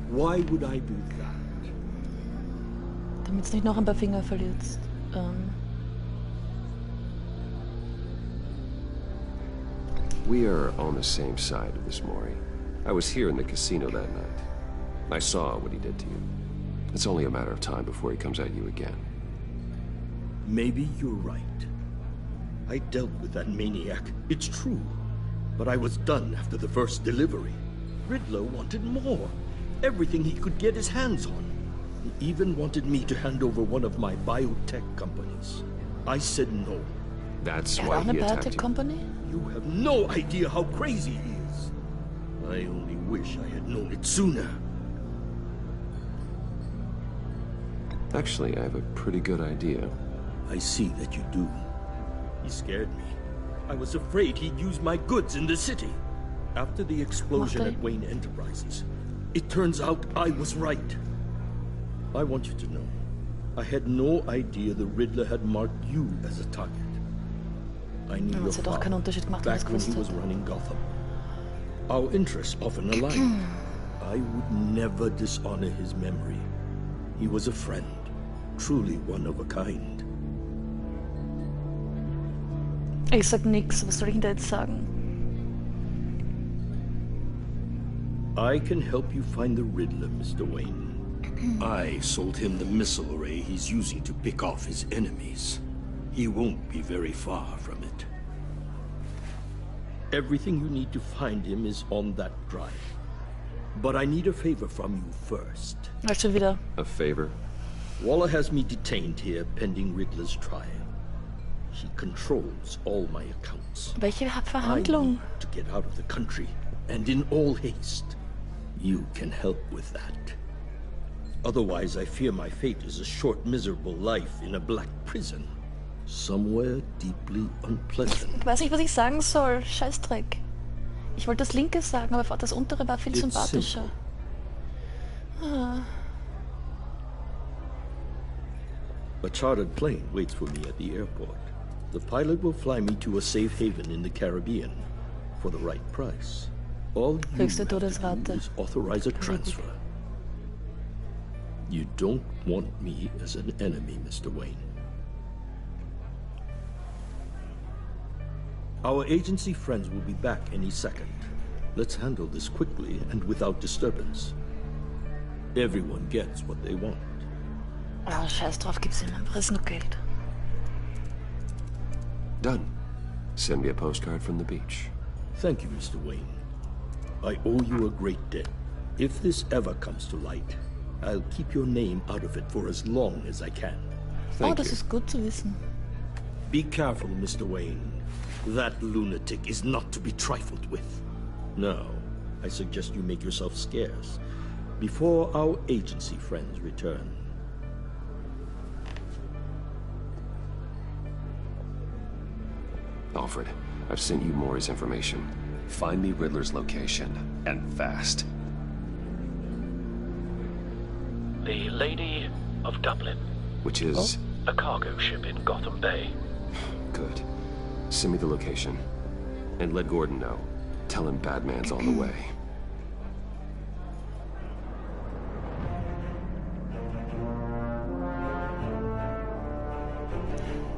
Why would I do that? Damit's nicht noch ein paar Finger verliert. We are on the same side of this, Mori. I was here in the casino that night. I saw what he did to you. It's only a matter of time before he comes at you again. Maybe you're right. I dealt with that maniac, it's true. But I was done after the first delivery. Riddler wanted more. Everything he could get his hands on. He even wanted me to hand over one of my biotech companies. I said no. That's why he attacked you. Company? You have no idea how crazy he is. I only wish I had known it sooner. Actually, I have a pretty good idea. I see that you do. He scared me. I was afraid he'd use my goods in the city. After the explosion at Wayne Enterprises, it turns out I was right. I want you to know, I had no idea the Riddler had marked you as a target. I knew your father back when he was running Gotham. Our interests often aligned. I would never dishonor his memory. He was a friend, truly one of a kind. Ich sag nix, was soll ich denn da jetzt sagen? I can help you find the Riddler, Mr. Wayne. I sold him the missile array he's using to pick off his enemies. He won't be very far from it. Everything you need to find him is on that drive. But I need a favor from you first. Schon wieder. A favor? Waller has me detained here pending Riddler's trial. She controls all my accounts. Welche Verhandlung? I need to get out of the country, and in all haste. You can help with that. Otherwise, I fear my fate is a short, miserable life in a black prison. Somewhere deeply unpleasant. Ich weiß nicht, was ich sagen soll. Scheißdreck. Ich wollte das linke sagen, aber das untere war viel sympathischer. Ah. A chartered plane waits for me at the airport. The pilot will fly me to a safe haven in the Caribbean for the right price. All you have to do is authorize a transfer. You don't want me as an enemy, Mr. Wayne. Our agency friends will be back any second. Let's handle this quickly and without disturbance. Everyone gets what they want. Ah, scheiß drauf, gib's ihm einfach nur Geld. Done. Send me a postcard from the beach. Thank you, Mr. Wayne. I owe you a great debt. If this ever comes to light, I'll keep your name out of it for as long as I can. Oh, das ist gut zu wissen. Be careful, Mr. Wayne. That lunatic is not to be trifled with. Now, I suggest you make yourself scarce before our agency friends return. Alfred, I've sent you Maury's information. Find me Riddler's location, and fast. The Lady of Dublin. Which is? A cargo ship in Gotham Bay. Good. Send me the location. And let Gordon know. Tell him Batman's on the way.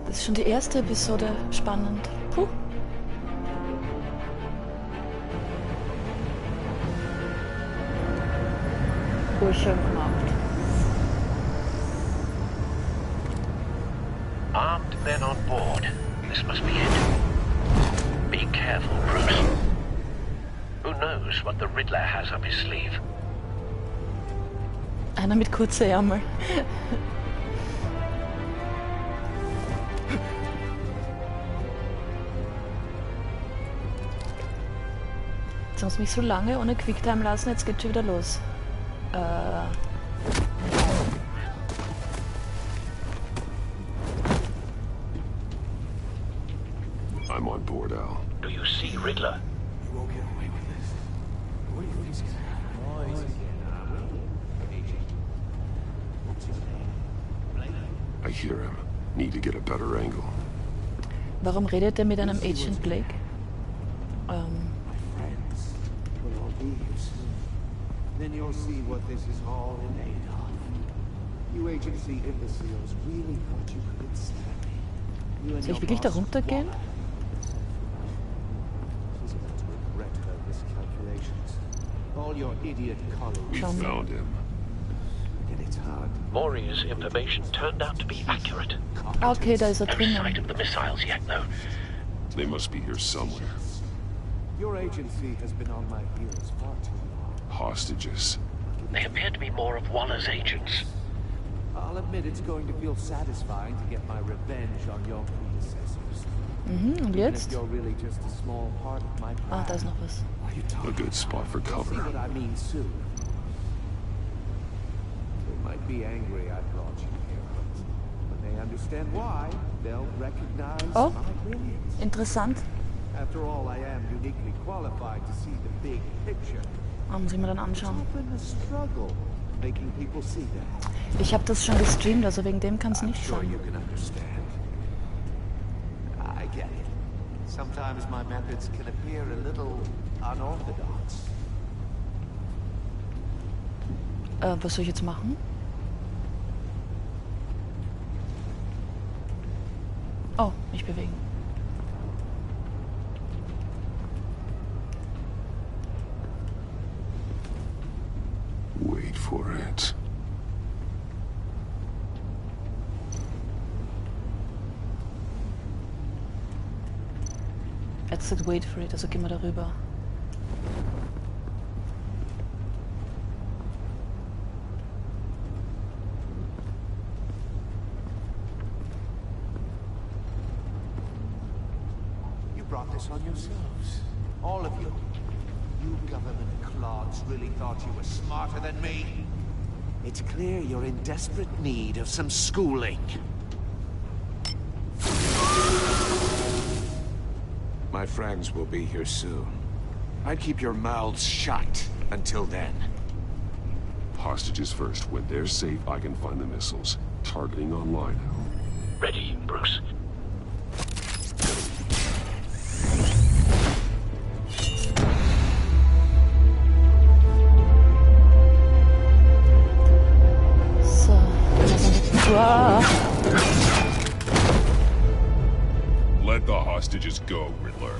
Das ist schon die erste Episode. Spannend. Puh. Cool, schön gemacht. Armed men on board. This must be it. Be careful, Bruce. Who knows what the Riddler has up his sleeve? Einer mit kurzen Ärmel. Jetzt haben sie mich so lange ohne Quicktime lassen, jetzt geht's schon wieder los. I'm on board, Al. Do you see Riddler? You won't get away with this. What do you think's gonna happen? I hear him. Need to get a better angle. Warum redet er mit einem Agent Blake? Then you'll see what this is all made of. You agency imbeciles really thought you could stand me. Soll ich wirklich da runtergehen? She's about to regret her miscalculations. All your idiot colleagues. We found him. And it's hard. Maury's information turned out to be accurate. Okay, da ist er No drinnen. sight of the missiles yet, though. They must be here somewhere. Your agency has been on my heels far too long. Hostages. They appear to be more of Waller's agents. I'll admit it's going to feel satisfying to get my revenge on your predecessors. Und jetzt? You're really just a small part of my plan. Ah, da ist noch was. A good spot for You'll see cover. what I mean soon. They might be angry I brought you here, but when they understand why, they'll recognize Oh, my brilliance. interessant. After all, I am uniquely qualified to see the big picture. Muss ich mir dann anschauen. It's often a struggle making people see that. Ich habe das schon gestreamt, also wegen dem kann es nicht Sure sein. you can understand. I get it. Sometimes my methods can appear a little unorthodox. Was soll ich jetzt machen? Oh, nicht bewegen. Wait for it. Jetzt sagt wait for it, also gehen wir darüber. focus on yourselves. All of you. You government clods really thought you were smarter than me? It's clear you're in desperate need of some schooling. My friends will be here soon. I'd keep your mouths shut until then. Hostages first. When they're safe, I can find the missiles. Targeting online. Ready, Bruce. Let the hostages go, Riddler.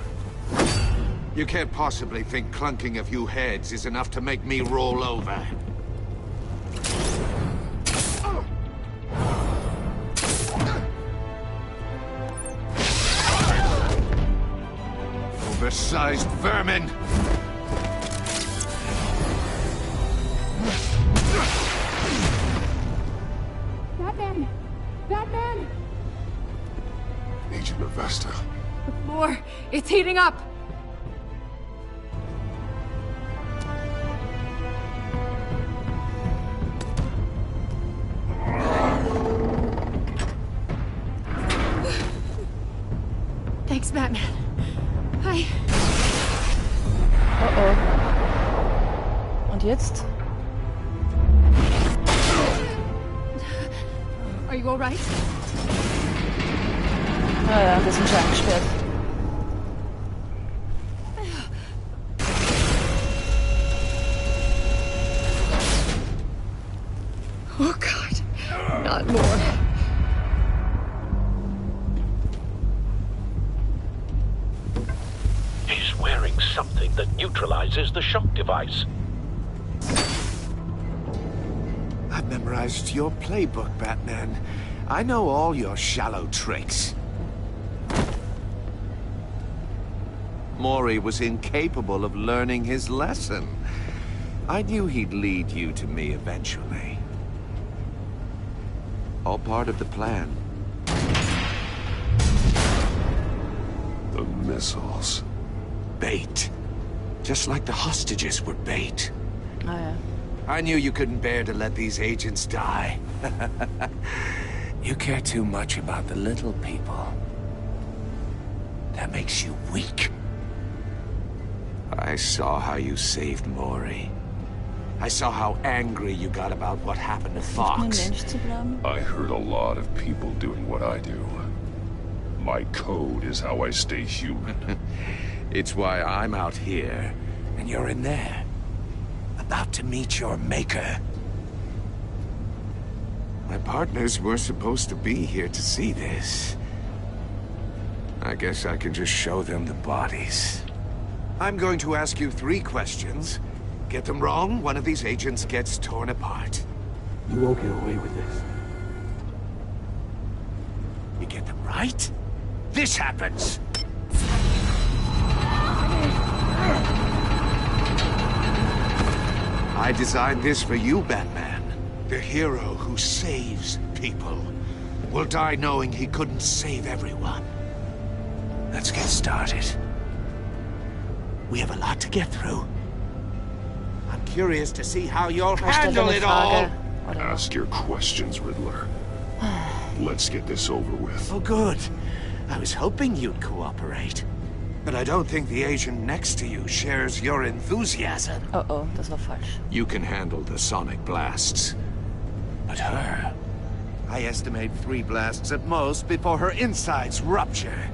You can't possibly think clunking a few heads is enough to make me roll over. Oversized vermin! Batman! Batman! Agent Avesta. The floor, it's heating up! Thanks, Batman. Hi. Oh. Und jetzt? Are you all right? Ah ja, wir sind schon eingesperrt. Oh God, not more. He's wearing something that neutralizes the shock device. I've memorized your playbook, Batman. I know all your shallow tricks. Mori was incapable of learning his lesson. I knew he'd lead you to me eventually. All part of the plan. The missiles. Bait. Just like the hostages were bait. Ah ja. I knew you couldn't bear to let these agents die. You care too much about the little people. That makes you weak. I saw how you saved Mori. I saw how angry you got about what happened to Fox. I heard a lot of people doing what I do. My code is how I stay human. It's why I'm out here, and you're in there. About to meet your maker. My partners were supposed to be here to see this. I guess I can just show them the bodies. I'm going to ask you 3 questions. Get them wrong, one of these agents gets torn apart. You won't get away with this. You get them right, this happens. I designed this for you, Batman. The hero who saves people will die knowing he couldn't save everyone. Let's get started. We have a lot to get through. I'm curious to see how you'll handle it all. Ask your questions, Riddler. Let's get this over with. Oh, good. I was hoping you'd cooperate. But I don't think the agent next to you shares your enthusiasm. Oh, das war falsch. You can handle the sonic blasts. But her... I estimate 3 blasts at most before her insides rupture.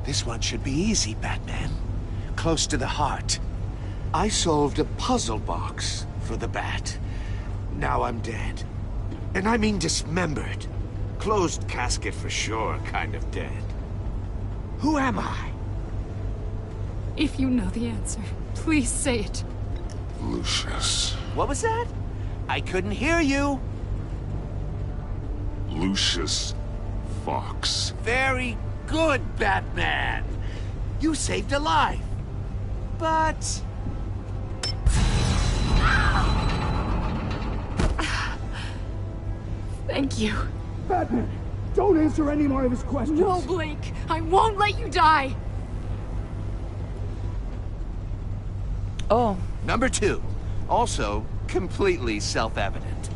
This one should be easy, Batman. Close to the heart. I solved a puzzle box for the Bat. Now I'm dead. And I mean dismembered. Closed casket for sure, kind of dead. Who am I? If you know the answer, please say it. Lucius. What was that? I couldn't hear you. Lucius Fox. Very good, Batman. You saved a life. But... Thank you. Batman, Don't answer any more of his questions. No, Blake. I won't let you die. Oh. Number 2. Also completely self-evident.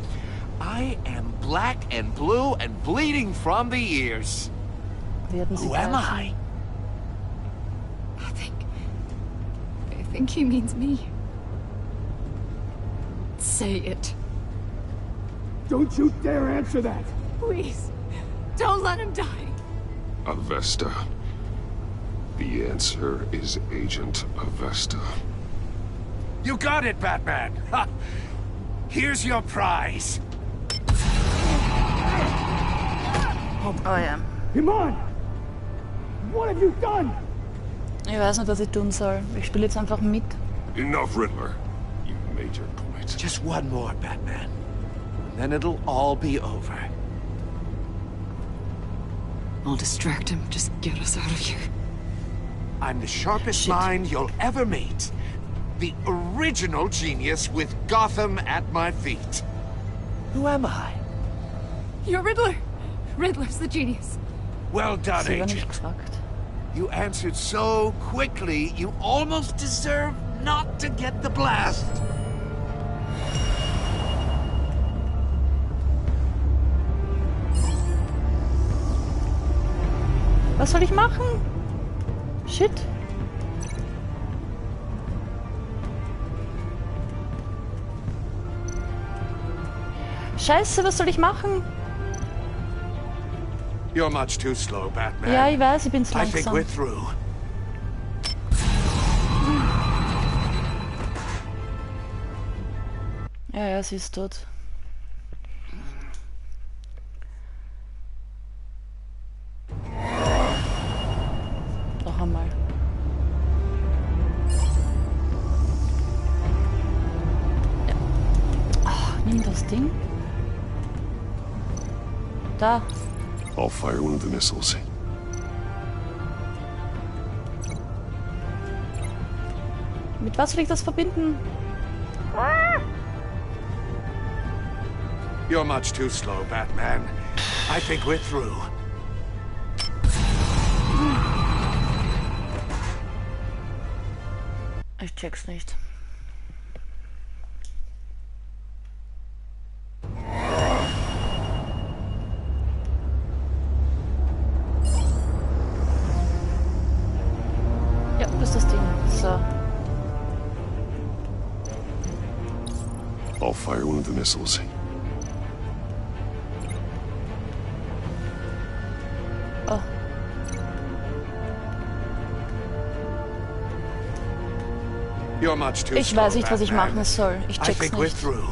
I am black and blue and bleeding from the ears. Who am I? I think he means me. Say it. Don't you dare answer that! Please. Don't let him die. Avesta. The answer is Agent Avesta. You got it, Batman! Ha. Here's your prize. Oh ja. Come on! What have you done? Ich weiß nicht, was ich tun soll. Ich spiele jetzt einfach mit. Enough, Riddler. You've made your point. Just one more, Batman. Then it'll all be over. I'll distract him. Just get us out of here. I'm the sharpest mind you'll ever meet. The original genius with Gotham at my feet. Who am I? You're Riddler. Riddler's the genius. Well done, Agent. You answered so quickly, you almost deserve not to get the blast. Was soll ich machen? Shit. Scheiße, was soll ich machen? You're much too slow, Batman. Ja, ich weiß, ich bin zu I think langsam. we're through. Ja, sie ist tot. Noch einmal. Ja. Ach, nimm das Ding. Da. I'll fire one of the missiles. Mit was soll ich das verbinden? You're much too slow, Batman. I think we're through. Ich check's nicht. Ja, das ist das Ding. So. I'll fire one of the missiles. Oh. You're much too Ich slow, weiß nicht, was ich Batman. machen soll. Ich I check's think we're nicht. through.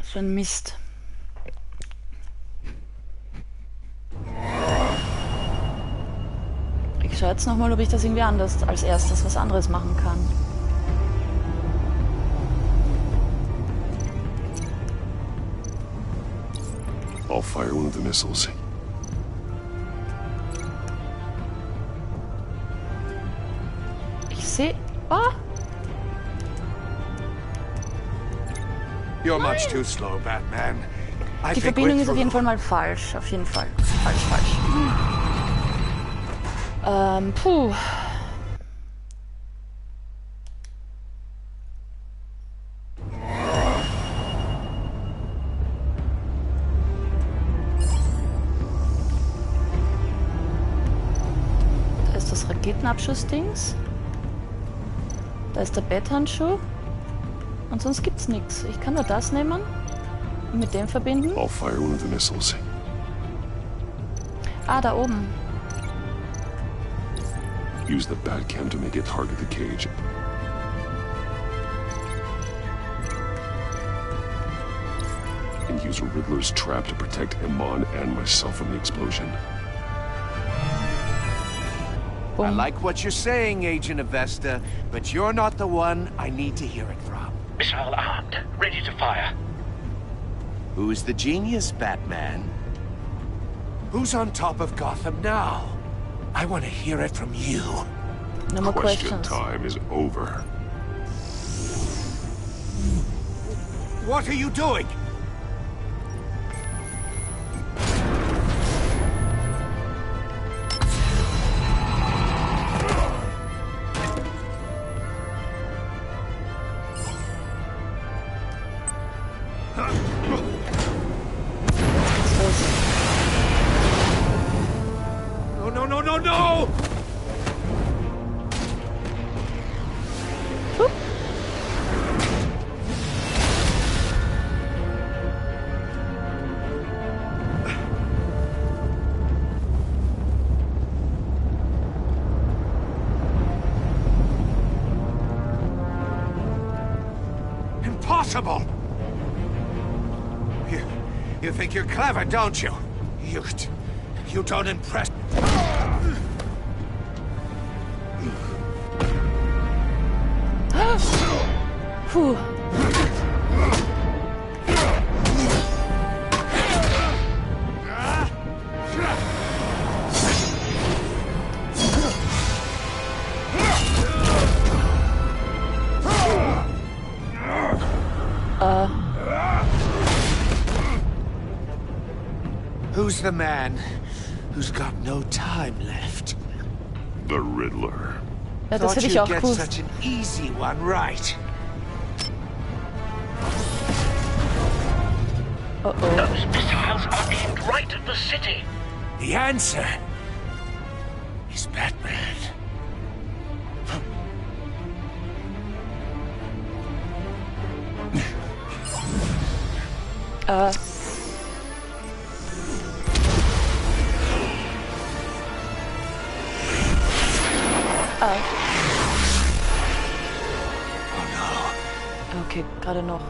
So ein Mist. Ich schaue jetzt nochmal, ob ich das irgendwie anders als erstes was anderes machen kann. I'll fire one of the missiles. Ich sehe... Oh! You're much too slow, Batman. I Die think Verbindung we're ist auf jeden through. Fall mal falsch. Auf jeden Fall. Falsch. Puh. Da ist das Raketenabschussdings. Da ist der Betthandschuh. Und sonst gibt's nichts. Ich kann nur das nehmen und mit dem verbinden. I'll fire one of the missiles. Ah, da oben. Use the Batcam to make it target the cage. And use Riddler's trap to protect Iman and myself from the explosion. I like what you're saying, Agent Avesta, but you're not the one I need to hear it from. Missile armed, ready to fire. Who's the genius, Batman? Who's on top of Gotham now? I want to hear it from you. No more Question questions. time is over. What are you doing? No! Impossible! You think you're clever, don't you? You don't impress... Puh. Who's the man who's got no time left? The Riddler. Ja, das Thought hätte ich you'd auch get gewusst. such an easy one right. Those missiles are aimed right at the city. The answer is Batman. Okay, gerade noch.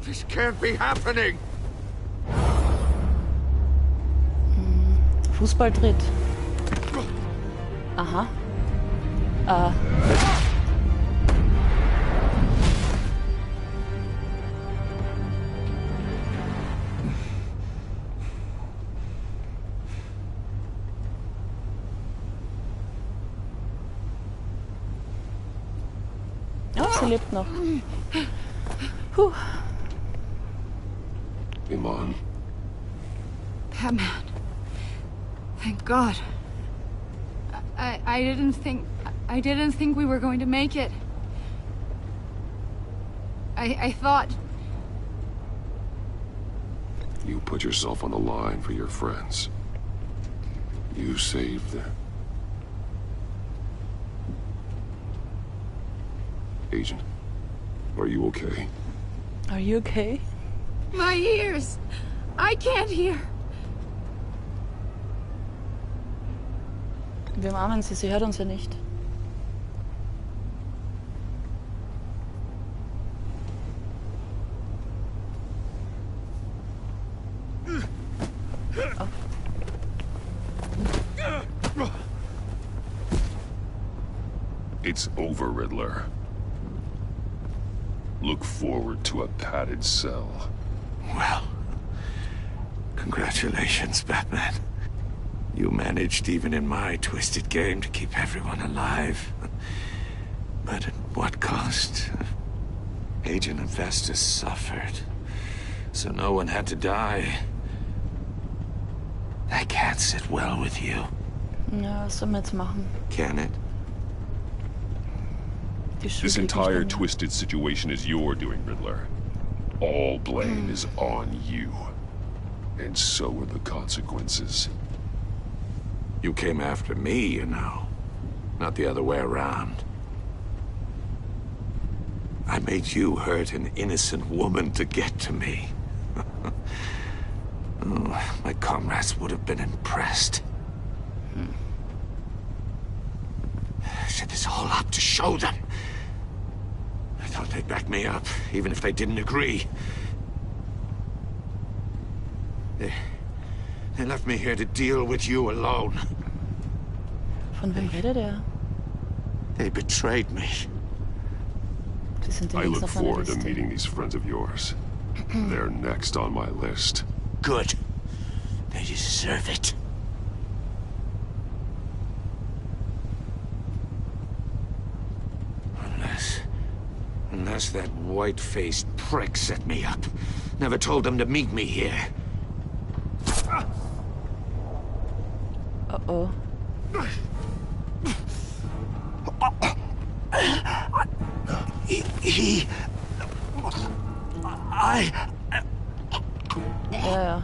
This can't be happening. Fußball dreht. Aha. Ja, sie lebt noch. Puh. Iman. Batman. Thank God. I didn't think we were going to make it. I thought... You put yourself on the line for your friends. You saved them. Agent, are you okay? Are you okay? My ears! I can't hear! Wir umarmen sie, sie hört uns ja nicht. Oh. It's over, Riddler. Look forward to a padded cell. Well, congratulations, Batman. You managed, even in my twisted game, to keep everyone alive. But at what cost? Agent Investus suffered, so no one had to die. That can't sit well with you. Ja, was sollen wir jetzt machen? Can it? This entire twisted situation is your doing, Riddler. All blame is on you. And so are the consequences. You came after me, you know. Not the other way around. I made you hurt an innocent woman to get to me. Oh, my comrades would have been impressed. I set this all up to show them. I thought they'd back me up, even if they didn't agree. They left me here to deal with you alone. Von wem redet er? They betrayed me. Sie sind die I nächsten look auf meiner forward to Liste. meeting these friends of yours. They're next on my list. Good. They deserve it. Unless that white-faced prick set me up. Never told them to meet me here. Uh-oh. Ja.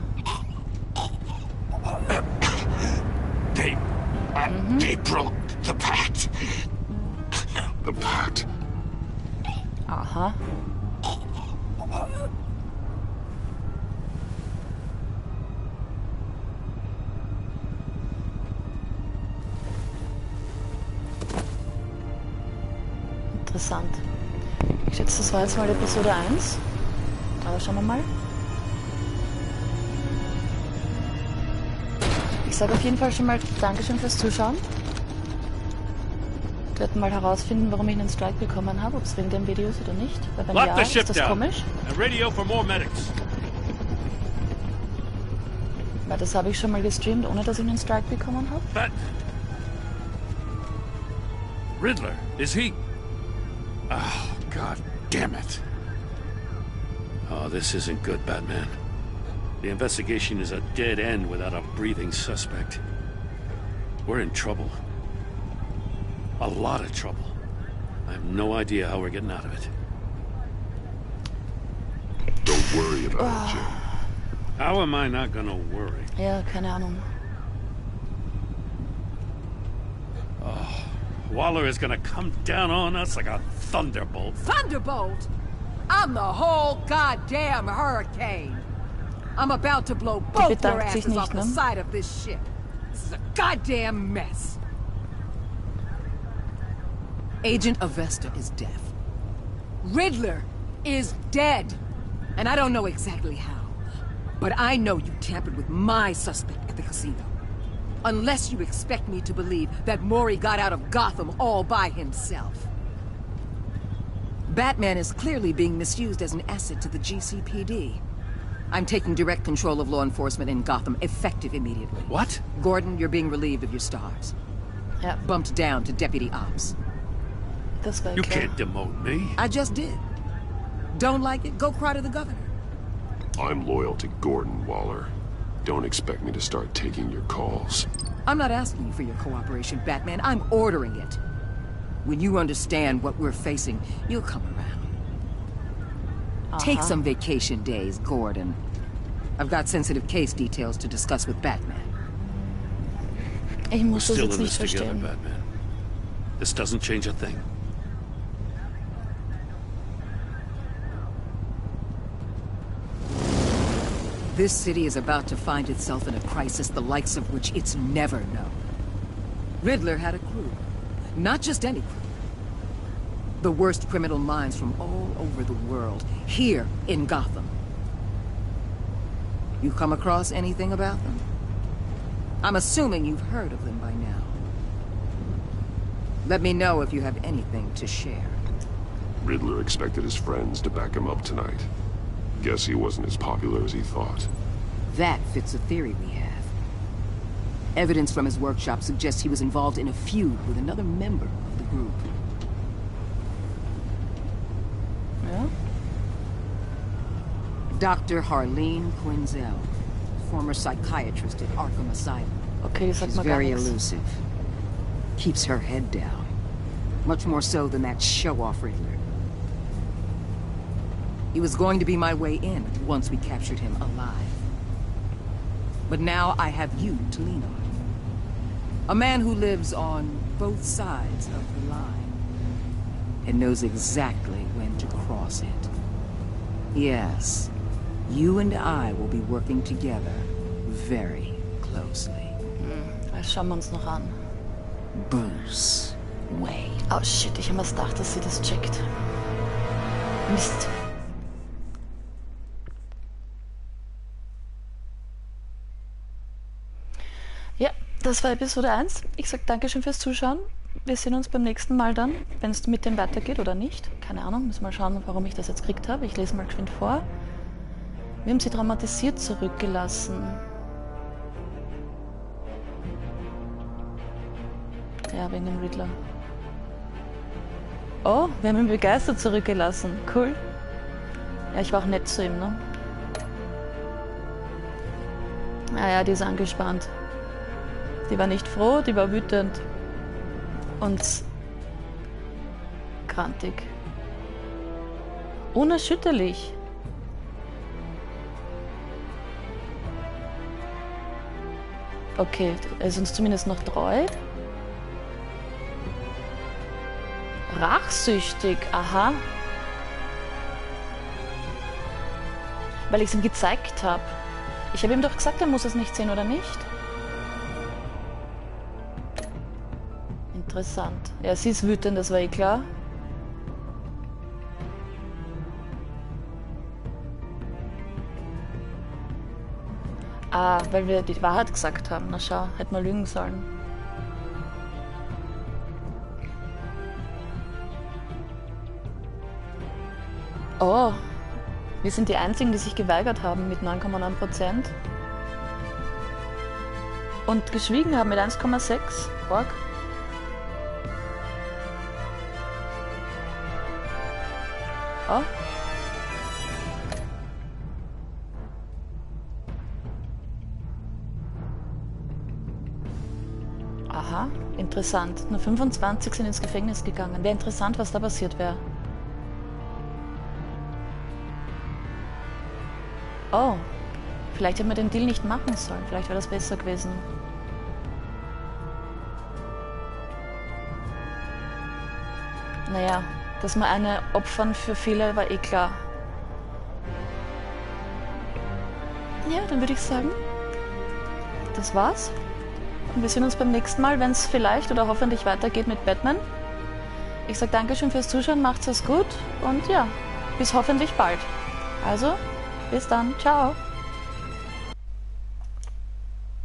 They broke the pact. The pact? Aha. Interessant. Ich schätze, das war jetzt mal Episode 1. Aber schauen wir mal. Ich sage auf jeden Fall schon mal Dankeschön fürs Zuschauen. Wir werden mal herausfinden, warum ich einen Strike bekommen habe, ob es wegen den Videos oder nicht. Weil beim Ja ist das komisch. Radio for more medics. Weil das habe ich schon mal gestreamt, ohne dass ich einen Strike bekommen habe. But Riddler, is he? Oh, God damn it. Oh, this isn't good, Batman. The investigation is a dead end without a breathing suspect. We're in trouble. A lot of trouble. I have no idea how we're getting out of it. Don't worry about it, Jim. How am I not gonna worry? Ja, keine Ahnung. Oh, Waller is gonna come down on us like a thunderbolt. Thunderbolt? I'm the whole goddamn hurricane. I'm about to blow both your asses off the side of this ship. This is a goddamn mess. Agent Avesta is deaf. Riddler is dead. And I don't know exactly how. But I know you tampered with my suspect at the casino. Unless you expect me to believe that Mori got out of Gotham all by himself. Batman is clearly being misused as an asset to the GCPD. I'm taking direct control of law enforcement in Gotham, effective immediately. What? Gordon, you're being relieved of your stars. Yeah. Bumped down to Deputy Ops. You can't demote me. I just did. Don't like it? Go cry to the governor. I'm loyal to Gordon, Waller. Don't expect me to start taking your calls. I'm not asking you for your cooperation, Batman. I'm ordering it. When you understand what we're facing, you'll come around. Take some vacation days, Gordon. I've got sensitive case details to discuss with Batman. Ich muss das jetzt nicht together, verstehen. Batman. This doesn't change a thing. This city is about to find itself in a crisis the likes of which it's never known. Riddler had a crew. Not just any crew. The worst criminal minds from all over the world, here in Gotham. You come across anything about them? I'm assuming you've heard of them by now. Let me know if you have anything to share. Riddler expected his friends to back him up tonight. Guess he wasn't as popular as he thought. That fits a theory we have. Evidence from his workshop suggests he was involved in a feud with another member of the group. Yeah? Dr. Harleen Quinzel, former psychiatrist at Arkham Asylum. Okay, She's very elusive. Keeps her head down. Much more so than that show-off Riddler. He was going to be my way in once we captured him alive. But now I have you to lean on. A man who lives on both sides of the line. And knows exactly when to cross it. Yes, you and I will be working together very closely. Das schauen wir uns noch an. Bruce Wayne. Oh shit, ich habe mir gedacht, dass sie das checkt. Mist. Ja, Das war Episode 1. Ich sage Dankeschön fürs Zuschauen. Wir sehen uns beim nächsten Mal dann, wenn es mit dem weitergeht oder nicht. Keine Ahnung, müssen mal schauen, warum ich das jetzt gekriegt habe. Ich lese mal geschwind vor. Wir haben sie traumatisiert zurückgelassen. Ja, wegen dem Riddler. Oh, wir haben ihn begeistert zurückgelassen. Cool. Ja, ich war auch nett zu ihm, ne? Naja, die ist angespannt. Die war nicht froh, die war wütend. Und grantig. Unerschütterlich. Okay, er ist uns zumindest noch treu. Rachsüchtig, aha. Weil ich es ihm gezeigt habe. Ich habe ihm doch gesagt, er muss es nicht sehen, oder nicht? Interessant. Ja, sie ist wütend, das war eh klar. Ah, weil wir die Wahrheit gesagt haben. Na schau, hätten wir lügen sollen. Oh, wir sind die Einzigen, die sich geweigert haben mit 9,9%. Und geschwiegen haben mit 1,6%. Org. Oh. Aha, interessant. Nur 25 sind ins Gefängnis gegangen. Wäre interessant, was da passiert wäre. Oh, vielleicht hätten wir den Deal nicht machen sollen. Vielleicht wäre das besser gewesen. Naja, dass wir eine opfern für viele, war eh klar. Ja, dann würde ich sagen, das war's. Und wir sehen uns beim nächsten Mal, wenn es vielleicht oder hoffentlich weitergeht mit Batman. Ich sage Dankeschön fürs Zuschauen, macht's es gut und ja, bis hoffentlich bald. Also, bis dann, ciao.